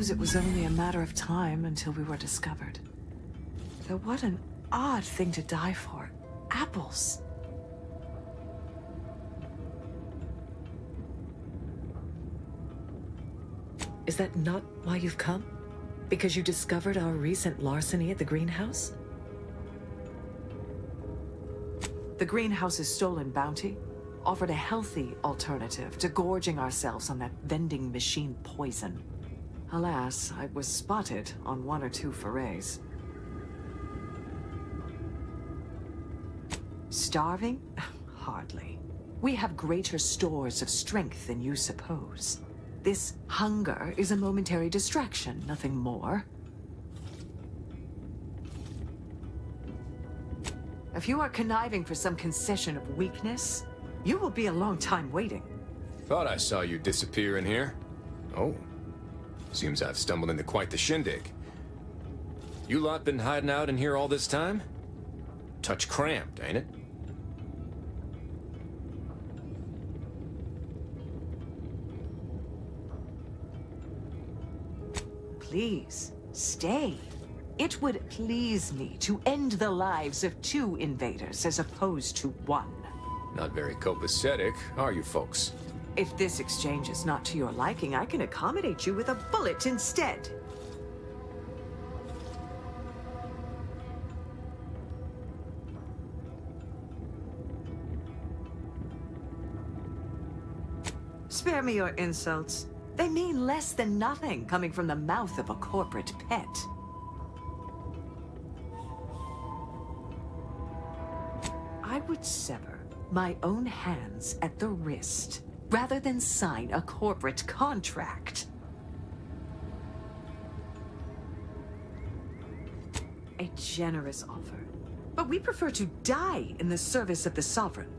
It was only a matter of time until we were discovered. Though what an odd thing to die for. Apples. Is that not why you've come? Because you discovered our recent larceny at the greenhouse? The greenhouse's stolen bounty offered a healthy alternative to gorging ourselves on that vending machine poison. Alas, I was spotted on 1 or 2 forays. Starving? Hardly. We have greater stores of strength than you suppose. This hunger is a momentary distraction, nothing more. If you are conniving for some concession of weakness, you will be a long time waiting. Thought I saw you disappear in here. Oh. Seems I've stumbled into quite the shindig. You lot been hiding out in here all this time? Touch cramped, ain't it? Please, stay. It would please me to end the lives of 2 invaders as opposed to 1. Not very copacetic, are you folks? If this exchange is not to your liking, I can accommodate you with a bullet instead. Spare me your insults. They mean less than nothing coming from the mouth of a corporate pet. I would sever my own hands at the wrist rather than sign a corporate contract. A generous offer, but we prefer to die in the service of the Sovereign.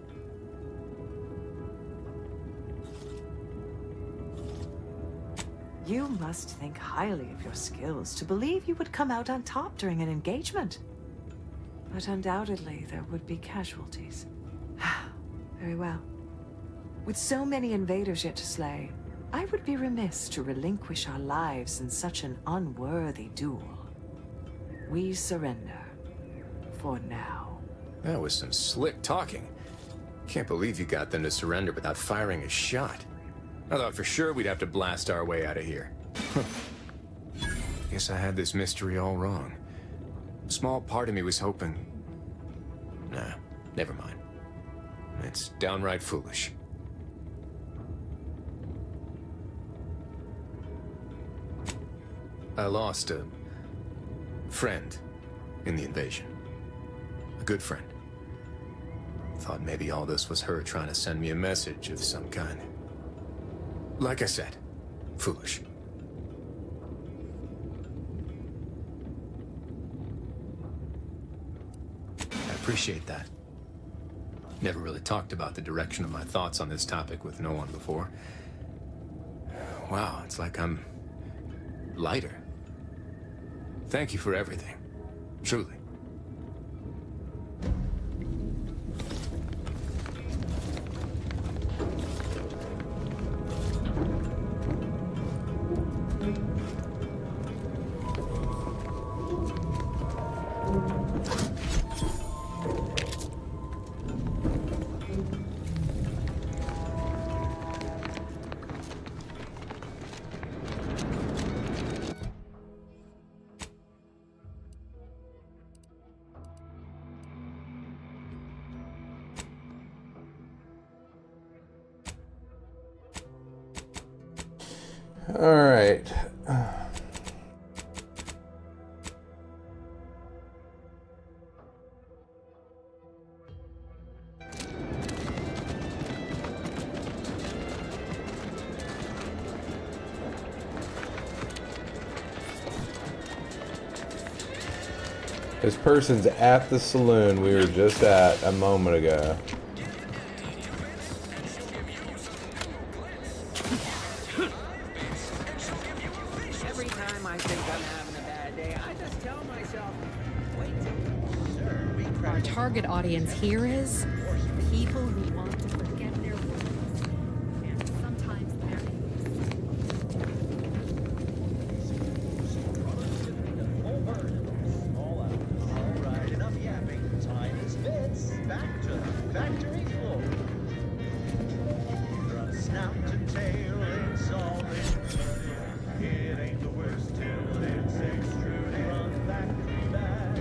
You must think highly of your skills to believe you would come out on top during an engagement. But undoubtedly, there would be casualties. Very well. With so many invaders yet to slay, I would be remiss to relinquish our lives in such an unworthy duel. We surrender. For now. That was some slick talking. Can't believe you got them to surrender without firing a shot. I thought for sure we'd have to blast our way out of here. Guess I had this mystery all wrong. A small part of me was hoping... Nah, never mind. It's downright foolish. I lost a friend in the invasion. A good friend. Thought maybe all this was her trying to send me a message of some kind. Like I said, foolish. I appreciate that. Never really talked about the direction of my thoughts on this topic with no one before. Wow, it's like I'm lighter. Thank you for everything. Truly. All right. This person's at the saloon we were just at a moment ago. Every time I think I'm having a bad day, I just tell myself, wait, sir, Our target audience here is People who want to forget their worries. And sometimes they're Alright, enough yapping. Time is fits. Back to the factory floor. From snout to tail, it's all in. It ain't the worst till it's extruded. From factory back.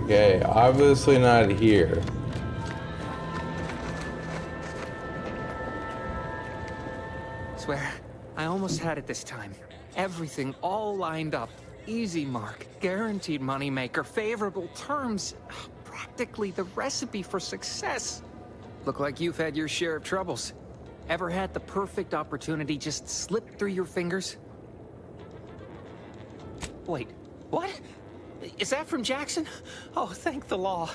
Okay, obviously not here. Swear, I almost had it this time. Everything all lined up. Easy mark, guaranteed moneymaker, favorable terms. Practically the recipe for success. Look like you've had your share of troubles. Ever had the perfect opportunity just slip through your fingers? Wait, what? Is that from Jackson? Oh, thank the law.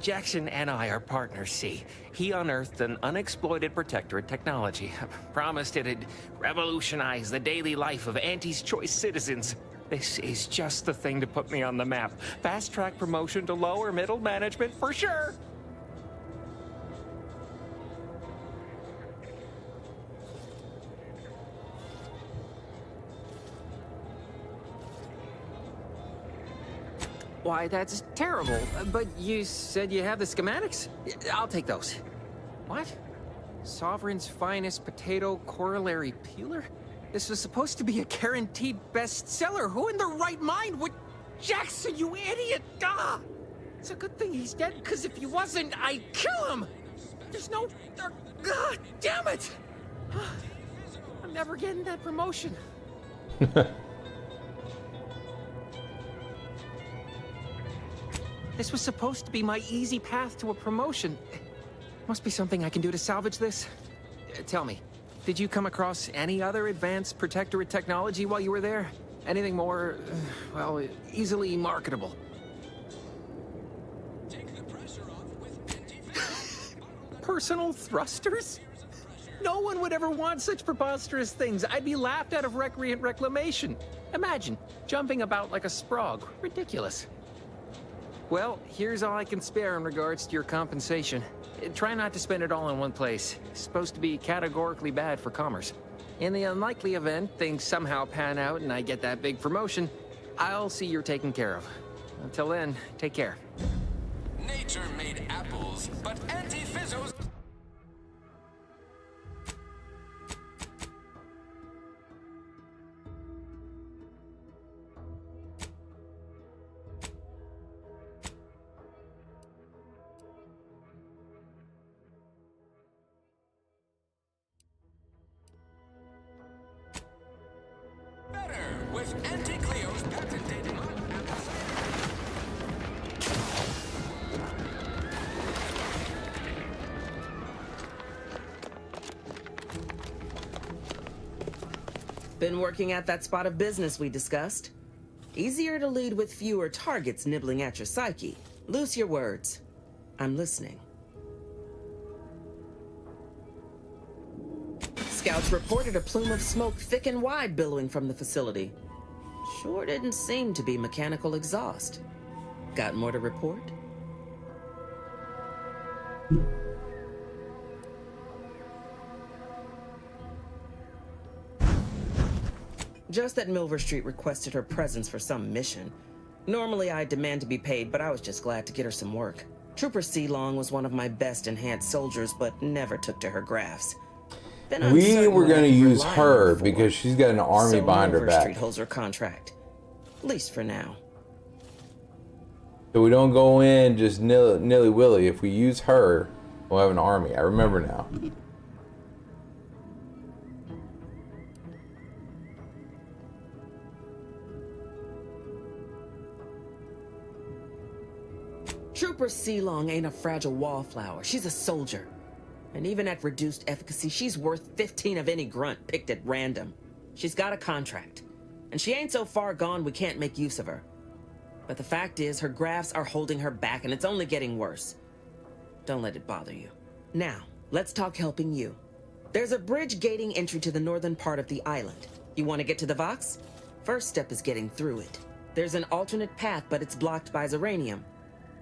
Jackson and I are partners, see. He unearthed an unexploited protectorate technology. Promised it'd revolutionize the daily life of Auntie's Choice citizens. This is just the thing to put me on the map. Fast-track promotion to lower middle management for sure. Why, that's terrible. But you said you have the schematics? I'll take those. What? Sovereign's finest potato corollary peeler? This was supposed to be a guaranteed bestseller. Who in their right mind would... Jackson, you idiot! Ah! It's a good thing he's dead, because if he wasn't, I'd kill him! There's no... God damn it! I'm never getting that promotion. This was supposed to be my easy path to a promotion. Must be something I can do to salvage this. Tell me, did you come across any other advanced protectorate technology while you were there? Anything more, well, easily marketable? Personal thrusters? No one would ever want such preposterous things. I'd be laughed out of recreant reclamation. Imagine, jumping about like a sprog. Ridiculous. Well, here's all I can spare in regards to your compensation. Try not to spend it all in one place. It's supposed to be categorically bad for commerce. In the unlikely event things somehow pan out and I get that big promotion, I'll see you're taken care of. Until then, take care. Nature made apples, but anti-fizzos... with Anti-Cleo's patented Been working at that spot of business we discussed. Easier to lead with fewer targets nibbling at your psyche. Loose your words. I'm listening. Scouts reported a plume of smoke thick and wide billowing from the facility. Sure didn't seem to be mechanical exhaust. Got more to report? Just that Milver Street requested her presence for some mission. Normally I'd demand to be paid, but I was just glad to get her some work. Trooper Sealong was one of my best enhanced soldiers, but never took to her grafts. We were going to use her because she's got an army behind her Milver back. Street holds her contract. At least for now. So we don't go in just nilly-willy. If we use her, we'll have an army. I remember now. Trooper Sealong ain't a fragile wallflower. She's a soldier. And even at reduced efficacy, she's worth 15 of any grunt picked at random. She's got a contract. And she ain't so far gone we can't make use of her. But the fact is, her grafts are holding her back, and it's only getting worse. Don't let it bother you. Now, let's talk helping you. There's a bridge gating entry to the northern part of the island. You want to get to the Vox? First step is getting through it. There's an alternate path, but it's blocked by Zeranium.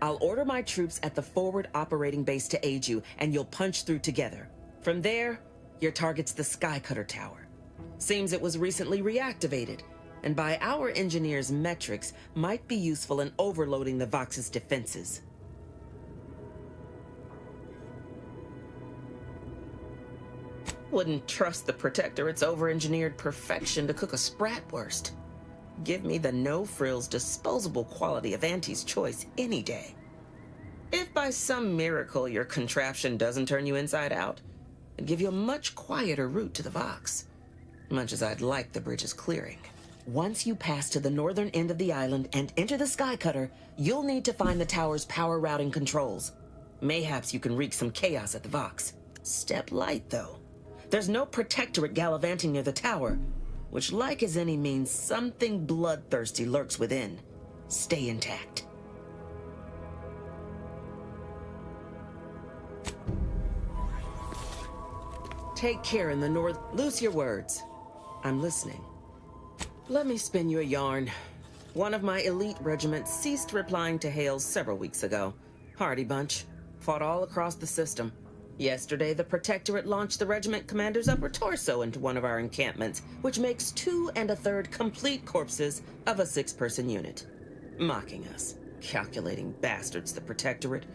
I'll order my troops at the forward operating base to aid you, and you'll punch through together. From there, your target's the Skycutter Tower. Seems it was recently reactivated, and by our engineers' metrics, might be useful in overloading the Vox's defenses. Wouldn't trust the Protectorate's over-engineered perfection to cook a Spratwurst. Give me the no-frills, disposable quality of Auntie's Choice any day. If by some miracle your contraption doesn't turn you inside out, it'd give you a much quieter route to the Vox. Much as I'd like the bridge's clearing. Once you pass to the northern end of the island and enter the Skycutter, you'll need to find the tower's power routing controls. Mayhaps you can wreak some chaos at the Vox. Step light, though. There's no Protectorate gallivanting near the tower, which, like as any, means something bloodthirsty lurks within. Stay intact. Take care in the north. Loose your words. I'm listening. Let me spin you a yarn. One of my elite regiments ceased replying to hails several weeks ago. Hardy bunch. Fought all across the system. Yesterday, the Protectorate launched the regiment commander's upper torso into one of our encampments, which makes 2 1/3 complete corpses of a 6-person unit. Mocking us. Calculating bastards, the Protectorate.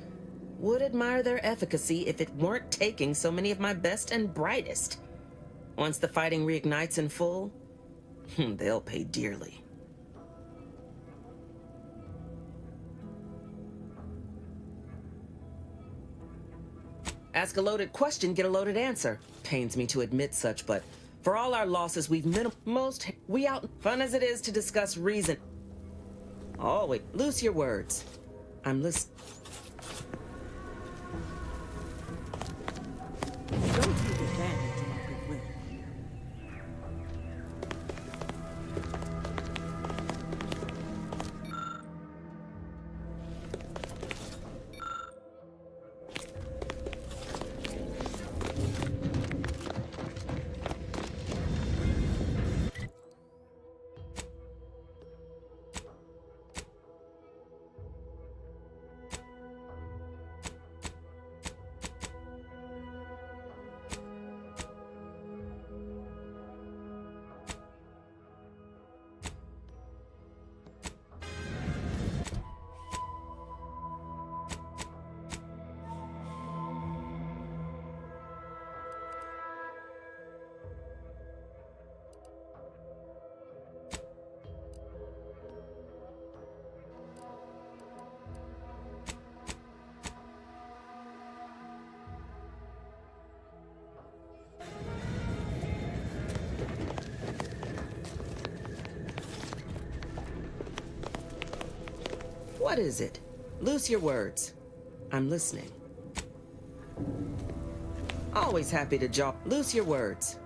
Would admire their efficacy if it weren't taking so many of my best and brightest. Once the fighting reignites in full, they'll pay dearly. Ask a loaded question, get a loaded answer. Pains me to admit such, but for all our losses, we've we out. Fun as it is to discuss reason. Always, loose your words. I'm listening. Don't take advantage of my goodwill. What is it? Loose your words. I'm listening. Always happy to jaw. Loose your words.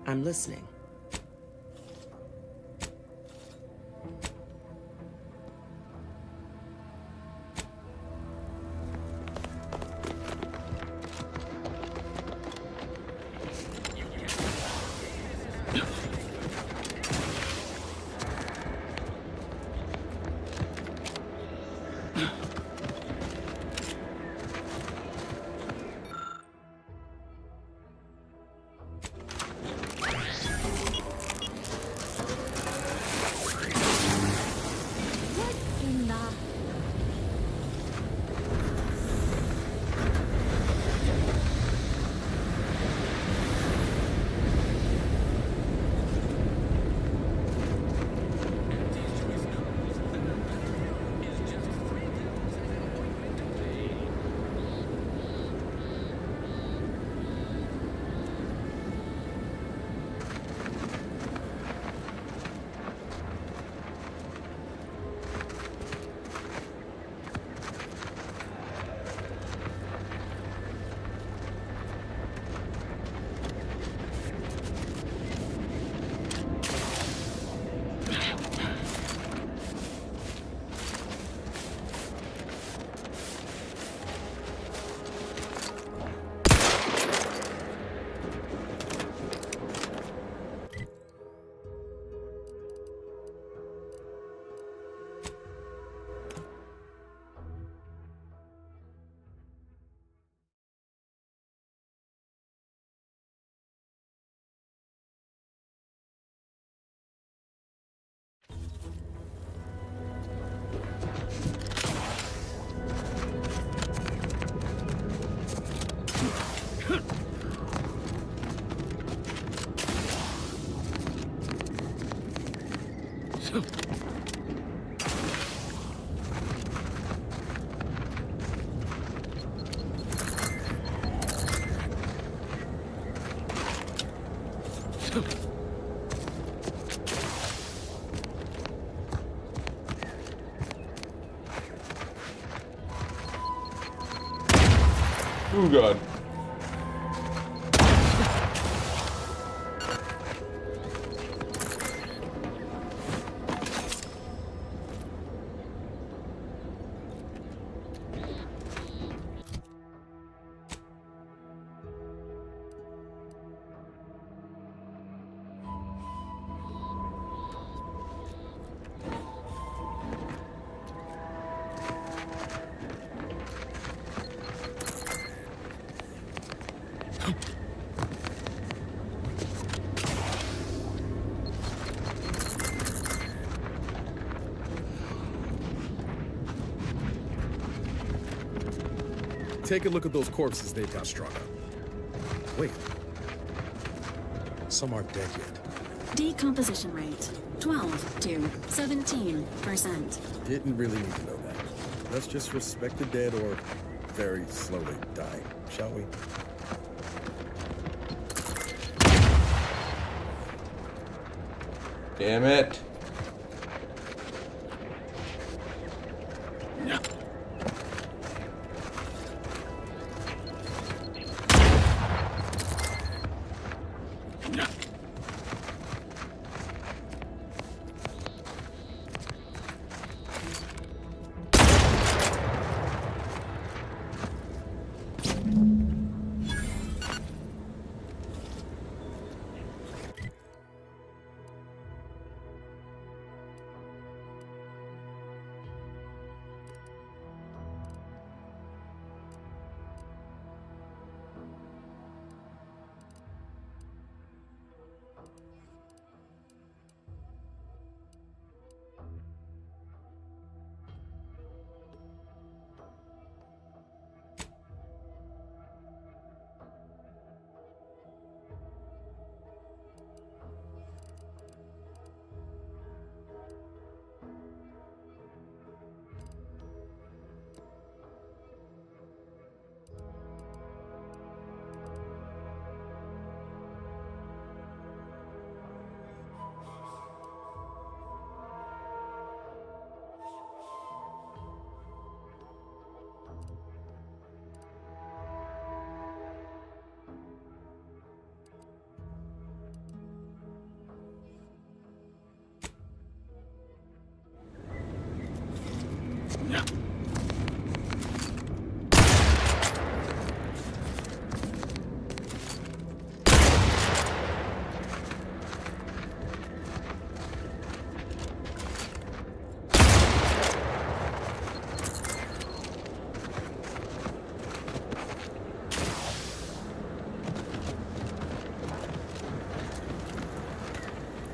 I'm listening. Oh god. Take a look at those corpses they've got strung up. Wait. Some aren't dead yet. Decomposition rate 12 to 17%. Didn't really need to know that. Let's just respect the dead or very slowly dying, shall we? Damn it.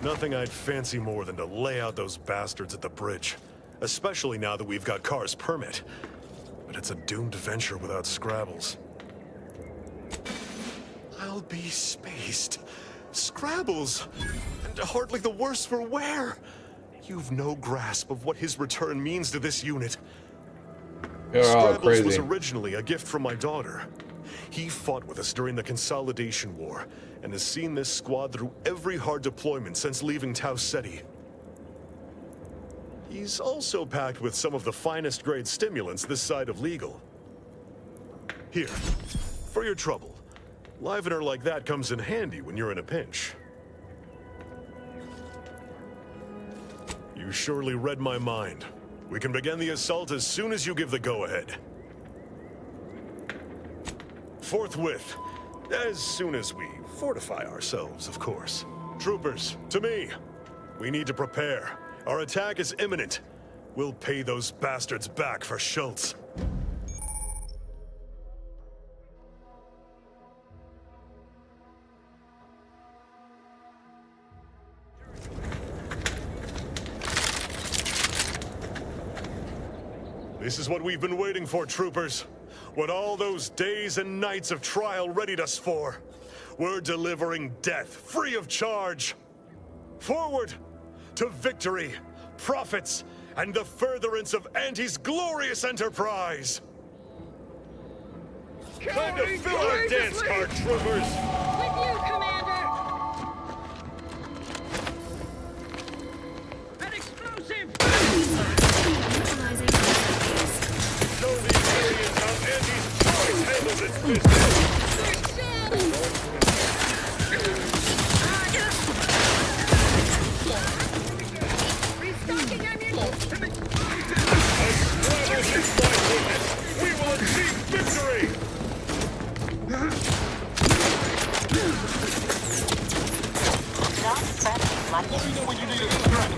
Nothing I'd fancy more than to lay out those bastards at the bridge. Especially now that we've got Car's permit. But it's a doomed venture without Scrabbles. I'll be spaced. Scrabbles! And hardly the worse for wear! You've no grasp of what his return means to this unit. Scrabbles was originally a gift from my daughter. He fought with us during the Consolidation War, and has seen this squad through every hard deployment since leaving Tau Ceti. He's also packed with some of the finest grade stimulants this side of legal. Here, for your trouble. Livener like that comes in handy when you're in a pinch. You surely read my mind. We can begin the assault as soon as you give the go-ahead. Forthwith. As soon as we fortify ourselves, of course. Troopers, to me. We need to prepare. Our attack is imminent. We'll pay those bastards back for Schultz. This is what we've been waiting for, troopers. What all those days and nights of trial readied us for. We're delivering death, free of charge. Forward to victory, profits, and the furtherance of Anti's glorious enterprise. Time to fill our dance card, troopers! With you, Commander! An explosive! Show these aliens how Anti's choice handles its business! Let me know when you need a distract.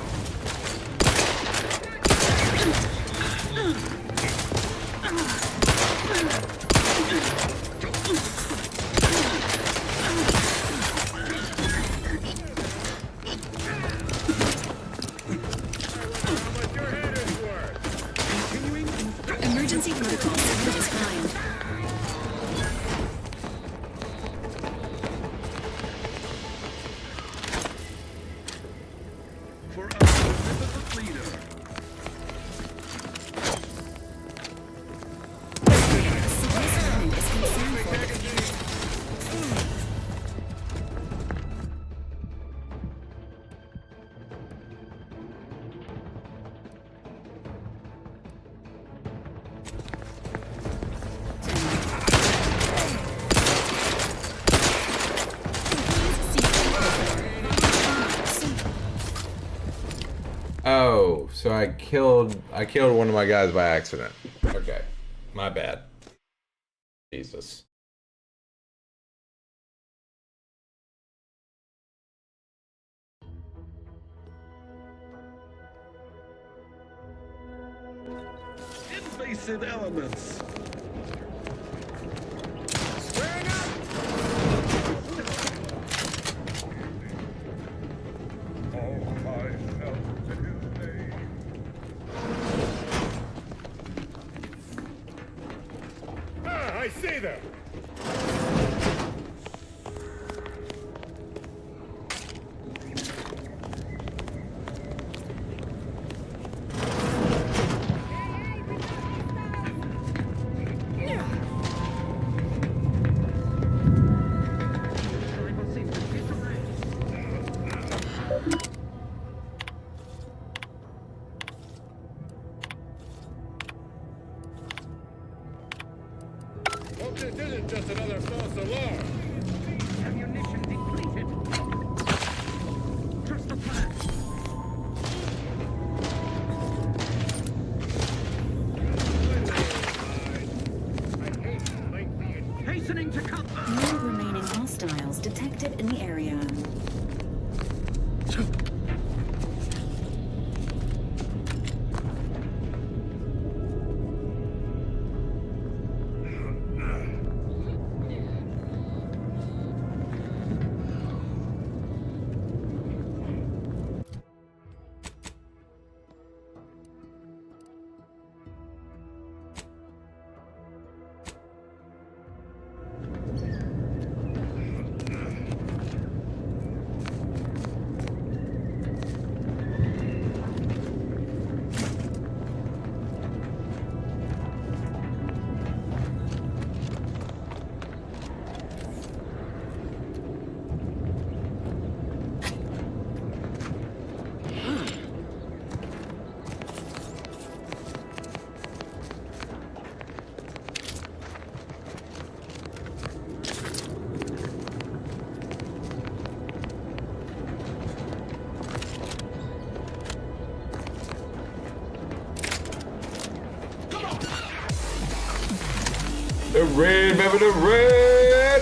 Emergency protocol signal defined. For our magnificent leader. Civilian is concerned for the future. Oh, so I killed one of my guys by accident. Okay. My bad. Jesus. Invasive elements. I see them. Hope this isn't just another false alarm. Ammunition depleted. Trust the plan. Hastening to cover. No remaining hostiles detected in the area. The red, baby, the red!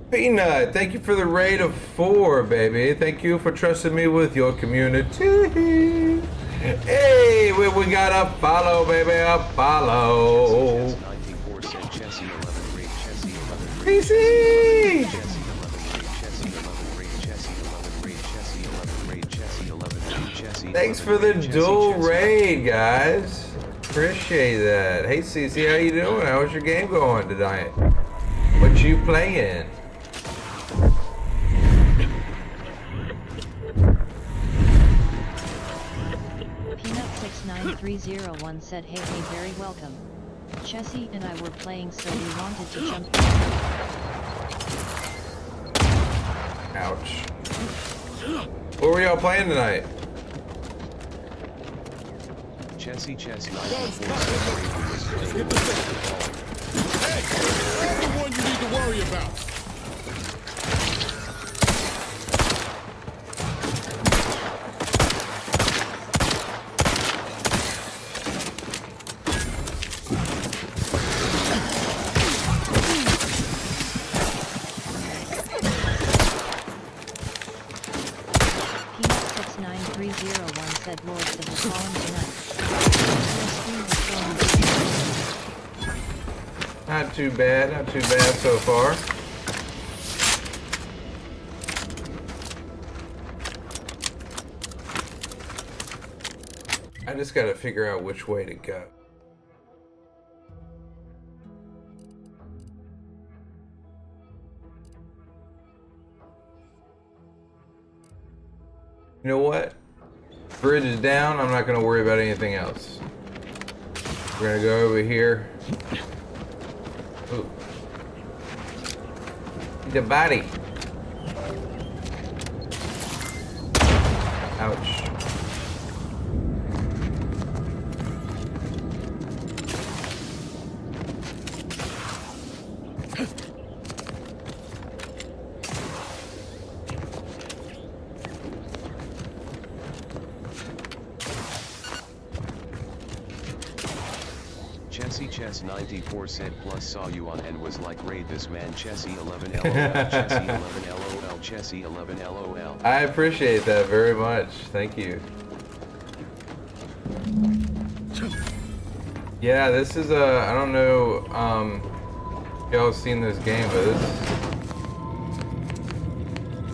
Peanut, thank you for the raid of 4, baby. Thank you for trusting me with your community. Hey, we got a follow, baby, a follow. PC! Thanks for the dual raid, guys. Appreciate that. Hey, CC, how you doing? How's your game going tonight? What you playing? Peanut69301 said, hey, very welcome. Chessie and I were playing, so we wanted to jump. Ouch. What were y'all playing tonight? Chessie. Hey, I'm the one you need to worry about. said Lords of the Fallen tonight. Not too bad, not too bad so far. I just gotta figure out which way to go. You know what? Bridge is down, I'm not gonna worry about anything else. We're gonna go over here. Ooh. The body. Ouch. Chess 94 cent plus saw you on and was like, raid this man. Chessie 11 LOL. Chessie 11 LOL. Chessie 11 LOL. I appreciate that very much. Thank you. Yeah, this is a, I don't know if y'all seen this game, but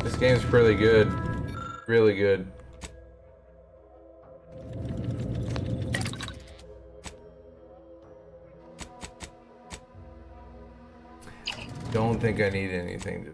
this game's pretty good. Really good. Don't think I need anything to.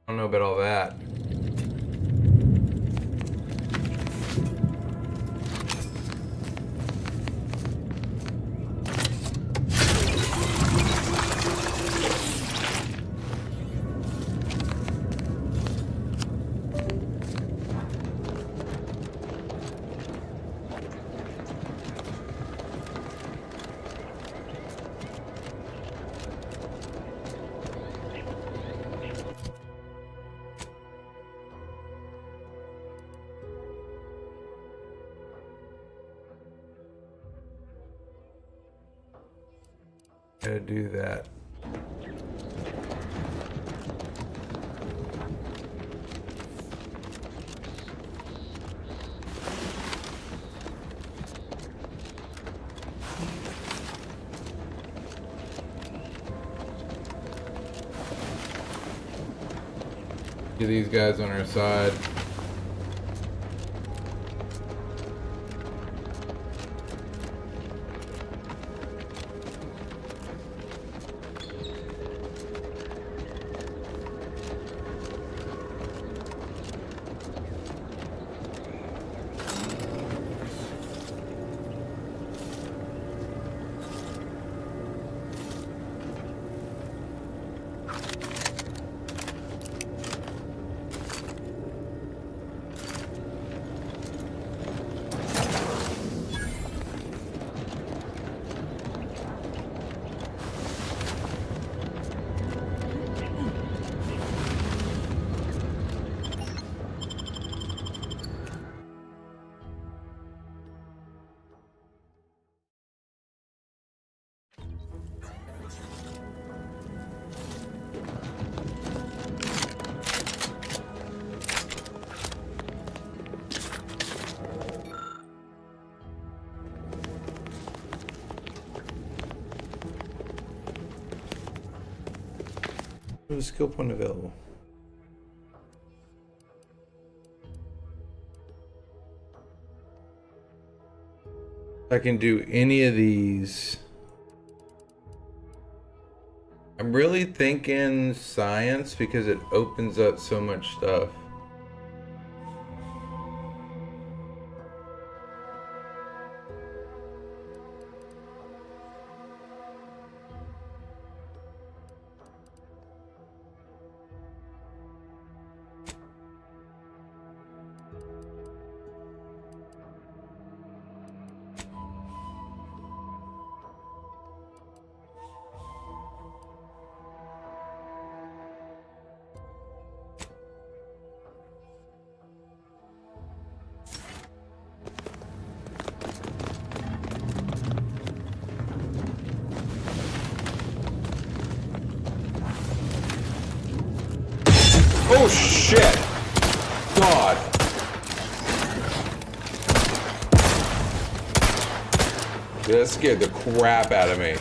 I don't know about all that. Gotta do that. Get these guys on our side. There's a skill point available. I can do any of these. I'm really thinking science because it opens up so much stuff. Oh shit! God. That scared the crap out of me.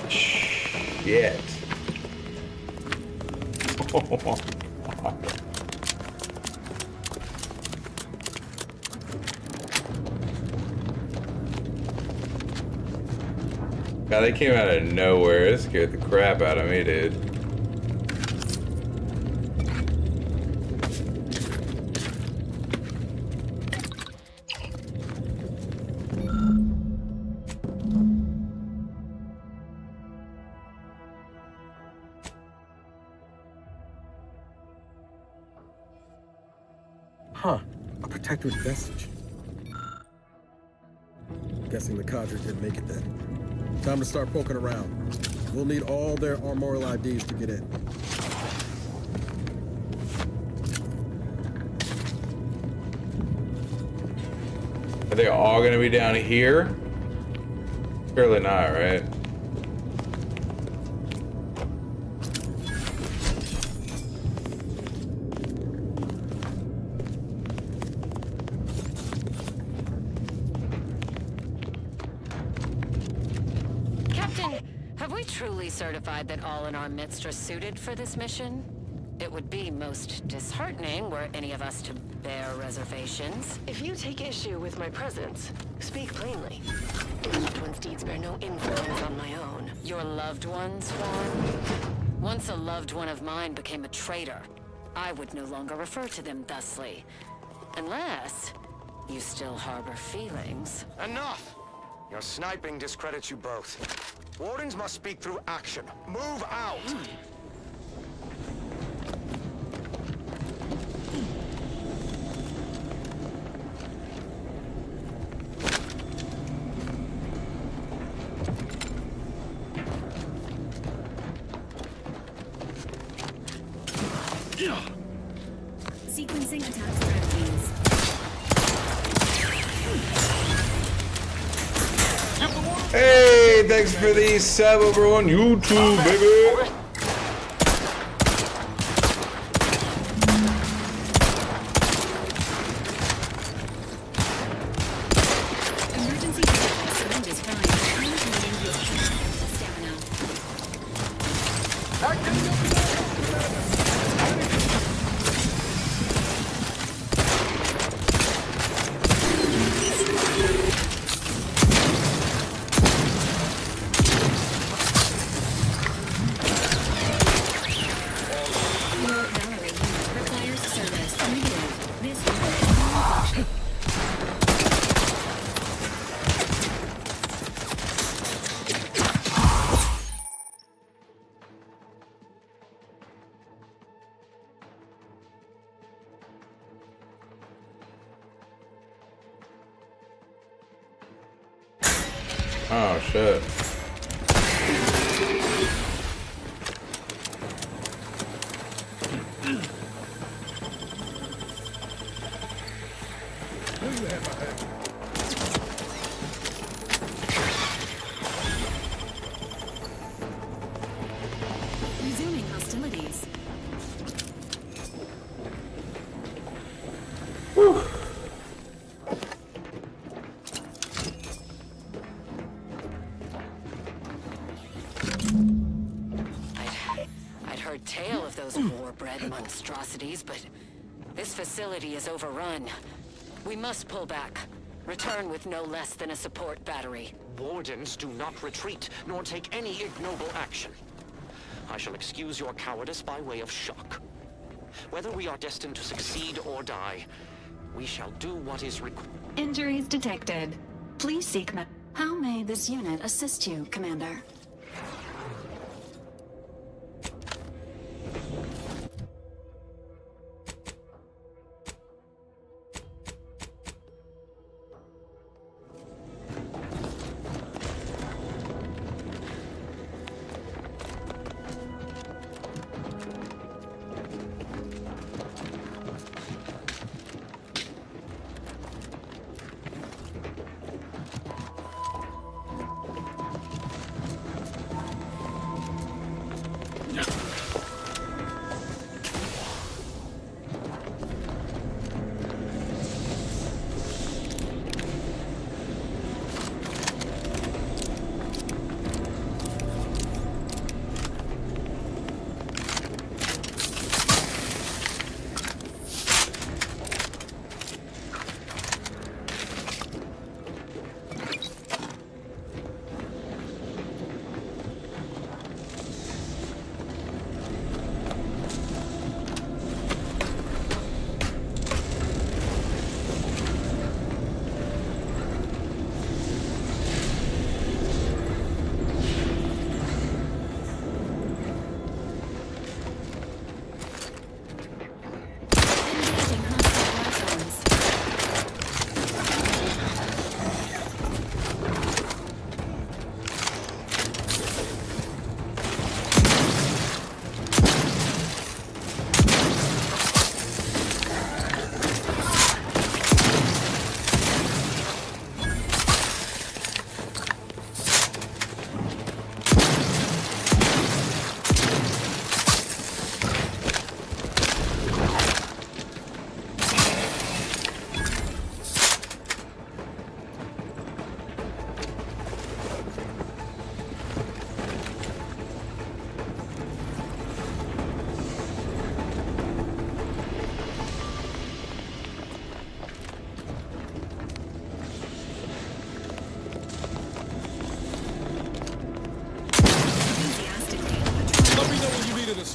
Shit. Oh my God. God, they came out of nowhere. It scared the crap out of me, dude. Huh. A protectorate vestige. Guessing the cadre didn't make it then. Time to start poking around. We'll need all their armorial IDs to get in. Are they all gonna be down here? Surely not, right? Captain, have we truly certified that all in our midst are suited for this mission? It would be most disheartening were any of us to bear reservations. If you take issue with my presence, speak plainly. My loved one's deeds bear no influence on my own. Your loved ones, Juan? Once a loved one of mine became a traitor, I would no longer refer to them thusly. Unless you still harbor feelings. Enough! Your sniping discredits you both. Wardens must speak through action. Move out! Sequencing attack strategies. Hey, thanks for the sub over on YouTube, baby. Emergency sound is fine. I'm needing the stamina. Valerie, requires service. Negative. This is Oh shit. resuming hostilities. I'd heard tale of those war-bred monstrosities, but this facility is overrun. We must pull back. Return with no less than a support battery. Wardens do not retreat, nor take any ignoble action. I shall excuse your cowardice by way of shock. Whether we are destined to succeed or die, we shall do what is required. Injuries detected. Please seek How may this unit assist you, Commander?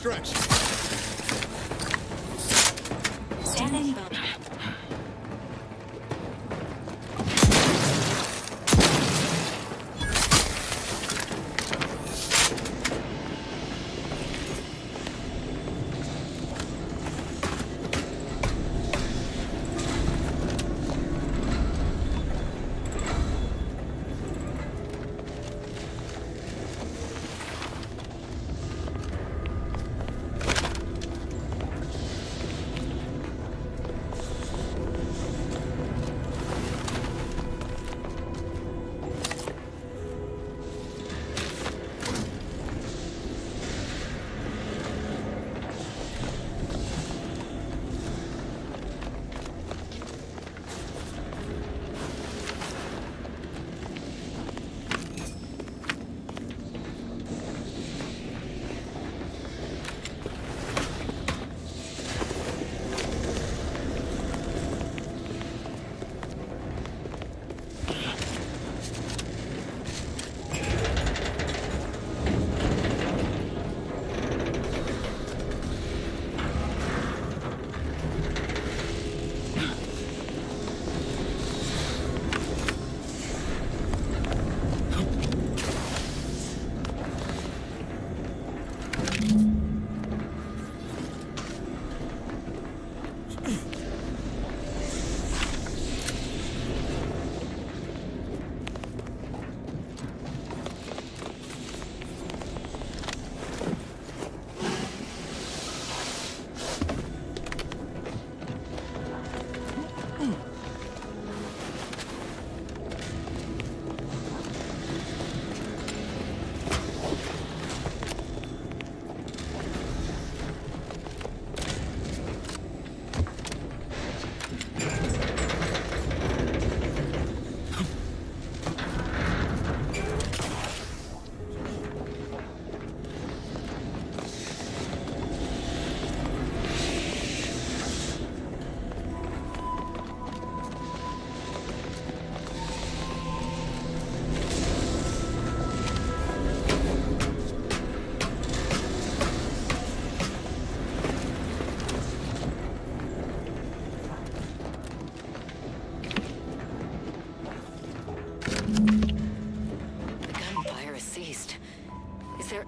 distraction. Standing by.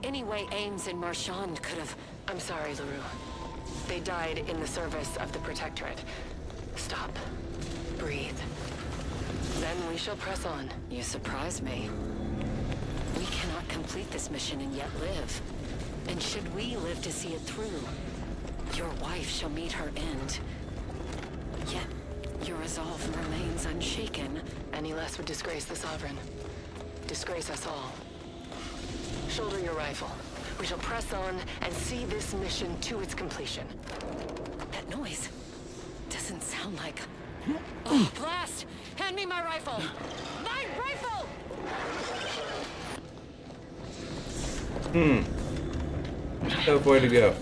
Any way Ames and Marchand could have... I'm sorry, LaRue. They died in the service of the Protectorate. Stop. Breathe. Then we shall press on. You surprise me. We cannot complete this mission and yet live. And should we live to see it through, your wife shall meet her end. Yet, your resolve remains unshaken. Any less would disgrace the Sovereign. Disgrace us all. Shoulder your rifle. We shall press on and see this mission to its completion. That noise doesn't sound like... Oh, blast! Hand me my rifle! My rifle! Tough way to go.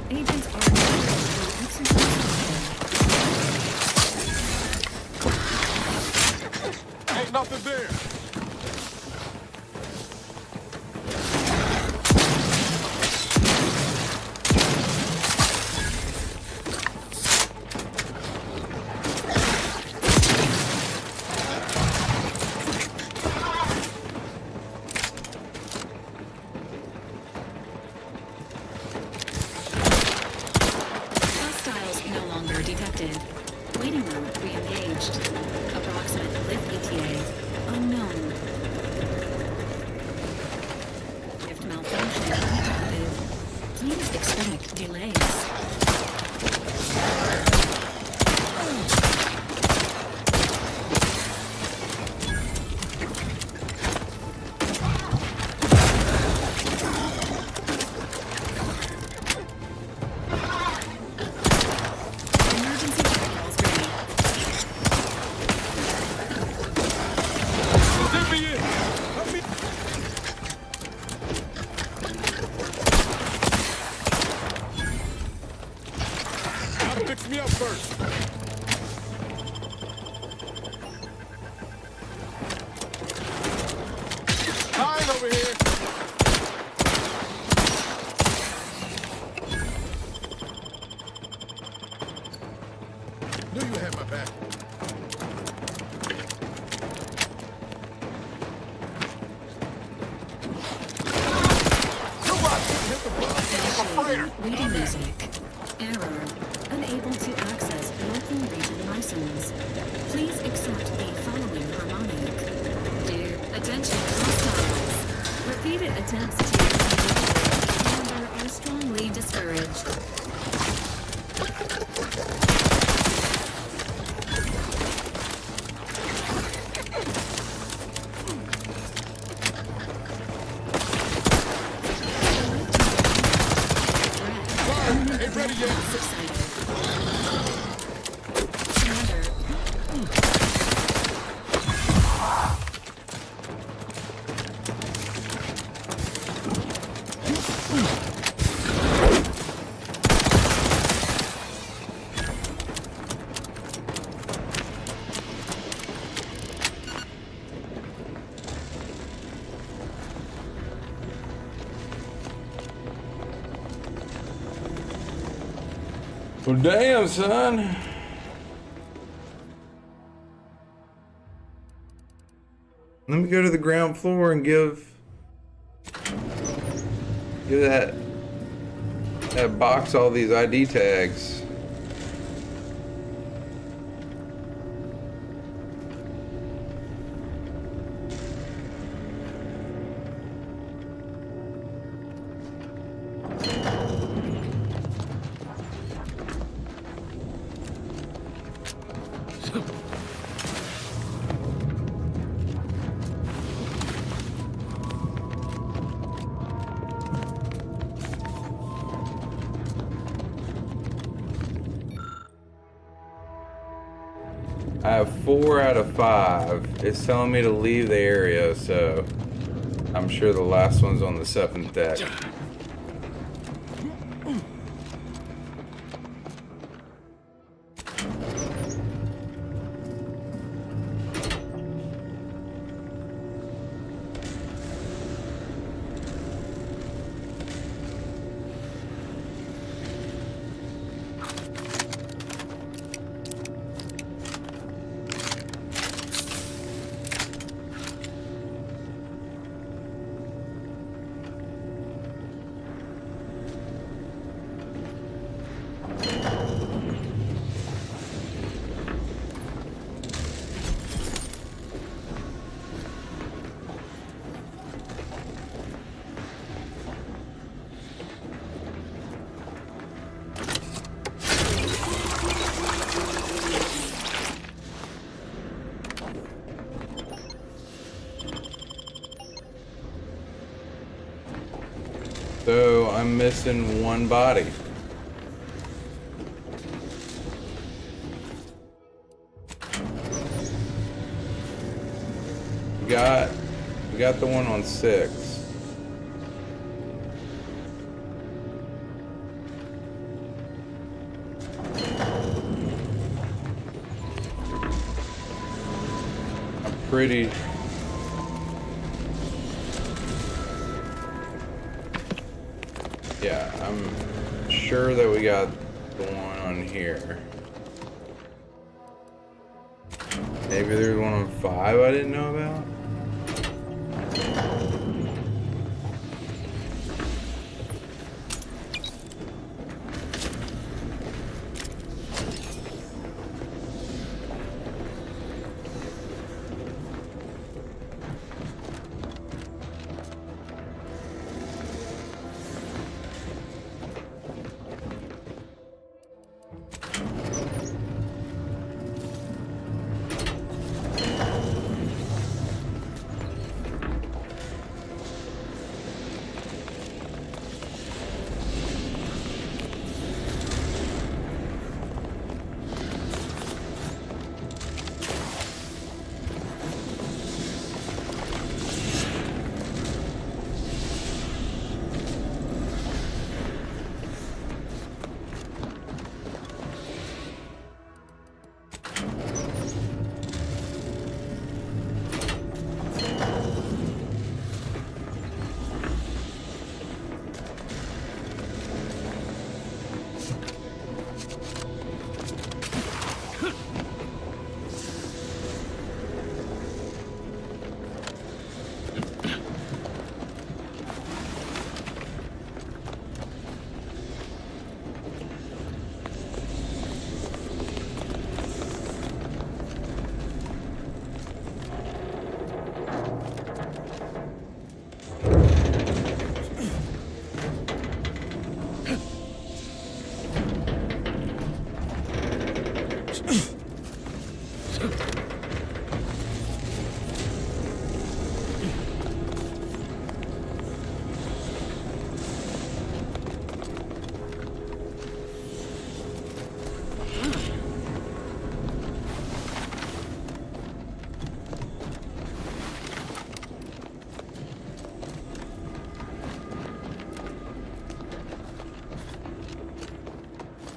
Agents are Ain't nothing there. hostiles no longer detected. Waiting room re-engaged. Approximate lift ETA unknown. Lift malfunction detected. Please expect delays. Fix me up first. Waiting music. Error. Unable to access local region license. Please accept the following harmonic. Dear, attention hostiles. Repeated attempts to commander are strongly discouraged. Ain't ready yet. Well, damn, son. Let me go to the ground floor and give that box all these ID tags. I have 4 out of 5. It's telling me to leave the area, so I'm sure the last one's on the 7th deck. So I'm missing one body. We got the one on 6. I'm pretty. Yeah, I'm sure that we got the one on here. Maybe there's one on 5 I didn't know about.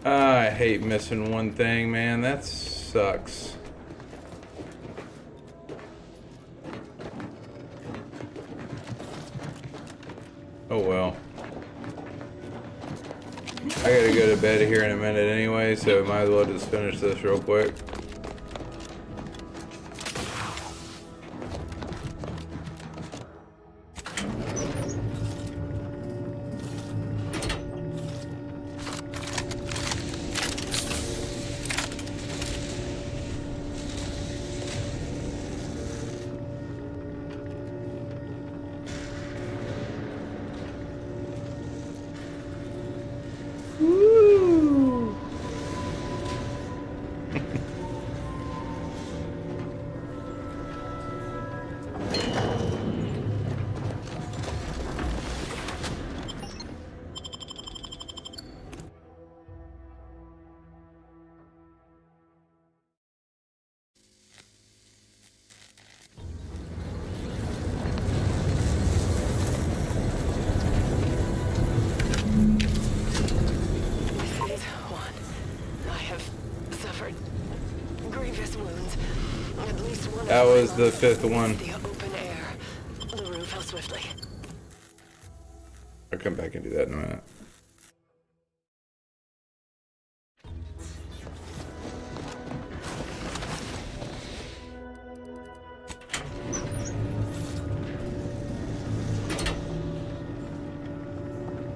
I hate missing one thing, man. That sucks. Oh well. I gotta go to bed here in a minute anyway, so might as well just finish this real quick. Phase 1. I have suffered grievous wounds. At least one That of was the fifth one. the open air. LaRue fell swiftly. I'll come back and do that in a minute.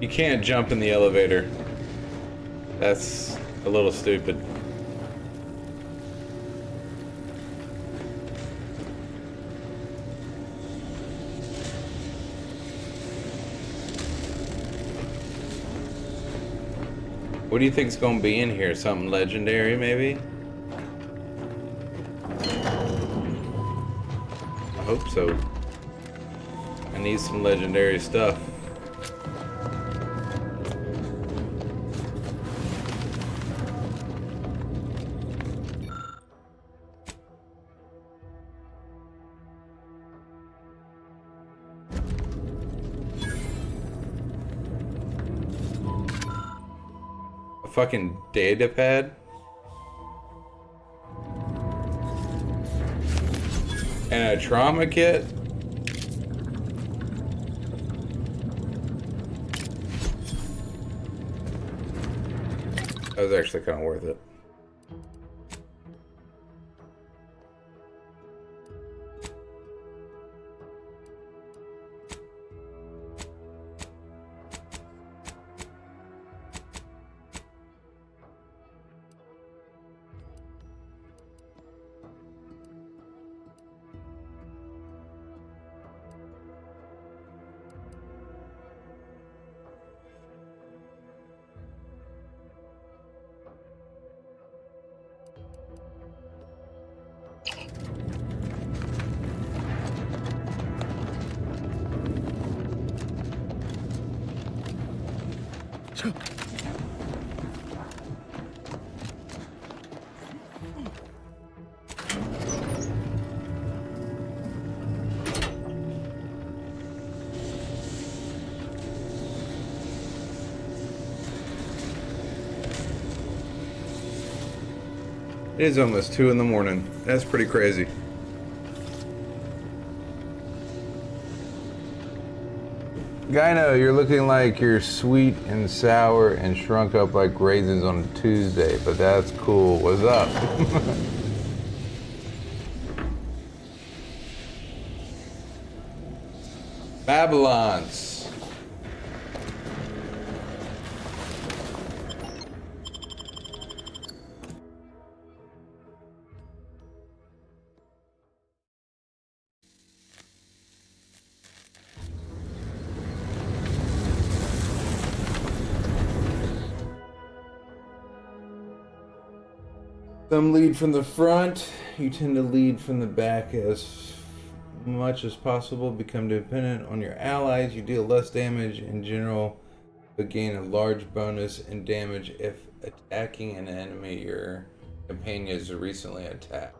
You can't jump in the elevator. That's a little stupid. What do you think's gonna be in here? Something legendary, maybe? I hope so. I need some legendary stuff. A fucking data pad? And a trauma kit? That was actually kind of worth it. It is almost 2 in the morning. That's pretty crazy. Gyno, you're looking like you're sweet and sour and shrunk up like raisins on a Tuesday, but that's cool. What's up? Babylons. Some lead from the front. You tend to lead from the back as much as possible. Become dependent on your allies. You deal less damage in general, but gain a large bonus in damage if attacking an enemy your companion has recently attacked.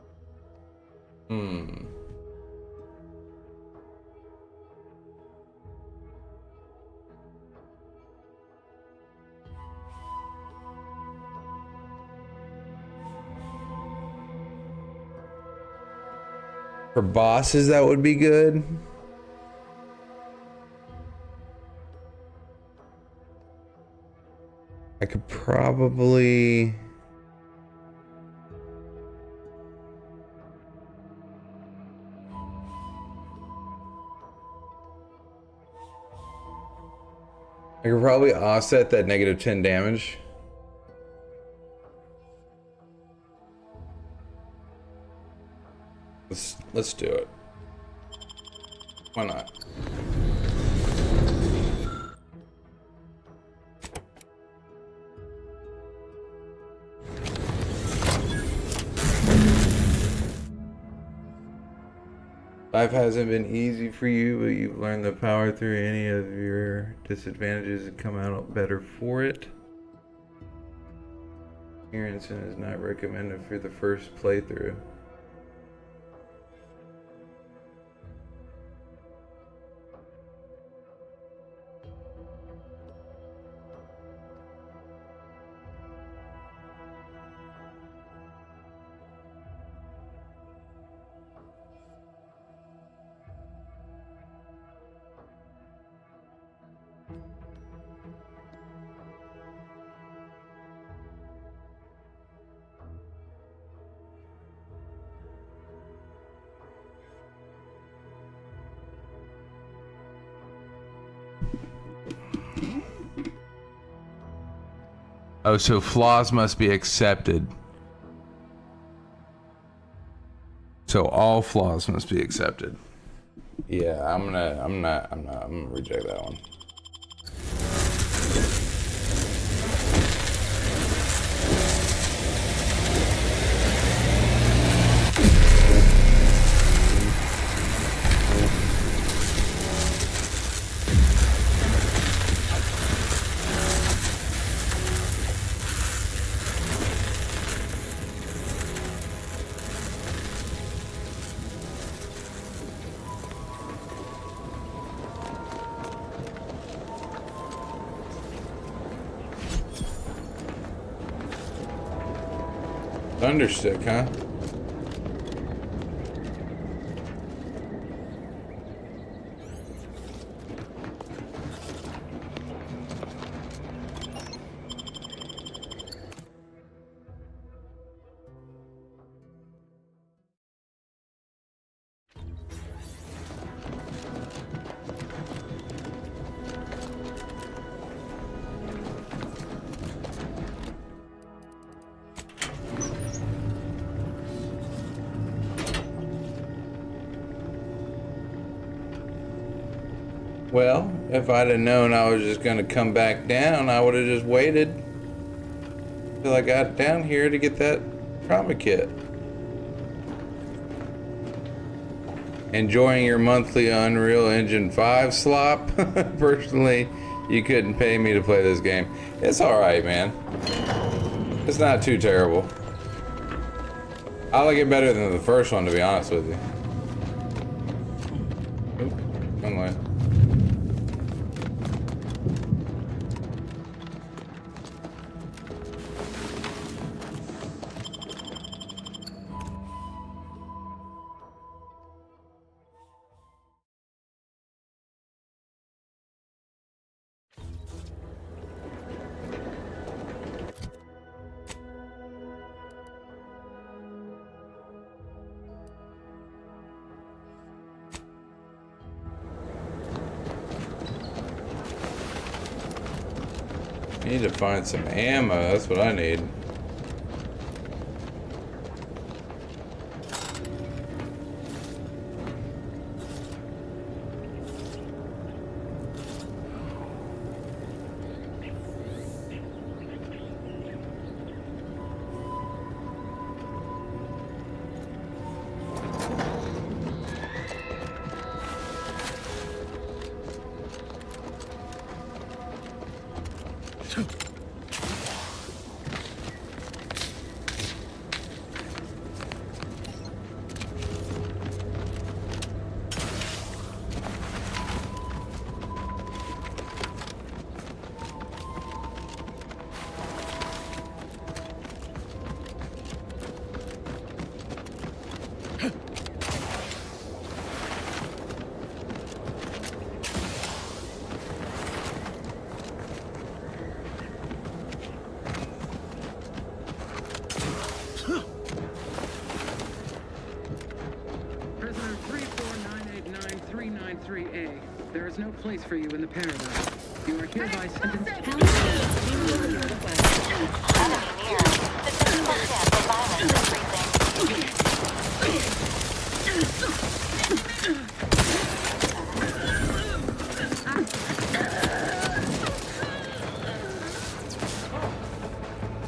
For bosses, that would be good. I could probably... I could probably offset that negative 10 damage. Let's do it. Why not? Life hasn't been easy for you, but you've learned to power through any of your disadvantages and come out better for it. Aronson is not recommended for the first playthrough. Oh, so flaws must be accepted. So all flaws must be accepted. Yeah, I'm gonna reject that one. Thunderstick, huh? Well, if I'd have known I was just gonna come back down, I would have just waited till I got down here to get that trauma kit. Enjoying your monthly Unreal Engine 5 slop? Personally, you couldn't pay me to play this game. It's alright, man. It's not too terrible. I like it better than the first one, to be honest with you. Oop, one way. I need to find some ammo, that's what I need. There's no place for you in the paradise. You are hereby sentenced to...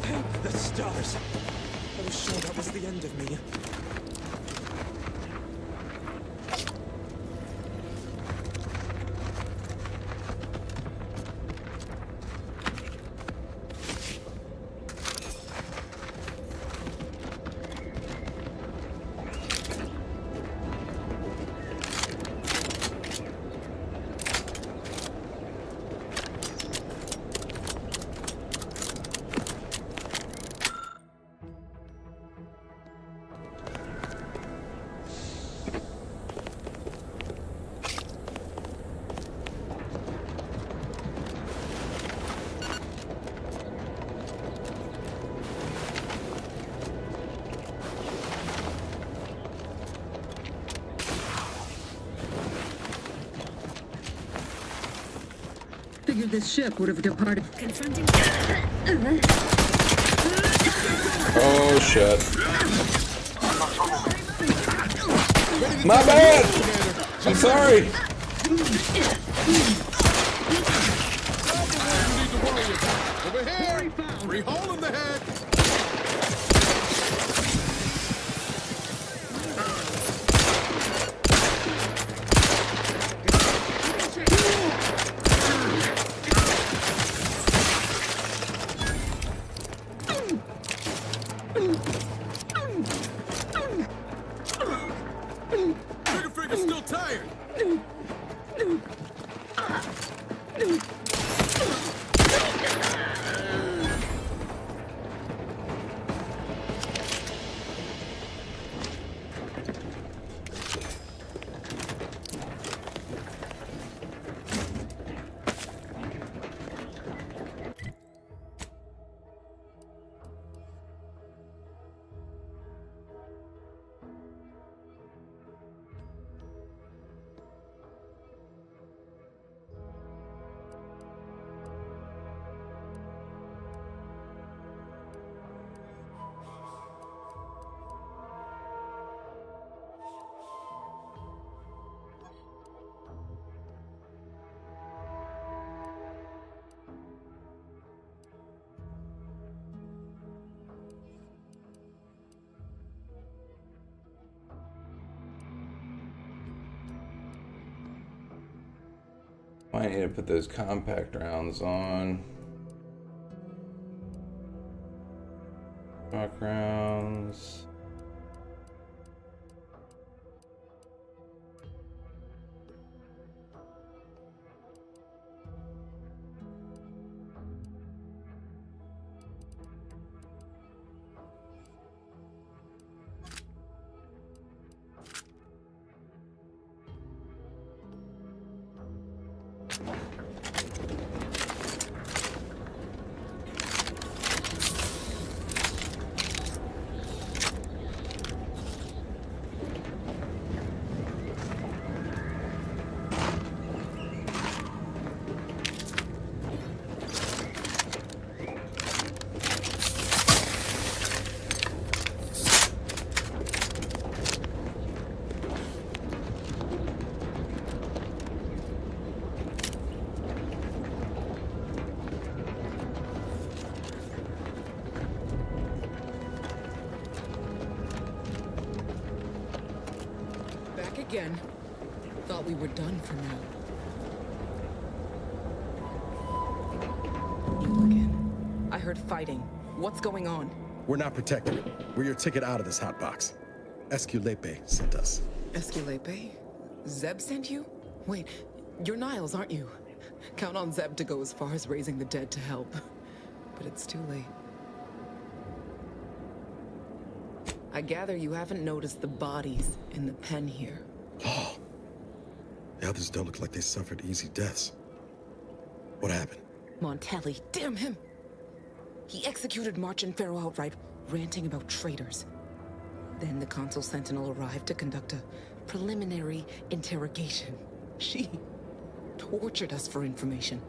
Thank the stars. I was sure that was the end of me. Figured this ship would have departed. Confronting. Oh shit. My bad! I'm sorry! Over here! Free hole in the head! Trigger finger's still tired! I need to put those compact rounds on. Rock rounds. Again. Thought we were done for now. You again. I heard fighting. What's going on? We're not protected. We're your ticket out of this hot box. Esculepe sent us. Esculepe? Zeb sent you? Wait, you're Niles, aren't you? Count on Zeb to go as far as raising the dead to help. But it's too late. I gather you haven't noticed the bodies in the pen here. Oh. The others don't look like they suffered easy deaths. What happened? Montelli, damn him! He executed March and Pharaoh outright, ranting about traitors. Then the Consul Sentinel arrived to conduct a preliminary interrogation. She tortured us for information.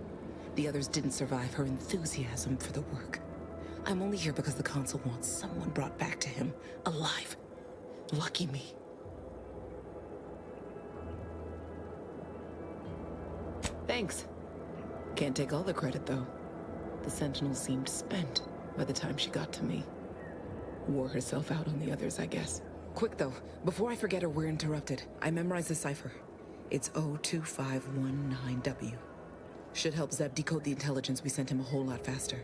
The others didn't survive her enthusiasm for the work. I'm only here because the Consul wants someone brought back to him, alive. Lucky me. Thanks. Can't take all the credit, though. The Sentinel seemed spent by the time she got to me. Wore herself out on the others, I guess. Quick, though, before I forget or we're interrupted, I memorized the cipher. It's O2519W. Should help Zeb decode the intelligence we sent him a whole lot faster.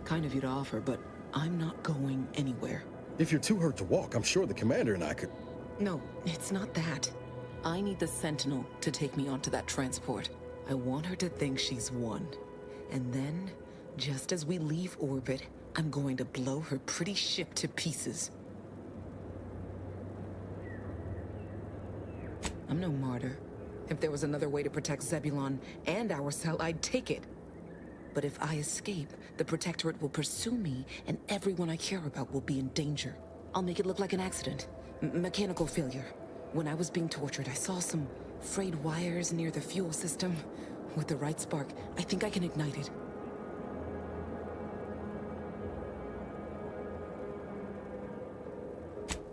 Kind of you to offer, but I'm not going anywhere. If you're too hurt to walk, I'm sure the commander and I could... No, it's not that. I need the Sentinel to take me onto that transport. I want her to think she's won. And then, just as we leave orbit, I'm going to blow her pretty ship to pieces. I'm no martyr. If there was another way to protect Zebulon and our cell, I'd take it. But if I escape, the Protectorate will pursue me, and everyone I care about will be in danger. I'll make it look like an accident. Mechanical failure. When I was being tortured, I saw some frayed wires near the fuel system. With the right spark, I think I can ignite it.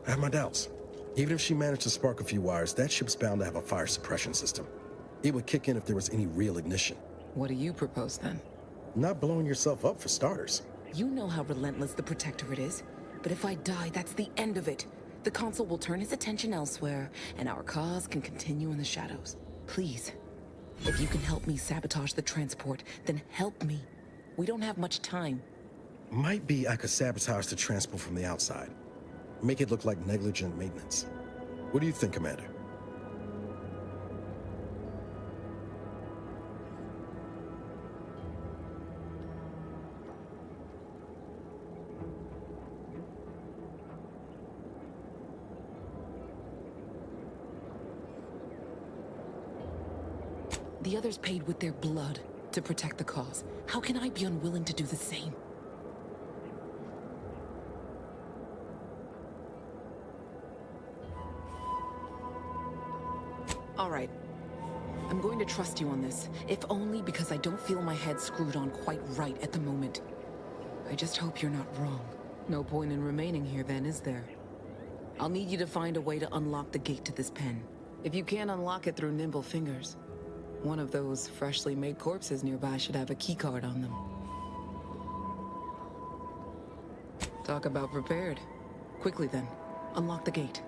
I have my doubts. Even if she managed to spark a few wires, that ship's bound to have a fire suppression system. It would kick in if there was any real ignition. What do you propose, then? Not blowing yourself up, for starters. You know how relentless the Protectorate is. But if I die, that's the end of it. The Consul will turn his attention elsewhere, and our cause can continue in the shadows. Please, if you can help me sabotage the transport, then help me. We don't have much time. Might be I could sabotage the transport from the outside. Make it look like negligent maintenance. What do you think, Commander? The others paid with their blood to protect the cause. How can I be unwilling to do the same? All right. I'm going to trust you on this, if only because I don't feel my head screwed on quite right at the moment. I just hope you're not wrong. No point in remaining here then, is there? I'll need you to find a way to unlock the gate to this pen. If you can't unlock it through nimble fingers, one of those freshly made corpses nearby should have a keycard on them. Talk about prepared. Quickly then, unlock the gate.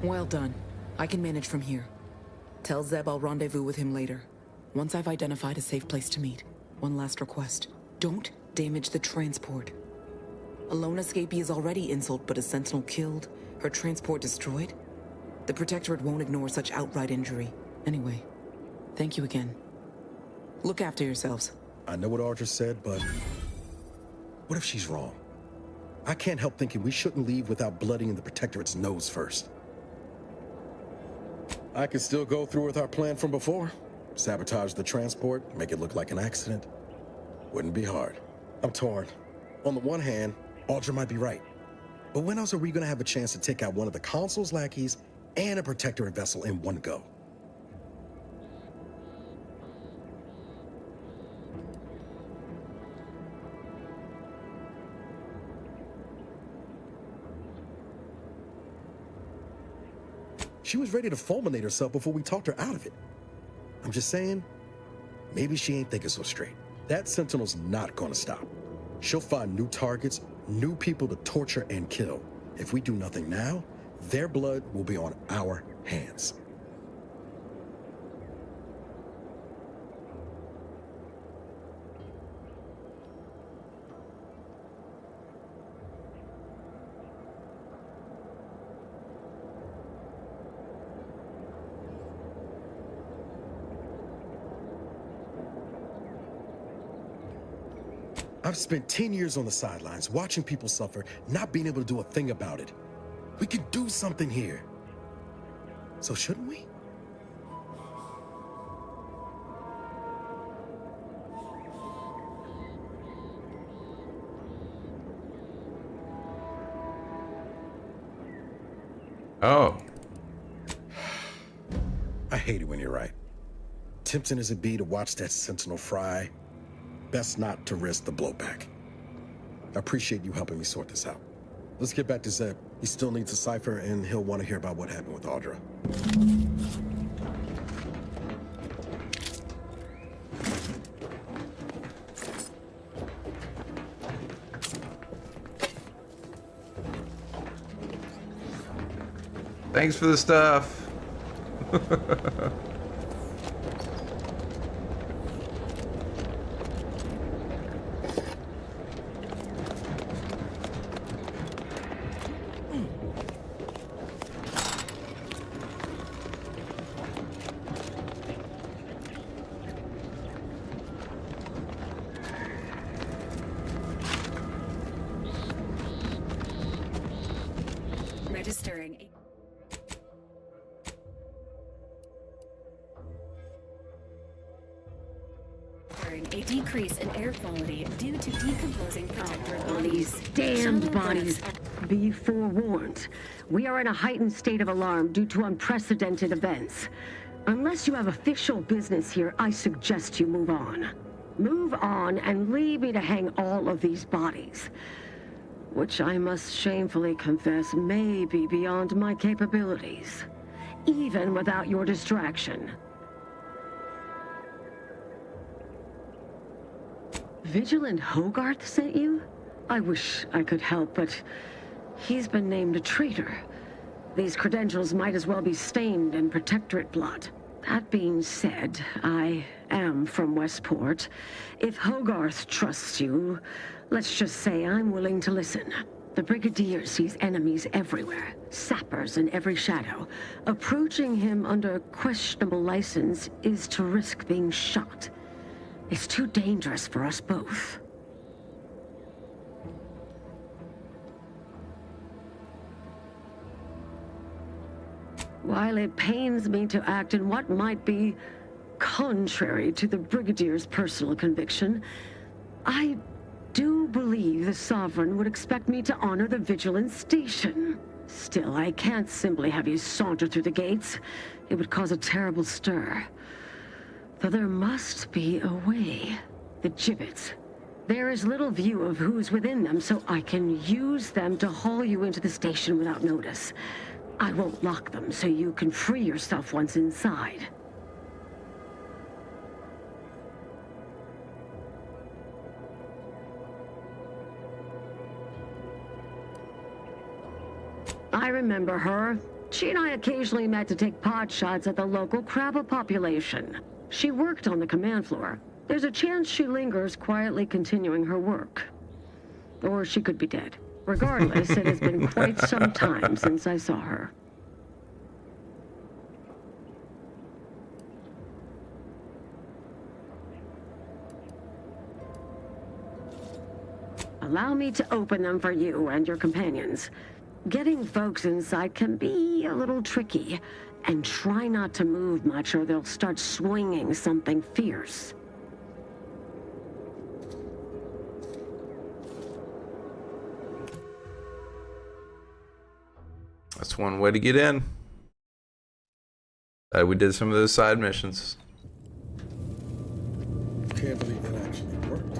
Well done. I can manage from here. Tell Zeb I'll rendezvous with him later, once I've identified a safe place to meet. One last request. Don't damage the transport. A lone escapee is already insult, but a Sentinel killed, her transport destroyed? The Protectorate won't ignore such outright injury. Anyway, thank you again. Look after yourselves. I know what Audra said, but what if she's wrong? I can't help thinking we shouldn't leave without bloodying the Protectorate's nose first. I could still go through with our plan from before. Sabotage the transport, make it look like an accident. Wouldn't be hard. I'm torn. On the one hand, Audra might be right. But when else are we gonna have a chance to take out one of the Consul's lackeys and a Protectorate vessel in one go? She was ready to fulminate herself before we talked her out of it. I'm just saying, maybe she ain't thinking so straight. That Sentinel's not gonna stop. She'll find new targets, new people to torture and kill. If we do nothing now, their blood will be on our hands. I've spent 10 years on the sidelines, watching people suffer, not being able to do a thing about it. We could do something here. So shouldn't we? Oh. I hate it when you're right. Tempting as it be to watch that Sentinel fry, best not to risk the blowback. I appreciate you helping me sort this out. Let's get back to Zeb. He still needs a cipher, and he'll want to hear about what happened with Audra. Thanks for the stuff. Registering. A decrease in air quality due to decomposing protector bodies. Damned Shadow bodies. Be forewarned. We are in a heightened state of alarm due to unprecedented events. Unless you have official business here, I suggest you move on. Move on and leave me to hang all of these bodies. Which I must shamefully confess may be beyond my capabilities. Even without your distraction. Vigilant Hogarth sent you? I wish I could help, but he's been named a traitor. These credentials might as well be stained in Protectorate blood. That being said, I am from Westport. If Hogarth trusts you, let's just say I'm willing to listen. The Brigadier sees enemies everywhere, sappers in every shadow. Approaching him under questionable license is to risk being shot. It's too dangerous for us both. While it pains me to act in what might be contrary to the Brigadier's personal conviction, I do believe the Sovereign would expect me to honor the Vigilance Station. Still, I can't simply have you saunter through the gates. It would cause a terrible stir. Though there must be a way. The gibbets. There is little view of who's within them, so I can use them to haul you into the station without notice. I won't lock them, so you can free yourself once inside. I remember her. She and I occasionally met to take pot shots at the local Krabba population. She worked on the command floor. There's a chance she lingers, quietly continuing her work. Or she could be dead. Regardless, it has been quite some time since I saw her. Allow me to open them for you and your companions. Getting folks inside can be a little tricky. And try not to move much or they'll start swinging something fierce. That's one way to get in. We did some of those side missions. Can't believe that actually worked.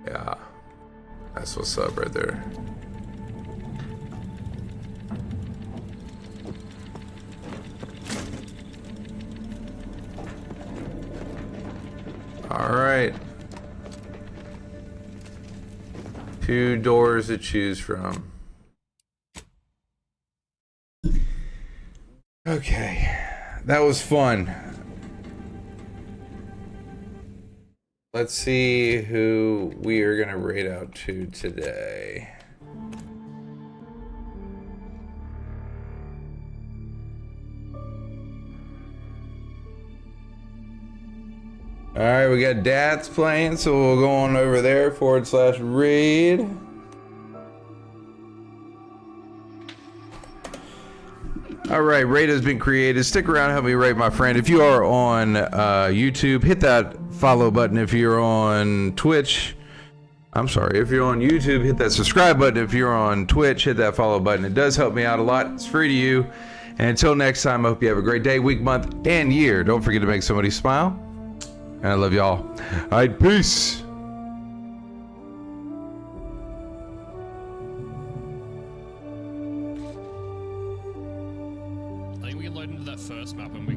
Yeah. That's what's up right there. All right. 2 doors to choose from. Okay. That was fun. Let's see who we are going to raid out to today. All right, we got Dats playing, so we'll go on over there /raid. All right, raid has been created. Stick around, help me raid, my friend. If you are on YouTube, hit that follow button. If you're on Twitch, if you're on YouTube, hit that subscribe button. If you're on Twitch, hit that follow button. It does help me out a lot. It's free to you. And until next time, I hope you have a great day, week, month, and year. Don't forget to make somebody smile. And I love y'all. All right, peace. I think we can load into that first map and we can